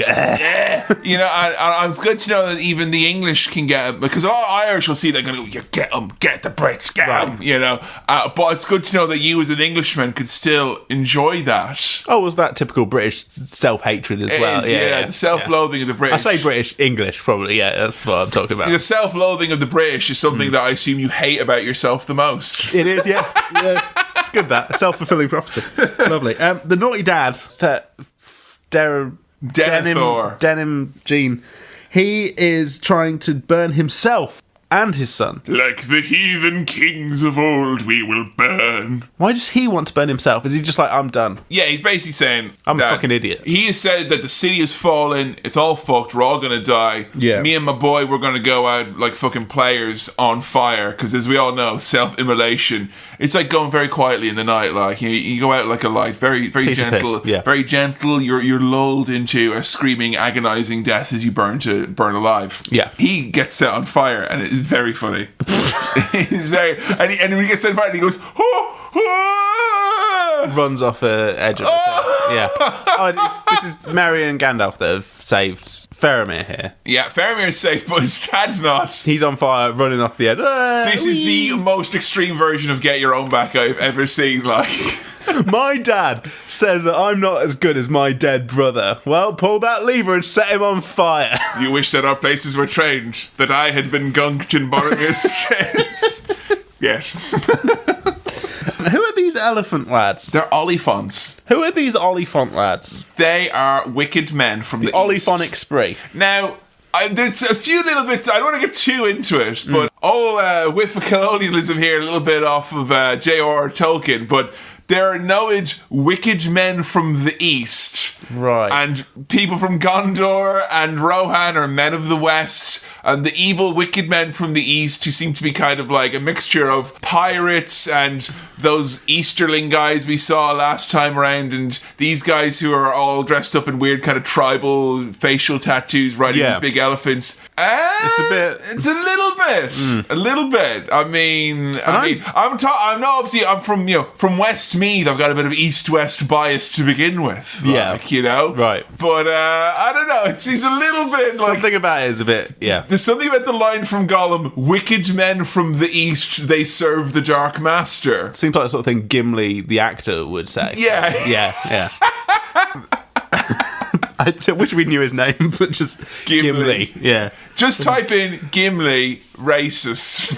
know, and it's good to know that even the English can get it, because a lot of Irish will see they're going to go, yeah, get them, get the Brits, get them, you know. But it's good to know that you as an Englishman could still enjoy that. Oh, was that typical British self-hatred as well? Yeah, the self-loathing of the British. I say British, English, probably, yeah, that's what I'm talking about. The self-loathing of the British is something that I assume you hate about yourself the most. It is, yeah. It's good, that. Self-fulfilling prophecy. Lovely. The naughty dad, that Denim Gene, he is trying to burn himself and his son. Like the heathen kings of old, we will burn. Why does he want to burn himself? Is he just like, I'm done? Yeah, he's basically saying, I'm a fucking idiot. He has said that the city has fallen, it's all fucked, we're all gonna die. Yeah. Me and my boy, we're gonna go out like fucking players on fire, because as we all know, self-immolation, it's like going very quietly in the night. Like, you go out like a light, very, very Piece gentle, very gentle. You're lulled into a screaming, agonizing death as you burn alive. Yeah. He gets set on fire, and it's very funny. He's very, and when he gets set on fire, he goes, oh, oh! Runs off the edge of the yeah. Oh, this is Merry and Gandalf that have saved Faramir here. Yeah, Faramir is safe, but his dad's not. He's on fire, running off the edge. This is the most extreme version of Get Your Own Back I've ever seen. Like, my dad says that I'm not as good as my dead brother. Well, pull that lever and set him on fire. You wish that our places were trained, that I had been gunked in Boromir. Yes. Who are these elephant lads? They're Oliphaunts. Who are these Oliphant lads? They are wicked men from the Oliphonic spree. Now, there's a few little bits, I don't want to get too into it, but whiff of colonialism here, a little bit off of J.R.R. Tolkien, but there are noted wicked men from the east. Right. And people from Gondor and Rohan are men of the west, and the evil wicked men from the east who seem to be kind of like a mixture of pirates and those Easterling guys we saw last time around, and these guys who are all dressed up in weird kind of tribal facial tattoos riding these big elephants. It's a little bit. I mean, I'm from West Meath. I've got a bit of east-west bias to begin with. Like, you know, right? But I don't know. It's a little bit like something about it is a bit. Yeah, there's something about the line from Gollum: "Wicked men from the east, they serve the Dark Master." Seems like the sort of thing Gimli, the actor, would say. Yeah. I wish we knew his name, but just Gimli. Yeah. Just type in Gimli racist.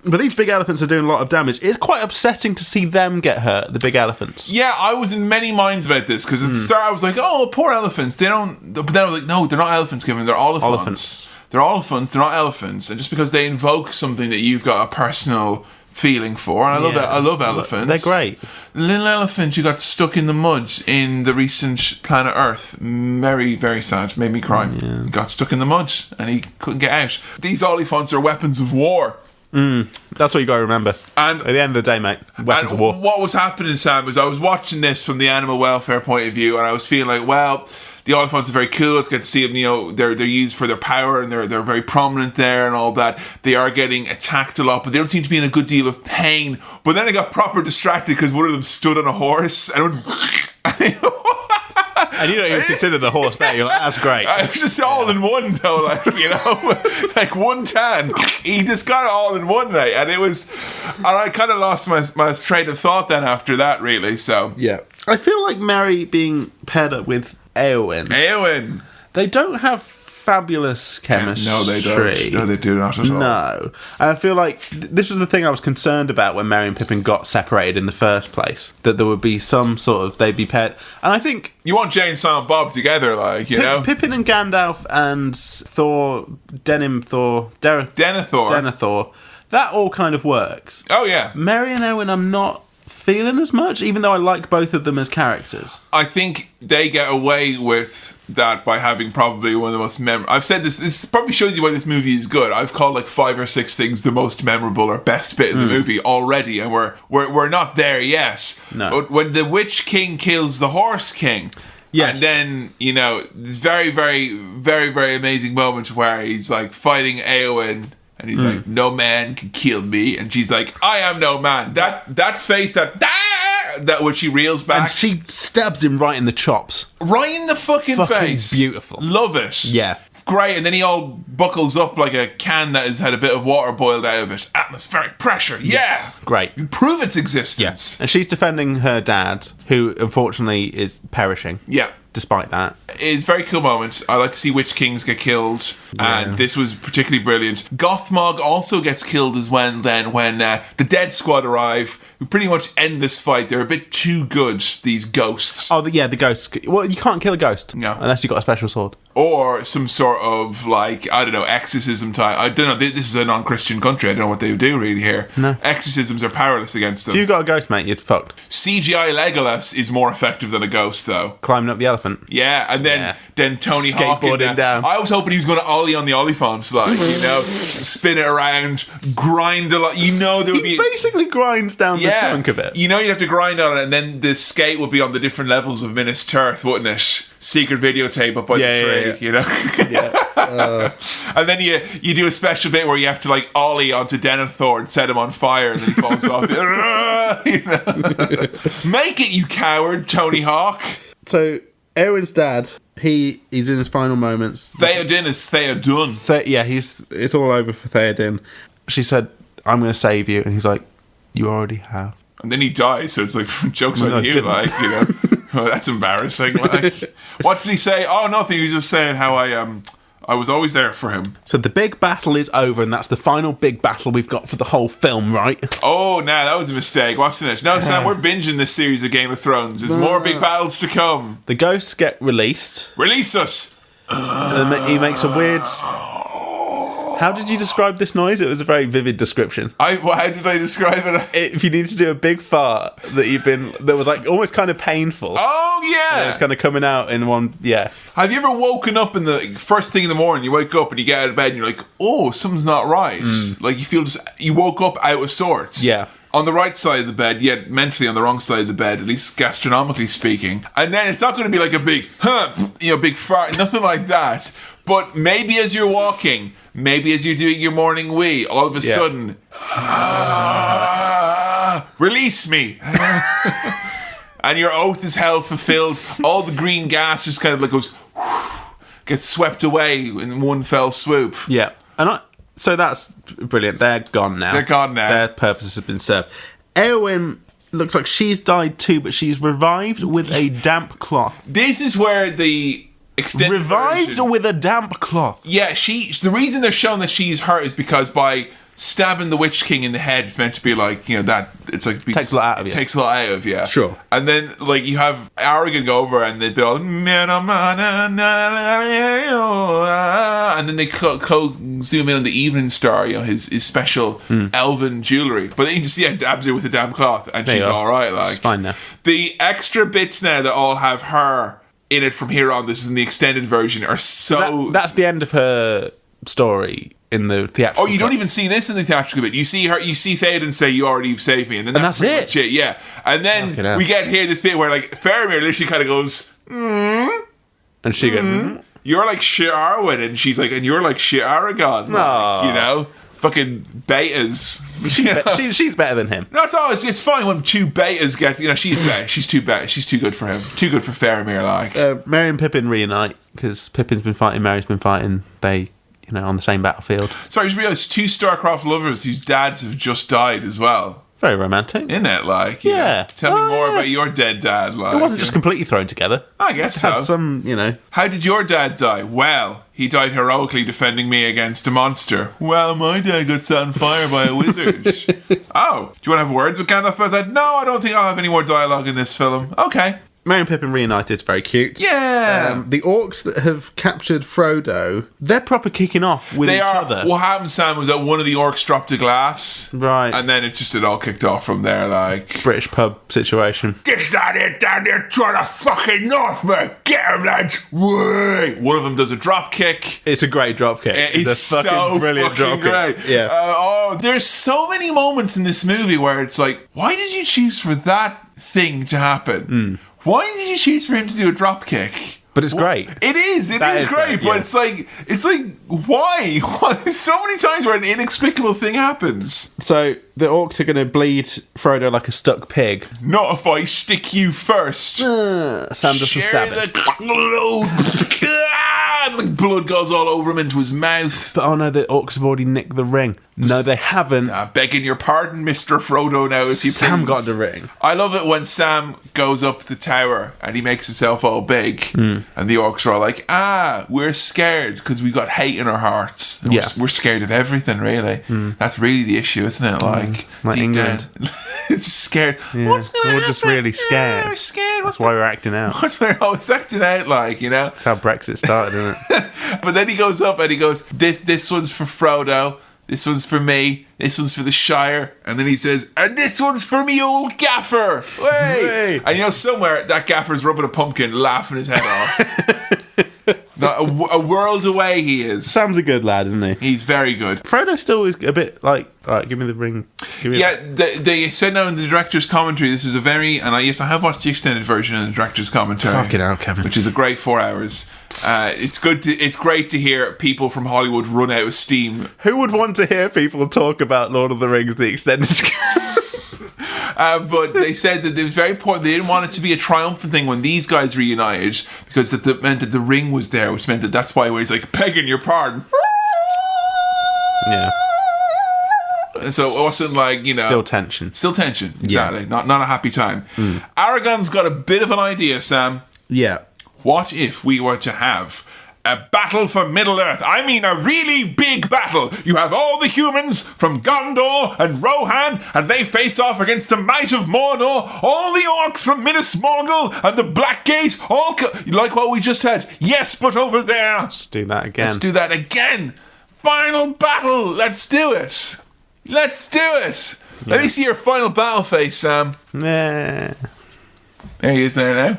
But these big elephants are doing a lot of damage. It's quite upsetting to see them get hurt, the big elephants. Yeah, I was in many minds about this, because at the start I was like, oh, poor elephants. They don't... But then I was like, no, they're not elephants, Kevin. They're Oliphants. They're Oliphants, they're not elephants. And just because they invoke something that you've got a personal feeling for, and I love elephants. They're great. Little elephant who got stuck in the mud in the recent Planet Earth. Very, very sad. Made me cry. Yeah. He got stuck in the mud and he couldn't get out. These Oliphants are weapons of war. That's what you got to remember. And at the end of the day, mate, weapons of war. What was happening, Sam, was I was watching this from the animal welfare point of view, and I was feeling like, well, the Oliphants are very cool. It's good to see them. You know, they're used for their power, and they're very prominent there, and all that. They are getting attacked a lot, but they don't seem to be in a good deal of pain. But then I got proper distracted because one of them stood on a horse and went. And you don't even consider the horse there. You're like, that's great. It was just all in one, though. Like, you know, like one tan. He just got it all in one night, and it was. And I kind of lost my train of thought then after that, really. So yeah, I feel like Merry being paired up with Éowyn. Éowyn. They don't have fabulous chemistry. No, they don't. No, they do not at all. No. And I feel like this was the thing I was concerned about when Merry and Pippin got separated in the first place. That there would be some sort of... They'd be paired. And I think... You want Jane, Silent Bob together, like, you know? Pippin and Gandalf and Denethor. That all kind of works. Oh, yeah. Merry and Eowyn, I'm not feeling as much, even though I like both of them as characters. I think they get away with that by having probably one of the most memorable... I've said this probably shows you why this movie is good. I've called like 5 or 6 things the most memorable or best bit in the movie already, and we're not there yet. No. But when the Witch King kills the Horse King... Yes. And then, you know, this very, very, very, very amazing moment where he's like fighting Eowyn... And he's like, no man can kill me. And she's like, I am no man. That face, that when she reels back. And she stabs him right in the chops. Right in the fucking face. Beautiful. Love it. Yeah. Great. And then he all buckles up like a can that has had a bit of water boiled out of it. Atmospheric pressure. Yeah. Yes. Great. Prove its existence. Yes. And she's defending her dad, who unfortunately is perishing. Yeah. Despite that. It's a very cool moment. I like to see Witch Kings get killed, and this was particularly brilliant. Gothmog also gets killed as well then when the Dead Squad arrive, who pretty much end this fight. They're a bit too good, these ghosts. Oh, the ghosts. Well, you can't kill a ghost. No. Unless you've got a special sword. Or some sort of, like, I don't know, exorcism type. I don't know, this is a non-Christian country. I don't know what they would do really here. No. Exorcisms are powerless against them. If you've got a ghost, mate, you're fucked. CGI Legolas is more effective than a ghost, though. Climbing up the elephant. Yeah, and then Tony Hawk skateboarding down. I was hoping he was going to ollie on the Oliphant, like, you know, spin it around, grind a lot. You know, there would be... He basically grinds down the trunk of it. You know, you'd have to grind on it, and then the skate would be on the different levels of Minas Tirith, wouldn't it? Secret videotape up by the tree, you know? And then you do a special bit where you have to, like, ollie onto Denethor and set him on fire, and then he falls off. You know? Make it, you coward, Tony Hawk. So, Eowyn's dad, he's in his final moments. Theoden is Theoden. It's all over for Theoden. She said, I'm going to save you. And he's like, you already have. And then he dies, so it's like, joke's on you, like, you know. Oh, that's embarrassing. Like, what did he say? Oh, nothing. He was just saying how I was always there for him. So the big battle is over, and that's the final big battle we've got for the whole film, right? Oh, no, that was a mistake, wasn't it? No, Sam, we're binging this series of Game of Thrones. There's more big battles to come. The ghosts get released. Release us! And then he makes a weird... How did you describe this noise? It was a very vivid description. How did I describe it? If you need to do a big fart that was like almost kind of painful. Oh, yeah! And it's kind of coming out in one, yeah. Have you ever woken up in the first thing in the morning, you wake up and you get out of bed and you're like, oh, something's not right. Like you woke up out of sorts. Yeah. On the right side of the bed, yet mentally on the wrong side of the bed, at least gastronomically speaking. And then it's not going to be like a big, big fart, nothing like that. But maybe as you're walking, maybe as you're doing your morning wee, all of a sudden, release me. And your oath is held fulfilled. All the green gas just kind of like goes, gets swept away in one fell swoop. Yeah. So that's brilliant. They're gone now. Their purposes have been served. Eowyn looks like she's died too, but she's revived with a damp cloth. This is where the extended revived version, with a damp cloth. Yeah, the reason they're showing that she's hurt is because by stabbing the Witch King in the head, it's meant to be like, you know, that it's like takes a lot out of you. Takes a lot out of you. Sure. And then like you have Aragorn go over and they'd be all, and then they zoom in on the Evening Star, you know, his special elven jewelry. But then he just dabs her with a damn cloth and she's all right. Like, it's fine now. The extra bits now that all have her in it from here on, this is in the extended version, are so... That's the end of her story in the theatrical. Oh, you don't even see this in the theatrical bit. You see Theoden say, you already saved me, and then that's it. Much it. Yeah. And then we get here this bit where like Faramir literally kind of goes, and she goes, you're like shit Arwen, and she's like, and you're like shit Aragorn. Like, you know? Fucking betas. She's better than him. No, it's fine when two betas get, you know, she's better. She's too beta. She's too good for him. Too good for Faramir, like. Merry and Pippin reunite, because Pippin's been fighting, Merry's been fighting. They, you know, on the same battlefield. Sorry, I just realised 2 Starcraft lovers whose dads have just died as well. Very romantic. Isn't it? Like, yeah. Tell me more about your dead dad. Like, it wasn't just completely thrown together. I guess so. Had some, you know. How did your dad die? Well, He died heroically defending me against a monster. Well, my dad got set on fire by a wizard. Oh, do you want to have words with Gandalf about that? No, I don't think I'll have any more dialogue in this film. Okay. Merry and Pippin reunited, very cute. Yeah. The orcs that have captured Frodo, they're proper kicking off with each other. What happened, Sam, was that one of the orcs dropped a glass. Right. And then it all kicked off from there, like... British pub situation. This lad here down there trying to fucking North me. Get him, lads. Way. One of them does a drop kick. It's a great drop kick. It's a fucking so brilliant fucking drop great. kick. Yeah. There's so many moments in this movie where it's like, why did you choose for that thing to happen? Why did you choose for him to do a drop kick? But it's great. It is great, but it's like why? So many times where an inexplicable thing happens. So the orcs are going to bleed Frodo like a stuck pig. Not if I stick you first. Sam does some stabbing. And the blood goes all over him into his mouth. But oh no, the orcs have already nicked the ring. No, they haven't. Begging your pardon, Mr. Frodo, now, if you please. Sam got the ring. I love it when Sam goes up the tower and he makes himself all big, and the orcs are all like, we're scared because we got hate in our hearts. Yeah. We're scared of everything, really. That's really the issue, isn't it? Like England. It's scared. Yeah. What's going to happen? We're just really scared. Yeah, we're scared. That's why we're acting out. We're always acting out, like, you know? That's how Brexit started, isn't it? But then he goes up and he goes, this one's for Frodo, this one's for me, this one's for the Shire, and then he says, and this one's for me old gaffer. Hey. And you know, somewhere that gaffer's rubbing a pumpkin, laughing his head off. Not a world away he is. Sam's a good lad, isn't he? He's very good. Frodo still is a bit like, all right, give me the ring. They said now in the director's commentary, this is a very, and I have watched the extended version of the director's commentary. Fucking hell, Kevin. Which is a great 4 hours. It's great to hear people from Hollywood run out of steam. Who would want to hear people talk about Lord of the Rings, the extended but they said that it was very important. They didn't want it to be a triumphant thing when these guys reunited, because that meant that the ring was there, which meant that's why he's like, begging your pardon. Yeah. So it wasn't like, you know... Still tension, exactly. Yeah. Not a happy time. Aragorn's got a bit of an idea, Sam. Yeah. What if we were to have a battle for Middle-earth? I mean, a really big battle. You have all the humans from Gondor and Rohan, and they face off against the might of Mordor. All the orcs from Minas Morgul and the Blackgate. Like what we just had. Yes, but over there. Let's do that again. Final battle. Let's do it. Yeah. Let me see your final battle face, Sam. Nah. There he is there now.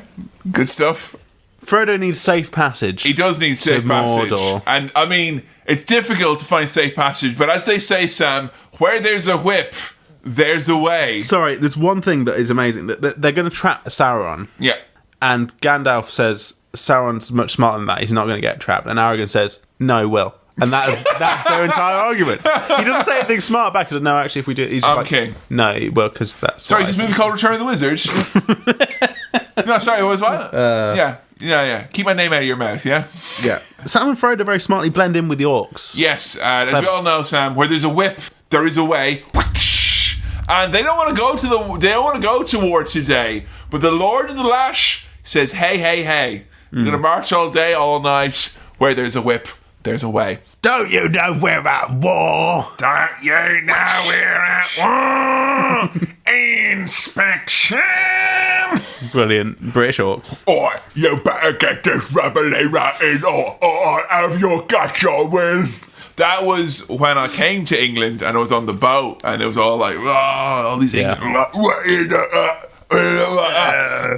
Good stuff. Frodo needs safe passage. He does need safe passage. Mordor. And, I mean, it's difficult to find safe passage, but as they say, Sam, where there's a whip, there's a way. Sorry, there's one thing that is amazing. That they're going to trap Sauron. Yeah. And Gandalf says, Sauron's much smarter than that. He's not going to get trapped. And Aragorn says, no, he will. And that's their entire argument. He doesn't say anything smart back. He says, no, actually, if we do it, he's just king. No, well, because that's... Sorry, is this movie called Return of the Wizard? No, sorry, it was what? Yeah. Keep my name out of your mouth, yeah? Yeah. Sam and Frodo very smartly blend in with the orcs. Yes, as we all know, Sam, where there's a whip, there is a way. And they don't want to go to war today. But the Lord of the Lash says, hey. We're going to march all day, all night. Where there's a whip, there's a way. Don't you know we're at war? Don't you know we're at war? Inspection! Brilliant. British orcs. Or you better get this rubbly rat in, or have your guts I will. That was when I came to England and I was on the boat and it was all like, all these England.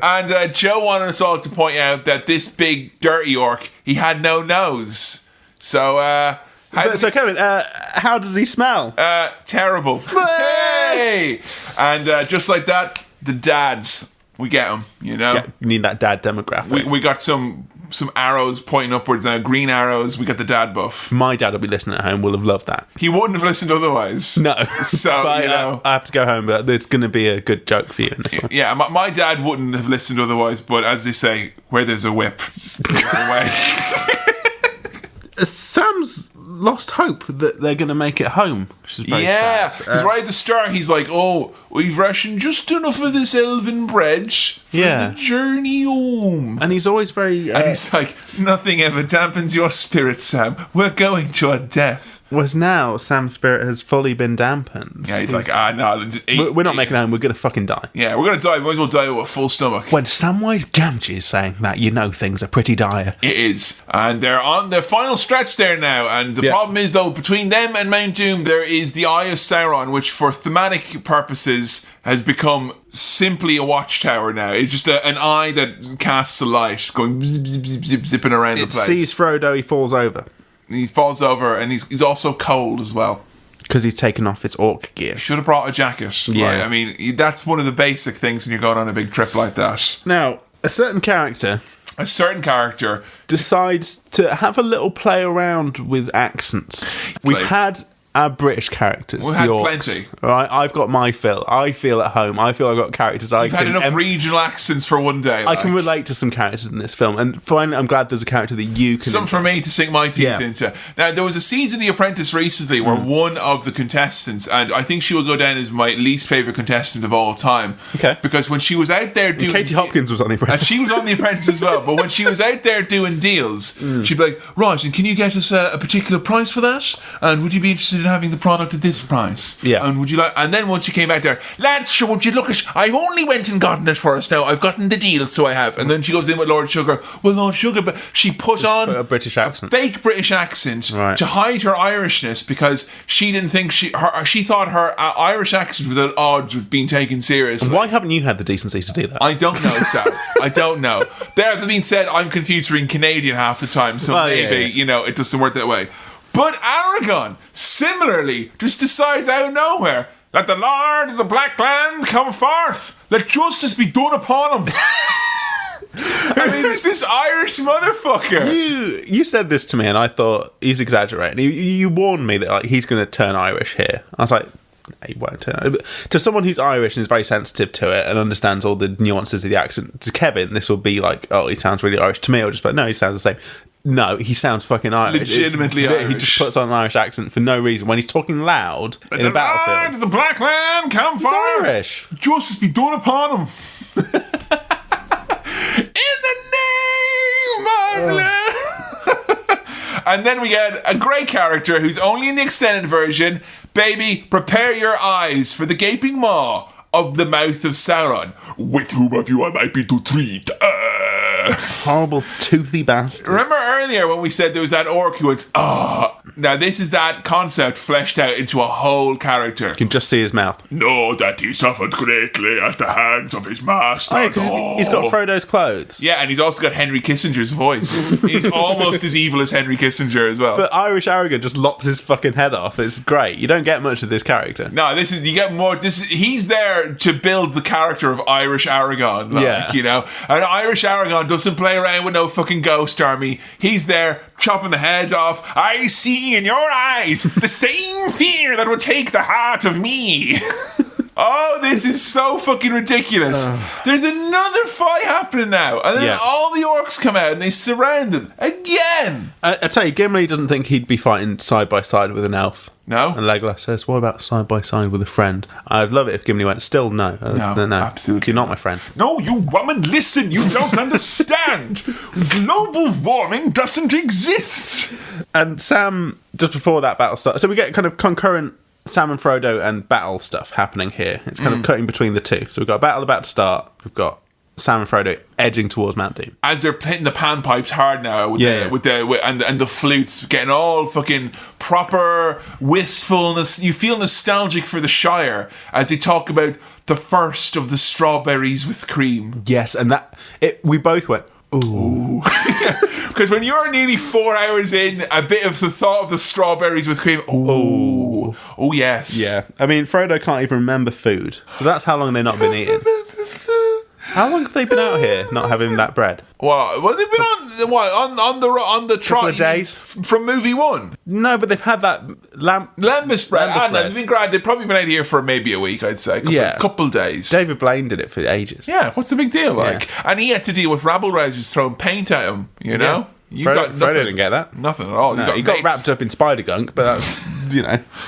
And Joe wanted us all to point out that this big dirty orc, he had no nose. So, Kevin, how does he smell? Terrible. Hey! And just like that, the dads, we get them, you know? You need that dad demographic. We got some arrows pointing upwards now, green arrows. We got the dad buff. My dad will be listening at home, will have loved that. He wouldn't have listened otherwise. No. So, but, I have to go home, but there's going to be a good joke for you in this one. Yeah, my dad wouldn't have listened otherwise, but as they say, where there's a whip, there's a way. Sam's lost hope that they're going to make it home. which is very sad. sad. Because right at the start, he's like, "Oh, we've rationed just enough of this elven bread for the journey home." And he's always very... and he's like, "Nothing ever dampens your spirit, Sam. We're going to our death." Whereas now, Sam's spirit has fully been dampened. Yeah, he's like, no. We're not making it home, we're going to fucking die. Yeah, we're going to die. We might as well die with a full stomach. When Samwise Gamgee is saying that, you know things are pretty dire. It is. And they're on their final stretch there now. And the problem is, though, between them and Mount Doom, there is the Eye of Sauron, which for thematic purposes has become simply a watchtower now. It's just an eye that casts a light, going zip, zip, zip, zip, zipping around the place. It sees Frodo, he falls over. He falls over, and he's also cold as well. Because he's taken off his orc gear. Should have brought a jacket. Yeah. Right? I mean, that's one of the basic things when you're going on a big trip like that. Now, a certain character decides to have a little play around with accents. We've had our British characters. We've had plenty. Right, I've got my fill. I feel at home. I feel I've got characters. You've had enough regional accents for one day. I can relate to some characters in this film, and finally, I'm glad there's a character that you can. Some for me to sink my teeth into. Now, there was a season of The Apprentice recently where one of the contestants, and I think she will go down as my least favourite contestant of all time. Okay. Because when she was out there doing... Katie Hopkins was on The Apprentice. And she was on The Apprentice as well, but when she was out there doing deals, she'd be like, "Right, and can you get us a particular price for that? And would you be interested in having the product at this price? Yeah. And would you like..." And then once she came out there, "Lads, sure, would you look at... I've only went and gotten it for us now. I've gotten the deal, so I have." And then she goes in with Lord Sugar. "Well, Lord Sugar..." But she put on a British accent. A fake British accent to hide her Irishness, because she didn't think she thought her Irish accent was at odds with being taken seriously. And why haven't you had the decency to do that? I don't know, Sam. I don't know. That being said, I'm confused for being Canadian half the time, so maybe it doesn't work that way. But Aragorn, similarly, just decides out of nowhere, "Let the Lord of the Black Land come forth. Let justice be done upon him." I mean, it's this Irish motherfucker. You said this to me, and I thought he's exaggerating. You warned me that he's going to turn Irish here. I was like, he won't turn. To someone who's Irish and is very sensitive to it and understands all the nuances of the accent, to Kevin, this will be like, "Oh, he sounds really Irish." To me, I'll just be like, "No, he sounds the same." No, he sounds fucking Irish. Legitimately Irish. He just puts on an Irish accent for no reason when he's talking loud in a battlefield. The Black Land come forth. Irish. Justice be done upon him. In the name of love. And then we get a great character who's only in the extended version. "Baby, prepare your eyes for the gaping maw of the mouth of Sauron. With whom of you I might be to treat." Horrible toothy bastard. Remember earlier when we said there was that orc who went, "Ah." Now this is that concept fleshed out into a whole character. You can just see his mouth. "Know that he suffered greatly at the hands of his master." He's got Frodo's clothes. Yeah, and he's also got Henry Kissinger's voice. He's almost as evil as Henry Kissinger as well. But Irish Aragorn just lops his fucking head off. It's great. You don't get much of this character. No, you get more. He's there to build the character of Irish Aragorn. And Irish Aragorn doesn't play around with no fucking ghost army. He's there chopping the heads off. "I see in your eyes the same fear that would take the heart of me." Oh, this is so fucking ridiculous. There's another fight happening now. And then all the orcs come out and they surround him again. I tell you, Gimli doesn't think he'd be fighting side by side with an elf. No? And Legolas says, "What about side by side with a friend?" I'd love it if Gimli went, "Still no. No, absolutely. You're not my friend." "No, you woman, listen, you don't understand. Global warming doesn't exist." And Sam, just before that battle starts, so we get kind of concurrent Sam and Frodo and battle stuff happening here. It's kind of cutting between the two. So we've got a battle about to start. We've got Sam and Frodo edging towards Mount Doom as they're hitting the panpipes hard now with the flutes, getting all fucking proper wistfulness. You feel nostalgic for the Shire as they talk about the first of the strawberries with cream. Yes, and we both went, "Ooh." Because when you're nearly 4 hours in, a bit of the thought of the strawberries with cream. Ooh. Oh, yes. Yeah. I mean, Frodo can't even remember food. So that's how long they've not been eating. How long have they been out here not having that bread? Well, they've been on the trot of days from movie one. No, but they've had that Lembas bread. They've been grand. They've probably been out here for maybe a week, I'd say. Couple days. David Blaine did it for ages. Yeah, what's the big deal? And he had to deal with rabble-rousers throwing paint at him. You know, Frodo didn't get that. Nothing at all. No, he got wrapped up in spider gunk, but that's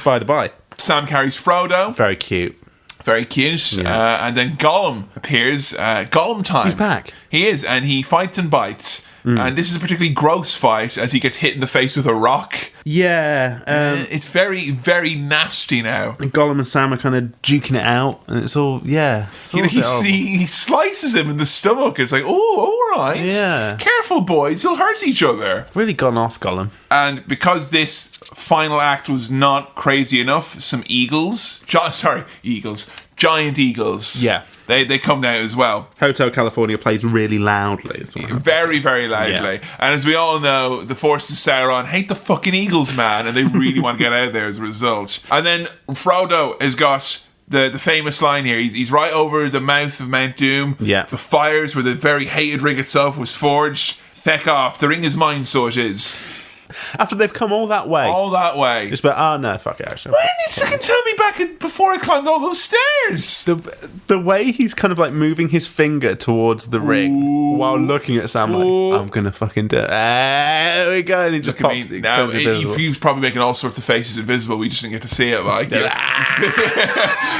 by the by. Sam carries Frodo. Very cute. Very cute. Yeah. And then Gollum appears. Gollum time. He's back. He is, and he fights and bites. And this is a particularly gross fight as he gets hit in the face with a rock. Yeah. It's very, very nasty now. And Gollum and Sam are kind of duking it out, and it's all, It's all he slices him in the stomach. It's like, oh, all right. Yeah. Careful, boys. You'll hurt each other. Really gone off, Gollum. And because this final act was not crazy enough, some giant eagles. Yeah. They come down as well. Hotel California plays really loudly as well. Very, very loudly. Yeah. And as we all know, the forces of Sauron hate the fucking eagles, man, and they really want to get out of there as a result. And then Frodo has got the famous line here. He's right over the mouth of Mount Doom. Yeah. The fires where the very hated ring itself was forged. Feck off. The ring is mine, so it is. After they've come all that way. All that way. Just but no, fuck it, actually. Why didn't you fucking tell me back before I climbed all those stairs? The way he's kind of like moving his finger towards the ring while looking at Sam like, I'm gonna fucking do it. There we go. And he just pops. Now, he was probably making all sorts of faces invisible. We just didn't get to see it. Like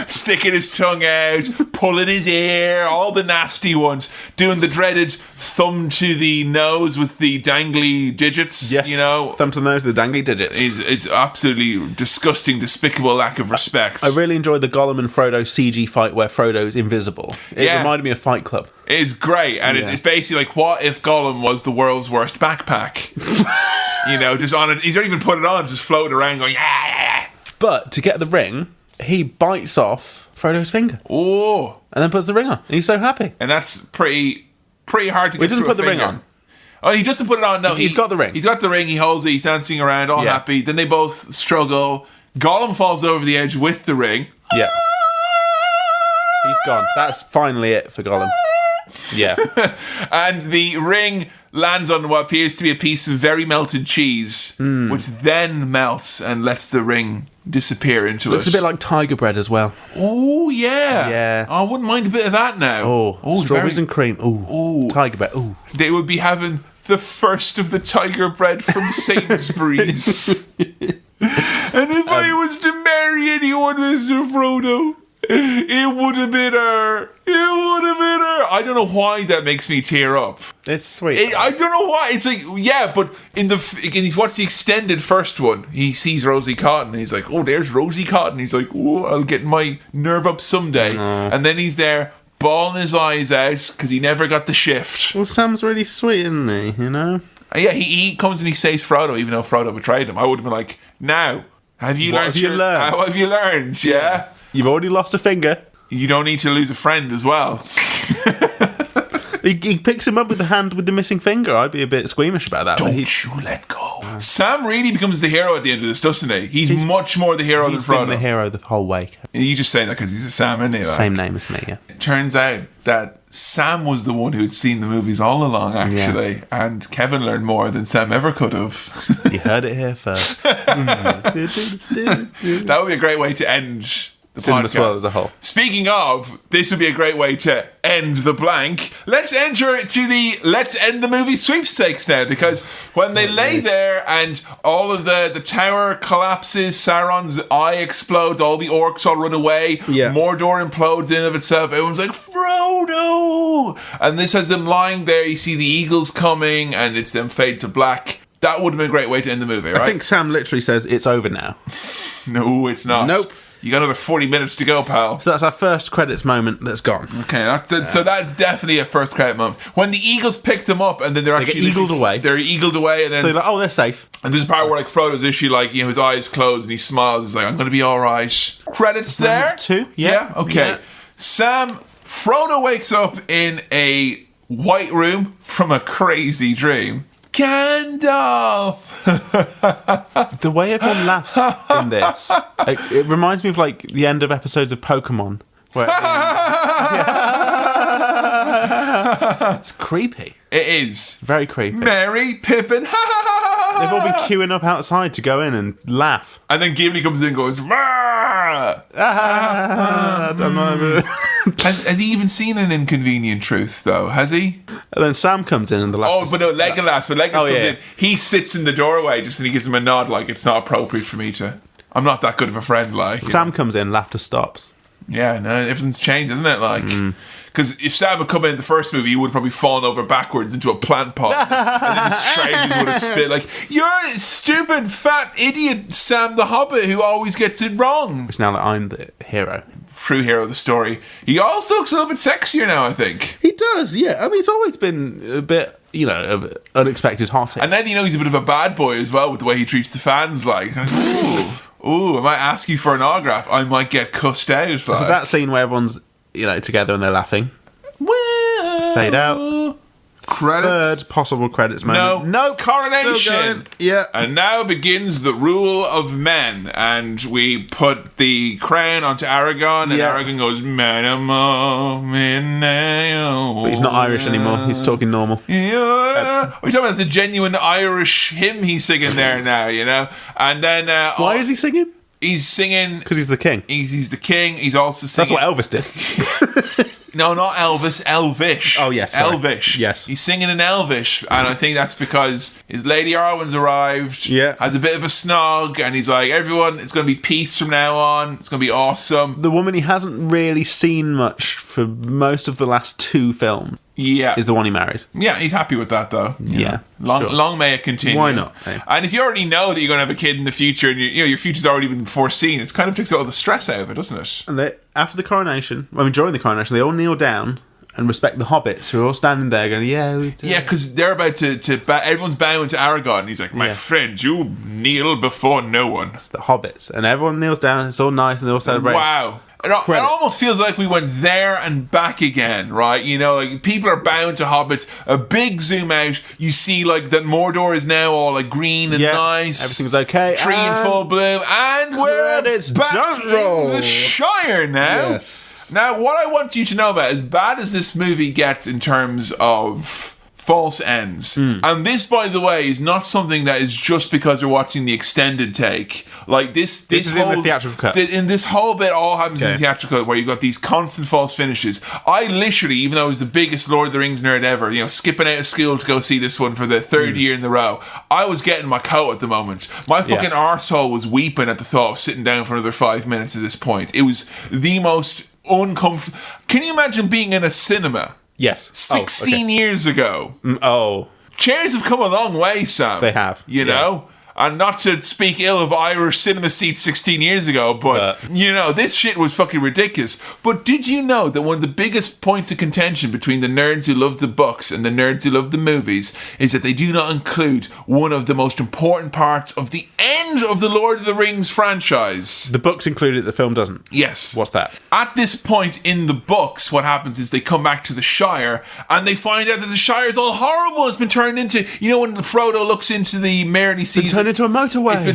sticking his tongue out, pulling his ear, all the nasty ones, doing the dreaded thumb to the nose with the dangly digits. Yes. You know, thumb to the nose with the dangly digits. It's absolutely disgusting, despicable lack of respect. I really enjoyed the Gollum and Frodo CG fight where Frodo's invisible. It reminded me of Fight Club. It is great, and it's basically like, what if Gollum was the world's worst backpack? You know, just on it. He's not even put it on, just floating around going, yeah. But to get the ring, he bites off Frodo's finger. Oh. And then puts the ring on. And he's so happy. And that's pretty hard to get. He doesn't put the ring on. Oh, he doesn't put it on. No, he's got the ring. He's got the ring. He holds it. He's dancing around, all happy. Then they both struggle. Gollum falls over the edge with the ring. Yeah. He's gone. That's finally it for Gollum. Yeah. And the ring lands on what appears to be a piece of very melted cheese, which then melts and lets the ring disappear into it. Looks a bit like tiger bread as well. Oh, yeah. Yeah. I wouldn't mind a bit of that now. Oh, strawberries and cream. Oh, tiger bread. Oh. They would be having the first of the tiger bread from Sainsbury's. And if I was to marry anyone, Mr. Frodo, it would have been her. I don't know why that makes me tear up. It's sweet. I don't know why. It's like, yeah, but if you watch the extended first one, he sees Rosie Cotton and he's like, oh, there's Rosie Cotton. He's like, oh, I'll get my nerve up someday. And then he's there bawling his eyes out because he never got the shift. Well, Sam's really sweet, isn't he? You know? Yeah, he comes and he saves Frodo, even though Frodo betrayed him. I would have been like, now, have you learned? How have you learned? Yeah? You've already lost a finger. You don't need to lose a friend as well. He picks him up with the hand with the missing finger. I'd be a bit squeamish about that. Don't you let go. Sam really becomes the hero at the end of this, doesn't he? He's much more the hero than Frodo. He's been the hero the whole way. You just saying that because he's a Sam, isn't he? Like? Same name as me, yeah. It turns out that Sam was the one who had seen the movies all along, actually. Yeah. And Kevin learned more than Sam ever could have. You heard it here first. That would be a great way to end the Cinema podcast. Swirl as a whole. Speaking of, this would be a great way to end the blank. Let's enter to the Let's End the Movie sweepstakes now, because when they lay there and all of the tower collapses, Sauron's eye explodes, all the orcs all run away, Mordor implodes in of itself, everyone's like, Frodo! And this has them lying there, you see the eagles coming, and it's them fade to black. That would have been a great way to end the movie, right? I think Sam literally says, it's over now. No, it's not. Nope. You got another 40 minutes to go, pal. So that's our first credits moment that's gone. Okay, so that's definitely a first credit moment. When the eagles pick them up and then they're actually... They get eagled away. They're eagled away and then... So you're like, oh, they're safe. And there's a part where like Frodo's issue, like, you know, his eyes closed and he smiles. He's like, I'm going to be all right. Credits there? 2? Yeah? Okay. Yeah. Frodo wakes up in a white room from a crazy dream. Gandalf! The way everyone laughs in this, it reminds me of like the end of episodes of Pokemon. Where it's creepy. It is. Very creepy. Merry Pippin! They've all been queuing up outside to go in and laugh. And then Gimli comes in and goes, Has he even seen an inconvenient truth, though? Has he? And then Sam comes in and the laugh. Oh, but no, Legolas. When Legolas comes in, he sits in the doorway just and he gives him a nod like it's not appropriate for me to... I'm not that good of a friend, like. Sam comes in, laughter stops. Yeah, no, everything's changed, isn't it? Like, because if Sam had come in the first movie, he would have probably fallen over backwards into a plant pot, and then his trousers would have spit. Like, you're a stupid, fat idiot, Sam the Hobbit, who always gets it wrong. It's now that I'm the hero. True hero of the story. He also looks a little bit sexier now, I think. He does, yeah. I mean, it's always been a bit, of unexpected hottie. And now that you know he's a bit of a bad boy as well with the way he treats the fans, like, ooh, I might ask you for an autograph. I might get cussed out. Like. So that scene where everyone's, together and they're laughing. Well, fade out. Credits. Third possible credits moment. No, coronation. Yeah. And now begins the rule of men. And we put the crown onto Aragorn, and Aragorn goes, but he's not Irish anymore. He's talking normal. Yeah. We're talking about the genuine Irish hymn he's singing there now, And then... why is he singing? He's singing... Because he's the king. He's the king. He's also singing... That's what Elvis did. No, not Elvis, Elvish. Oh, yes. Sorry. Elvish. Yes. He's singing in Elvish, and I think that's because his Lady Arwen's arrived, has a bit of a snog, and he's like, everyone, it's going to be peace from now on, it's going to be awesome. The woman he hasn't really seen much for most of the last 2 films is the one he marries. Yeah, he's happy with that, though. Yeah. Long may it continue. Why not? Hey. And if you already know that you're going to have a kid in the future, and your future's already been foreseen, it kind of takes all the stress out of it, doesn't it? And after the coronation, during the coronation, they all kneel down and respect the hobbits who are all standing there going, yeah, because they're about to everyone's bowing to Aragorn, and he's like, my friends, you kneel before no one. It's the hobbits, and everyone kneels down. It's all nice, and they all celebrate. Wow. It almost feels like we went there and back again, right? Like people are bound to hobbits. A big zoom out. You see, like, that Mordor is now all like green and nice. Everything's okay. Tree in full bloom, and we're back in the Shire now. Yes. Now, what I want you to know about, as bad as this movie gets in terms of false ends, and this, by the way, is not something that is just because we're watching the extended take. Like this is whole, in the theatrical cut. In this whole bit, all happens in the theatrical cut, where you've got these constant false finishes. I literally, even though I was the biggest Lord of the Rings nerd ever, skipping out of school to go see this one for the third year in the row, I was getting my coat at the moment. My fucking arsehole was weeping at the thought of sitting down for another 5 minutes at this point. It was the most uncomfortable. Can you imagine being in a cinema? Yes. 16 years ago. Chairs have come a long way, Sam. They have. You know? And not to speak ill of Irish cinema seats 16 years ago, but, this shit was fucking ridiculous. But did you know that one of the biggest points of contention between the nerds who love the books and the nerds who love the movies is that they do not include one of the most important parts of the end of the Lord of the Rings franchise? The books include it, the film doesn't? Yes. What's that? At this point in the books, what happens is they come back to the Shire, and they find out that the Shire is all horrible. It's been turned into, when Frodo looks into the mirror and he sees... into a motorway.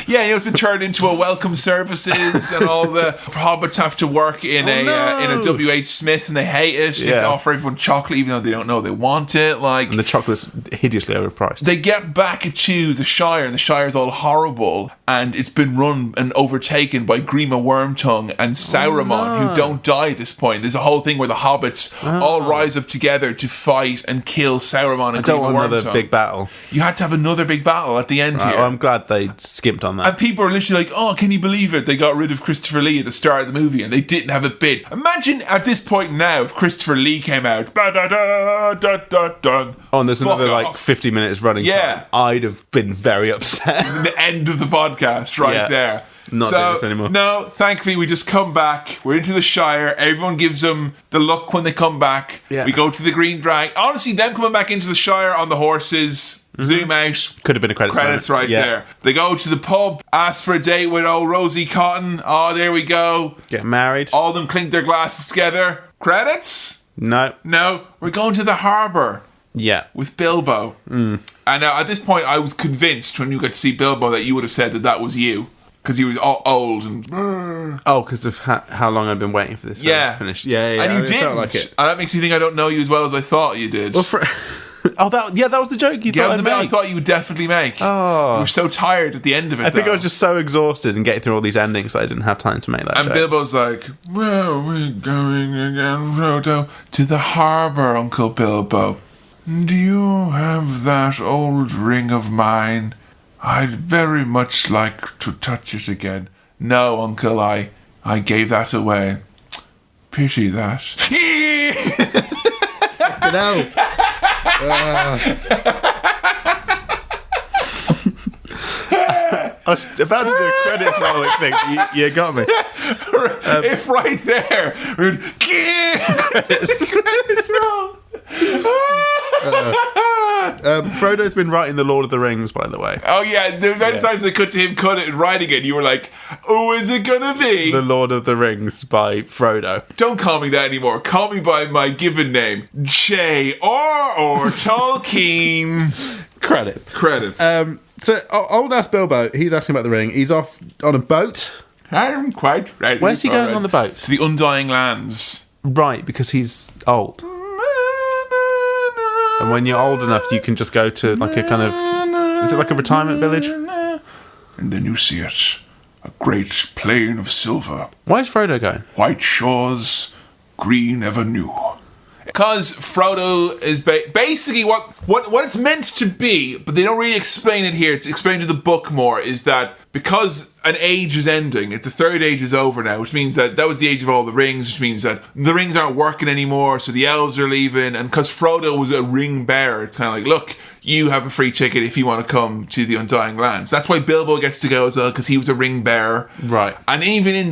It's been turned into a welcome services, and all the hobbits have to work in a W.H. Smith, and they hate it. They have to offer everyone chocolate, even though they don't know they want it. And the chocolate's hideously overpriced. They get back to the Shire, and the Shire's all horrible, and it's been run and overtaken by Grima Wormtongue and Sauron, who don't die at this point. There's a whole thing where the hobbits all rise up together to fight and kill Sauron and Grima Wormtongue. I don't want another big battle. You had to have another big battle at the end here. Well, I'm glad they skimped on that. And people are literally like, oh, can you believe it? They got rid of Christopher Lee at the start of the movie, and they didn't have a bit. Imagine at this point now if Christopher Lee came out. Da, da, da, da, da, da, and there's another 50 minutes running time. I'd have been very upset. The end of the podcast there. Not doing this anymore. No, thankfully we just come back. We're into the Shire. Everyone gives them the look when they come back. Yeah. We go to the Green Dragon. Honestly, them coming back into the Shire on the horses. Zoom out. Could have been a credits right there. They go to the pub, ask for a date with old Rosie Cotton. Oh, there we go. Get married. All of them clink their glasses together. Credits? No. We're going to the harbour. Yeah. With Bilbo. And at this point, I was convinced when you got to see Bilbo that you would have said that was you. Because he was all old and... because of how long I've been waiting for this to finish. Yeah. And you didn't. Like it. And that makes me think I don't know you as well as I thought you did. Well, that was the joke you thought I'd make. I thought you would definitely make. Oh. You were so tired at the end of it, I think I was just so exhausted and getting through all these endings that I didn't have time to make that joke. And Bilbo's like, where are we going again, Frodo? To the harbour, Uncle Bilbo. Do you have that old ring of mine? I'd very much like to touch it again. No, Uncle, I gave that away. Pity that. No. I was about to do a credits rolling thing. You got me. If right there, credits roll. Frodo's been writing the Lord of the Rings, by the way. Oh yeah, the amount of times they cut to him cut it and writing it, you were like, "Oh, is it gonna be the Lord of the Rings by Frodo?" Don't call me that anymore. Call me by my given name, J.R.R. Tolkien. Credits. So old ass Bilbo, he's asking about the ring. He's off on a boat. I'm quite ready. Where's he going on the boat? To the Undying Lands. Right, because he's old. And when you're old enough, you can just go to like a kind of... Is it like a retirement village? And then you see it. A great plain of silver. Where's Frodo going? White shores, green ever new. Because Frodo is basically what it's meant to be, but they don't really explain it here. It's explained in the book more, is that because an age is ending, the third age is over now, which means that was the age of all the rings, which means that the rings aren't working anymore, so the elves are leaving, and because Frodo was a ring bearer, it's kind of like, look, you have a free ticket if you want to come to the Undying Lands. That's why Bilbo gets to go as well, because he was a ring bearer. Right. And even in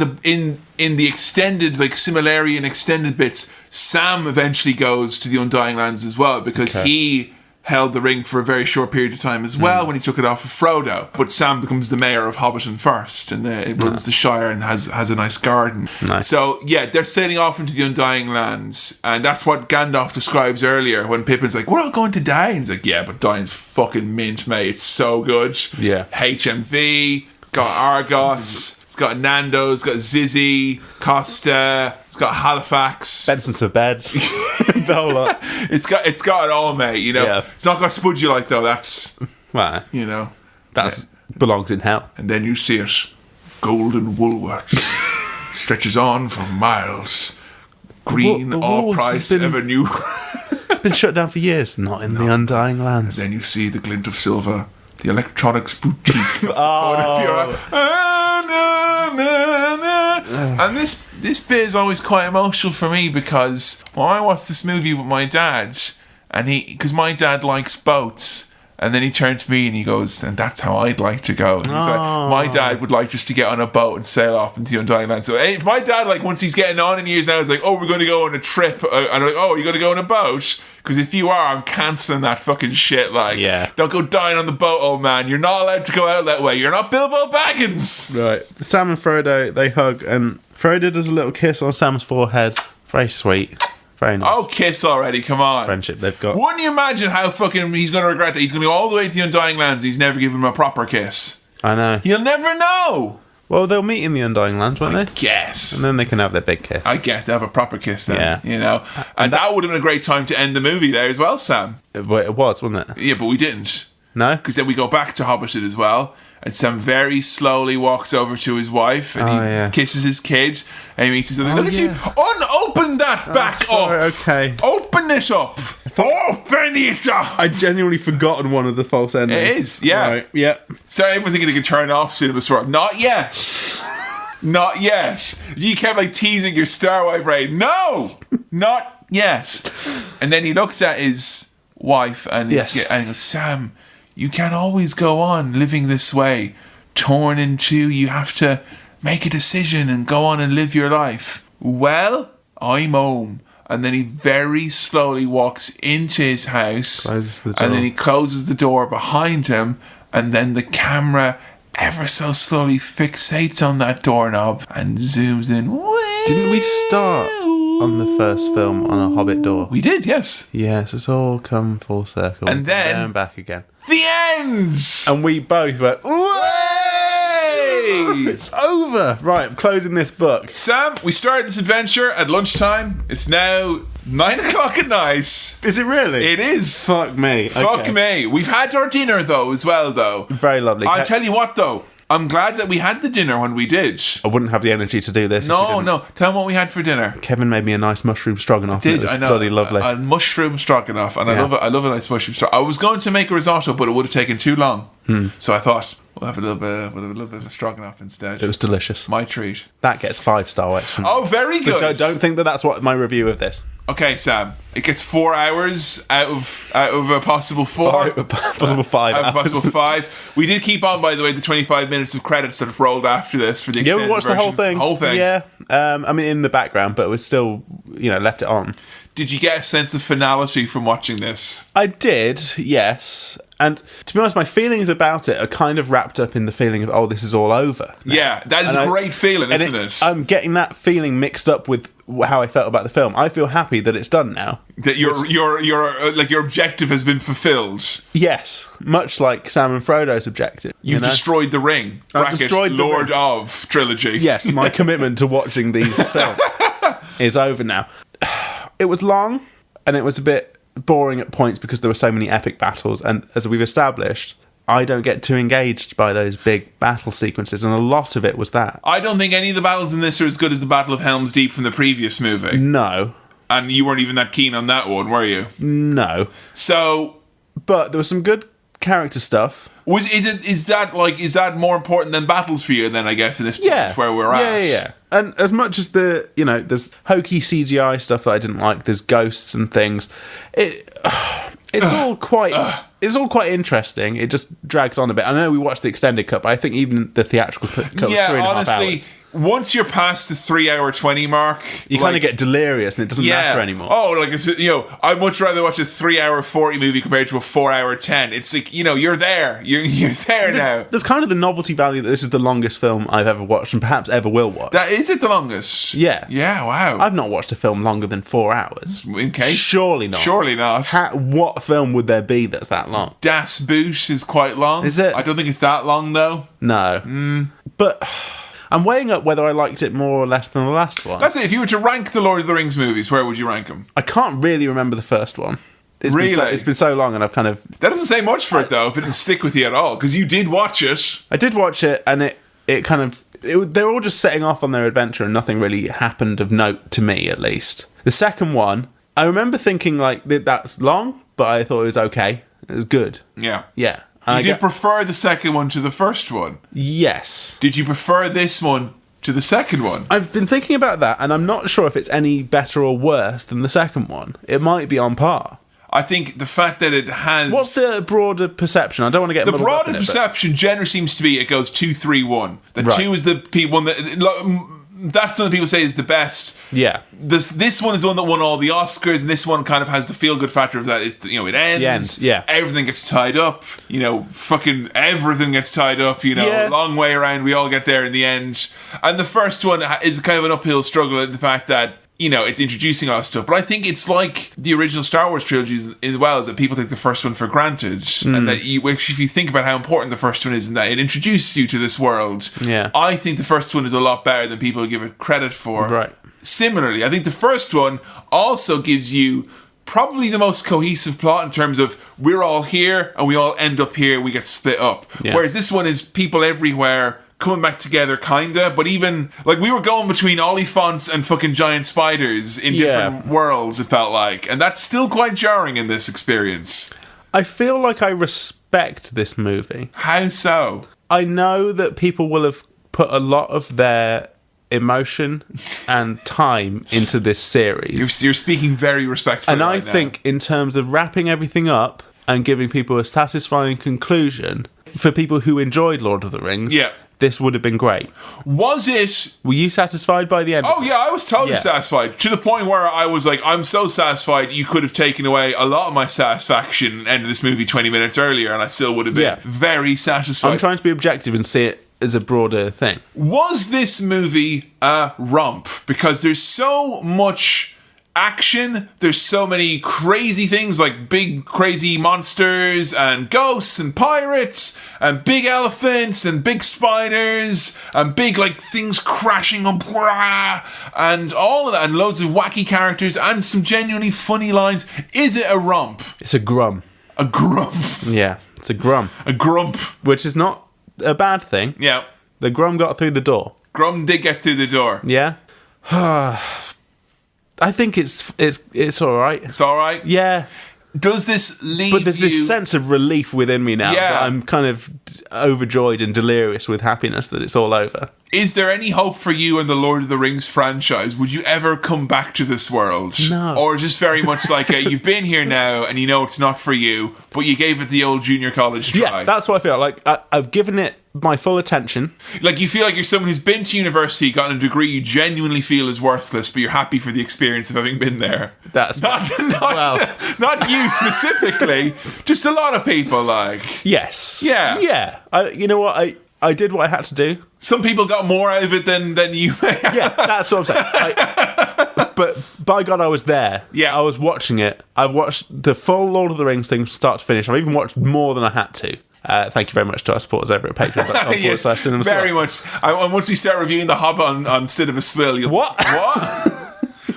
the extended, like Silmarillion extended bits, Sam eventually goes to the Undying Lands as well, because he held the ring for a very short period of time as well when he took it off of Frodo. But Sam becomes the mayor of Hobbiton first, and it runs the Shire and has a nice garden. Nice. So yeah, they're sailing off into the Undying Lands, and that's what Gandalf describes earlier when Pippin's like, "We're all going to die," and he's like, "Yeah, but dying's fucking mint, mate. It's so good." Yeah. HMV, got Argos. Got Nando's, got Zizzy, Costa, it's got Halifax, Benson's for beds. The whole lot. It's got it all, mate. You know, Yeah. It's not got Spudgy like though. That's Well, that belongs in hell. And then you see it, golden Woolworths stretches on for miles. Green, The all Woolworths price, has been- ever new. It's been shut down for years. Not in the Undying Lands. Then you see the glint of silver, the electronics boutique. And this bit is always quite emotional for me, because when I watched this movie with my dad, and because my dad likes boats, and then he turned to me and he goes, "And that's how I'd like to go." And he's like, my dad would like just to get on a boat and sail off into the Undying Land. So if my dad, like, once he's getting on in years now, is like, "Oh, we're going to go on a trip," and I'm like, "Oh, you're going to go on a boat?" Because if you are, I'm cancelling that fucking shit. Like, don't go dying on the boat, old man. You're not allowed to go out that way. You're not Bilbo Baggins. Right. Sam and Frodo, they hug, and Frodo does a little kiss on Sam's forehead. Very sweet. Very nice. Oh, kiss already, come on. Friendship they've got. Wouldn't you imagine how fucking he's going to regret that? He's going to go all the way to the Undying Lands. He's never given him a proper kiss. I know. You'll never know. Well, they'll meet in the Undying Lands, won't they? Yes. And then they can have their big kiss. I guess they have a proper kiss then. Yeah. You know? And that would have been a great time to end the movie there as well, Sam. It was, wasn't it? Yeah, but we didn't. No? Because then we go back to Hobbiton as well. And Sam very slowly walks over to his wife and he kisses his kid. And he meets his other. Look at you. Open that back up. Okay. Open it up. Open it up. I'd genuinely forgotten one of the false endings. It is, yeah. Right, yeah. So everyone's thinking they can turn off Cinema Swirl. Not yet. Not yet. You kept like teasing your Starway brain. No. Not yet. And then he looks at his wife and, and he goes, "Sam, you can't always go on living this way, torn in two. You have to make a decision and go on and live your life." "Well, I'm home." And then he very slowly walks into his house. Closes the door. And then he closes the door behind him. And then the camera ever so slowly fixates on that doorknob and zooms in. Didn't we start on the first film on a Hobbit door? We did, yes. Yes, it's all come full circle. And then... There and back again. The end! And we both went, it's over. Right, I'm closing this book. Sam, we started this adventure at lunchtime. It's now 9 o'clock at night. Is it really? It is. Fuck me. Fuck me. We've had our dinner, though, as well, though. Very lovely. I'll tell you what, though. I'm glad that we had the dinner when we did. I wouldn't have the energy to do this. No. Tell them what we had for dinner. Kevin made me a nice mushroom stroganoff. Did it was I know? Bloody lovely. A mushroom stroganoff, and I love it. I love a nice mushroom stroganoff. I was going to make a risotto, but it would have taken too long. So I thought we'll have a little bit of a stroganoff instead. It was delicious. My treat. That gets 5-star watch from me. Oh, very good. But don't think that that's what my review of this. Okay, Sam. It gets 4 hours out of a possible 4. Possible 5 out of a hours. possible 5. We did keep on, by the way, the 25 minutes of credits that have rolled after this for the extended we watched version. the whole thing. Whole thing. Yeah. I mean, in the background, but we still, left it on. Did you get a sense of finality from watching this? I did, yes. And to be honest, my feelings about it are kind of wrapped up in the feeling of, oh, this is all over now. Yeah, that is a great feeling, isn't it? I'm getting that feeling mixed up with how I felt about the film. I feel happy that it's done now. That your objective has been fulfilled. Yes, much like Sam and Frodo's objective. You've destroyed the ring. I've destroyed the Lord ring. of trilogy. Yes, my commitment to watching these films is over now. It was long, and it was a bit boring at points because there were so many epic battles, and as we've established, I don't get too engaged by those big battle sequences, and a lot of it was that. I don't think any of the battles in this are as good as the Battle of Helm's Deep from the previous movie. No. And you weren't even that keen on that one, were you? No. So... But there was some good character stuff. Is that more important than battles for you then, I guess, in this point where we're at? Yeah. And as much as there's hokey CGI stuff that I didn't like, there's ghosts and things. It's all quite interesting. It just drags on a bit. I know we watched the extended cut, but I think even the theatrical cut was 3.5 hours. Once you're past the 3 hour 20 mark, you kind of get delirious and it doesn't matter anymore. Oh, like it's I'd much rather watch a 3 hour 40 movie compared to a 4 hour 10. It's like you're there, you're there now. There's kind of the novelty value that this is the longest film I've ever watched and perhaps ever will watch. That is it, the longest? Yeah. Wow. I've not watched a film longer than 4 hours. In case, surely not. What film would there be that's that long? Das Boot is quite long. Is it? I don't think it's that long though. No. But I'm weighing up whether I liked it more or less than the last one. That's it. If you were to rank the Lord of the Rings movies, where would you rank them? I can't really remember the first one. It's been so long, and I've kind of... That doesn't say much for it, though, if it didn't stick with you at all, because you did watch it. I did watch it, and it kind of... they were all just setting off on their adventure, and nothing really happened of note, to me, at least. The second one, I remember thinking, that's long, but I thought it was okay. It was good. Yeah. Yeah. You did prefer the second one to the first one? Yes. Did you prefer this one to the second one? I've been thinking about that, and I'm not sure if it's any better or worse than the second one. It might be on par. I think the fact that it has... What's the broader perception? I don't want to get... The broader perception generally seems to be it goes 2-3-1. The 2 is the one that... That's something people say is the best. Yeah. This one is the one that won all the Oscars, and this one kind of has the feel-good factor of that. It's it ends. Yeah. Everything gets tied up. Fucking everything gets tied up. Long way around. We all get there in the end. And the first one is kind of an uphill struggle in the fact that it's introducing all stuff. But I think it's like the original Star Wars trilogies as well, is that people take the first one for granted. And that if you think about how important the first one is and that it introduces you to this world, I think the first one is a lot better than people give it credit for. Right. Similarly, I think the first one also gives you probably the most cohesive plot in terms of we're all here and we all end up here, we get split up. Yeah. Whereas this one is people everywhere coming back together, kinda, but even we were going between Oliphants and fucking giant spiders in different worlds, it felt like, and that's still quite jarring in this experience. I feel like I respect this movie. How so? I know that people will have put a lot of their emotion and time into this series. You're speaking very respectfully, and I think in terms of wrapping everything up and giving people a satisfying conclusion for people who enjoyed Lord of the Rings. Yeah. This would have been great. Was it... Were you satisfied by the end? Oh, yeah, I was totally satisfied. To the point where I was like, I'm so satisfied you could have taken away a lot of my satisfaction and ended this movie 20 minutes earlier and I still would have been very satisfied. I'm trying to be objective and see it as a broader thing. Was this movie a romp? Because there's so much... action, there's so many crazy things like big crazy monsters and ghosts and pirates and big elephants and big spiders and big things crashing up and all of that and loads of wacky characters and some genuinely funny lines. Is it a romp? It's a grum. A grump. Yeah, it's a grum. A grump. Which is not a bad thing. Yeah. The grum got through the door. Grum did get through the door. Yeah. I think it's all right. It's all right? Yeah. does this leave But there's this sense of relief within me now that I'm kind of overjoyed and delirious with happiness that it's all over. Is there any hope for you in the Lord of the Rings franchise? Would you ever come back to this world? No. Or just very much like you've been here now and you know it's not for you, but you gave it the old junior college try? Yeah, that's what I feel. Like, I've given it my full attention. Like, you feel like you're someone who's been to university, gotten a degree you genuinely feel is worthless, but you're happy for the experience of having been there. That's not you specifically, just a lot of people, like. Yes. Yeah. Yeah. You know what? I did what I had to do. Some people got more out of it than you. Yeah, that's what I'm saying. But by God, I was there. Yeah. I was watching it. I watched the full Lord of the Rings thing start to finish. I've even watched more than I had to. Thank you very much to our supporters over at patreon.com yes, /CinemaSwill. very much. And once we start reviewing The Hobbit on Cinema Swill, you'll... What?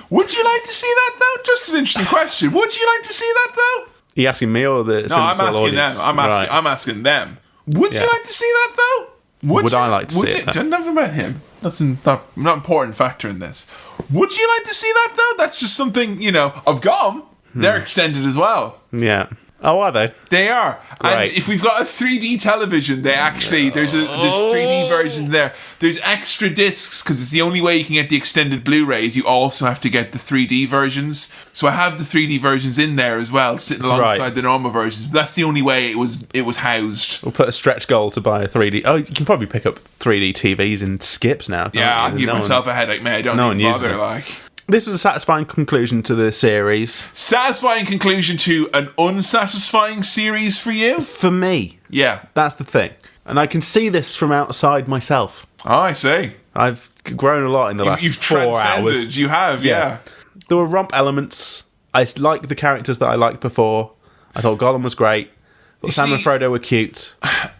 Would you like to see that, though? Just an interesting question. Would you like to see that, though? Are you asking me or the No, I'm asking audience? them. I'm asking them. Would you like to see that, though? Would I like to see it? Don't never about him. That's not important factor in this. Would you like to see that, though? That's just something, I've got them. They're extended as well. Yeah. Oh, are they? They are. Great. And if we've got a 3D television, they actually there's 3D versions there. There's extra discs because it's the only way you can get the extended Blu-rays. You also have to get the 3D versions. So I have the 3D versions in there as well, sitting alongside the normal versions. But that's the only way it was housed. We'll put a stretch goal to buy a 3D. Oh, you can probably pick up 3D TVs in skips now. Yeah, I can give myself a headache, mate. I don't even bother. Like. This was a satisfying conclusion to the series. Satisfying conclusion to an unsatisfying series for you? For me. Yeah. That's the thing. And I can see this from outside myself. Oh, I see. I've grown a lot in the last 4 hours. You have, yeah. There were romp elements. I liked the characters that I liked before. I thought Gollum was great. I thought Sam and Frodo were cute.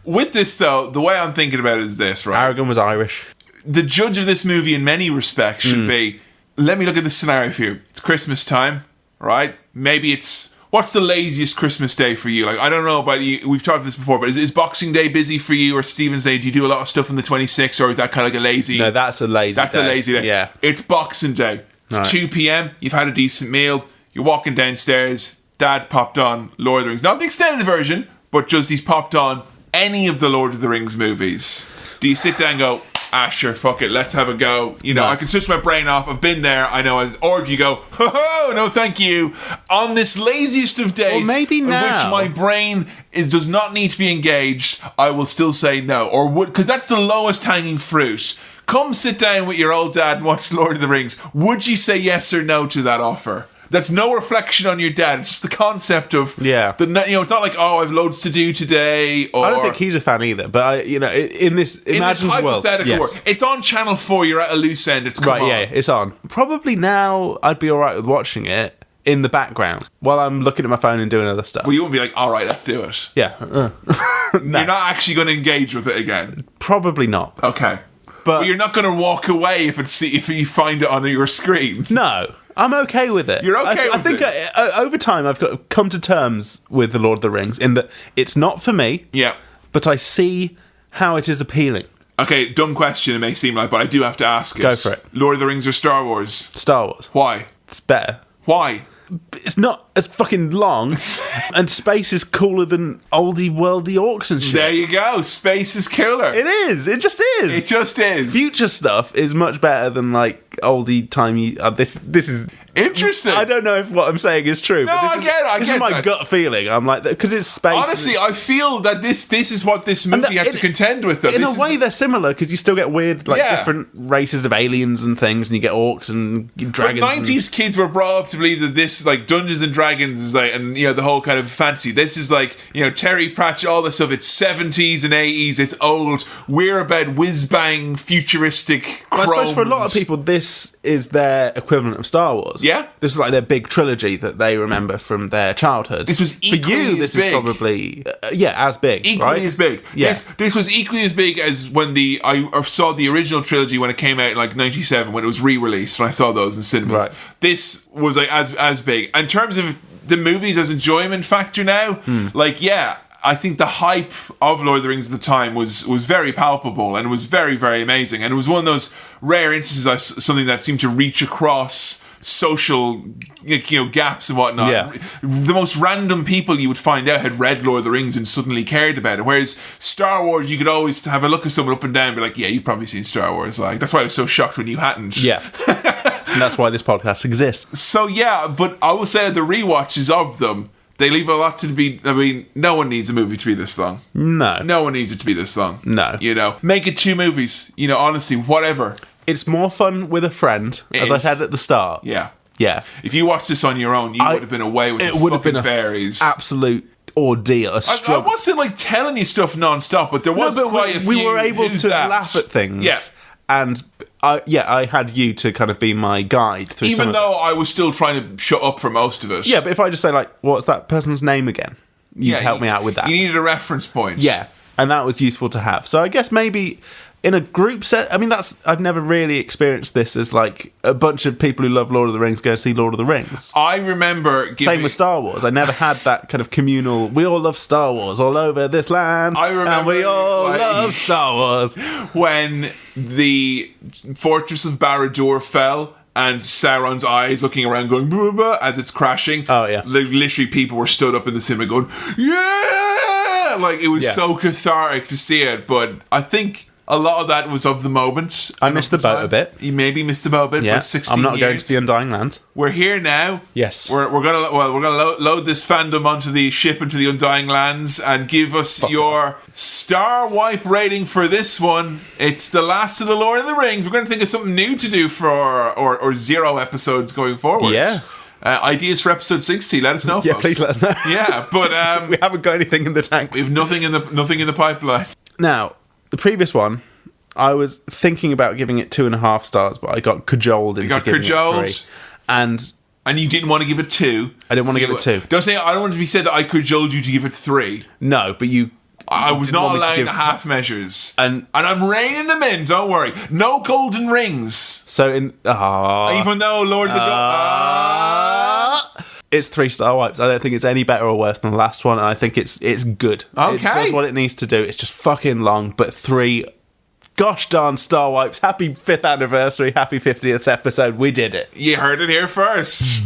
With this, though, the way I'm thinking about it is this, right? Aragorn was Irish. The judge of this movie in many respects should be... Let me look at this scenario for you. It's Christmas time, right? Maybe it's... What's the laziest Christmas day for you? Like, I don't know about you. We've talked about this before, but is Boxing Day busy for you or Stephen's Day? Do you do a lot of stuff on the 26th or is that kind of like a lazy... No, that's a lazy day. That's a lazy day. Yeah. It's Boxing Day. It's 2 p.m. You've had a decent meal. You're walking downstairs. Dad's popped on Lord of the Rings. Not the extended version, but just he's popped on any of the Lord of the Rings movies. Do you sit down and go... sure, fuck it, let's have a go. I can switch my brain off. I've been there. I know. Or do you go, no, thank you. On this laziest of days, well, maybe now, in which my brain does not need to be engaged, I will still say no. Or would, because that's the lowest hanging fruit. Come sit down with your old dad and watch Lord of the Rings. Would you say yes or no to that offer? That's no reflection on your dad. It's just the concept of it's not like I've loads to do today. Or I don't think he's a fan either. But in this hypothetical world, it's on Channel 4. You're at a loose end. It's come on. Yeah, it's on. Probably now I'd be all right with watching it in the background while I'm looking at my phone and doing other stuff. Well, you wouldn't be like, all right, let's do it. Yeah, no. You're not actually going to engage with it again. Probably not. Okay, but you're not going to walk away if you find it on your screen. No. I'm okay with it. You're okay with it? I think over time I've got to come to terms with The Lord of the Rings in that it's not for me. Yeah. But I see how it is appealing. Okay, dumb question it may seem like, but I do have to ask it. Go for it. Lord of the Rings or Star Wars? Star Wars. Why? It's better. Why? It's not as fucking long, and space is cooler than oldie worldy orcs and shit. There you go. Space is cooler. It is. It just is. It just is. Future stuff is much better than like oldie timey. This is interesting. I don't know if what I'm saying is true. No, but this is my gut feeling. I'm like, because it's space. Honestly, I feel that this is what this movie has to contend with. Though. In a way, they're similar because you still get weird, different races of aliens and things, and you get orcs and dragons. But 90s kids were brought up to believe that this, like Dungeons and Dragons, is like, and the whole kind of fantasy. This is like, Terry Pratchett, all this stuff. It's 70s and 80s. It's old. We're about whiz bang futuristic. I suppose for a lot of people, this is their equivalent of Star Wars. Yeah, this is like their big trilogy that they remember from their childhood. This was equally for you. This big. Is probably as big. Equally as big. Yeah. This was equally as big as when I saw the original trilogy when it came out in like '97 when it was re-released. When I saw those in cinemas, right. This was like as big in terms of the movies as enjoyment factor now. I think the hype of Lord of the Rings at the time was very palpable and was very, very amazing. And it was one of those rare instances of something that seemed to reach across social gaps and whatnot. Yeah. The most random people you would find out had read Lord of the Rings and suddenly cared about it. Whereas Star Wars, you could always have a look at someone up and down and be like, yeah, you've probably seen Star Wars. Like, that's why I was so shocked when you hadn't. Yeah. And that's why this podcast exists. So yeah, but I will say the rewatches of them, they leave a lot to be. I mean, no one needs a movie to be this long. No one needs it to be this long. No. Make it 2 movies. Honestly, whatever. It's more fun with a friend, as I said at the start. Yeah. Yeah. If you watched this on your own, you would have been away with it. It would have been fairies. Absolute ordeal. I wasn't like telling you stuff non-stop, but there was quite a few. We were able to laugh at things. Yeah. And I had you to kind of be my guide through even though I was still trying to shut up for most of it. Yeah, but if I just say, like, what's that person's name again? You'd help me out with that. You needed a reference point. Yeah, and that was useful to have. So I guess maybe in a group set, I mean, I've never really experienced this as like a bunch of people who love Lord of the Rings go and see Lord of the Rings. I remember same with Star Wars. I never had that kind of communal, we all love Star Wars all over this land. I remember, and we all love Star Wars. When the Fortress of Barad-dûr fell and Sauron's eyes looking around going blah, blah, blah, as it's crashing. Oh yeah. Literally people were stood up in the cinema going, yeah! Like, it was so cathartic to see it, but I think a lot of that was of the moment. I missed the boat a bit. You maybe missed the boat a bit. Yeah, but 16 I'm not years. going to the Undying Land. We're here now. Yes, we're gonna load this fandom onto the ship into the Undying Lands and give us your star wipe rating for this one. It's the last of the Lord of the Rings. We're going to think of something new to do for or 0 episodes going forward. Yeah. Ideas for episode 60. Let us know. Yeah, folks. please let us know. Yeah, but we haven't got anything in the tank. We have nothing in the pipeline. Now, the previous one, I was thinking about giving it 2.5 stars, but I got cajoled into giving it 3. And you didn't want to give it 2. I didn't want to give it 2. Don't say I don't want it to be said that I cajoled you to give it 3. No, but I was not allowing the half measures, and I'm reining them in. Don't worry, no golden rings. So even though Lord of the it's 3 star wipes. I don't think it's any better or worse than the last one, and I think it's good. Okay, it does what it needs to do. It's just fucking long, but 3 gosh darn star wipes. Happy 5th anniversary, happy 50th episode. We did it. You heard it here first.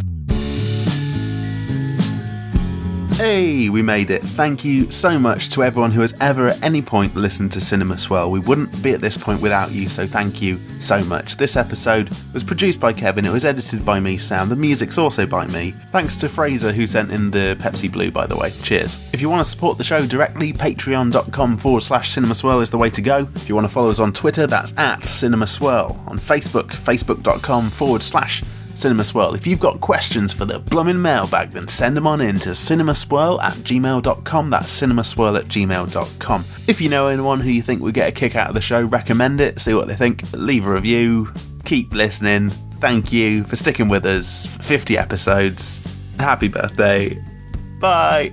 Hey, we made it. Thank you so much to everyone who has ever at any point listened to Cinema Swirl. We wouldn't be at this point without you, so thank you so much. This episode was produced by Kevin, it was edited by me, Sam, the music's also by me. Thanks to Fraser who sent in the Pepsi Blue, by the way. Cheers. If you want to support the show directly, patreon.com/cinemaswirl is the way to go. If you want to follow us on Twitter, that's @cinemaswirl. On Facebook, facebook.com/Cinema Swirl. If you've got questions for the blummin' mailbag, then send them on in to cinemaswirl@gmail.com. That's cinemaswirl@gmail.com. If you know anyone who you think would get a kick out of the show, recommend it, see what they think, leave a review, keep listening. Thank you for sticking with us for 50 episodes. Happy birthday. Bye.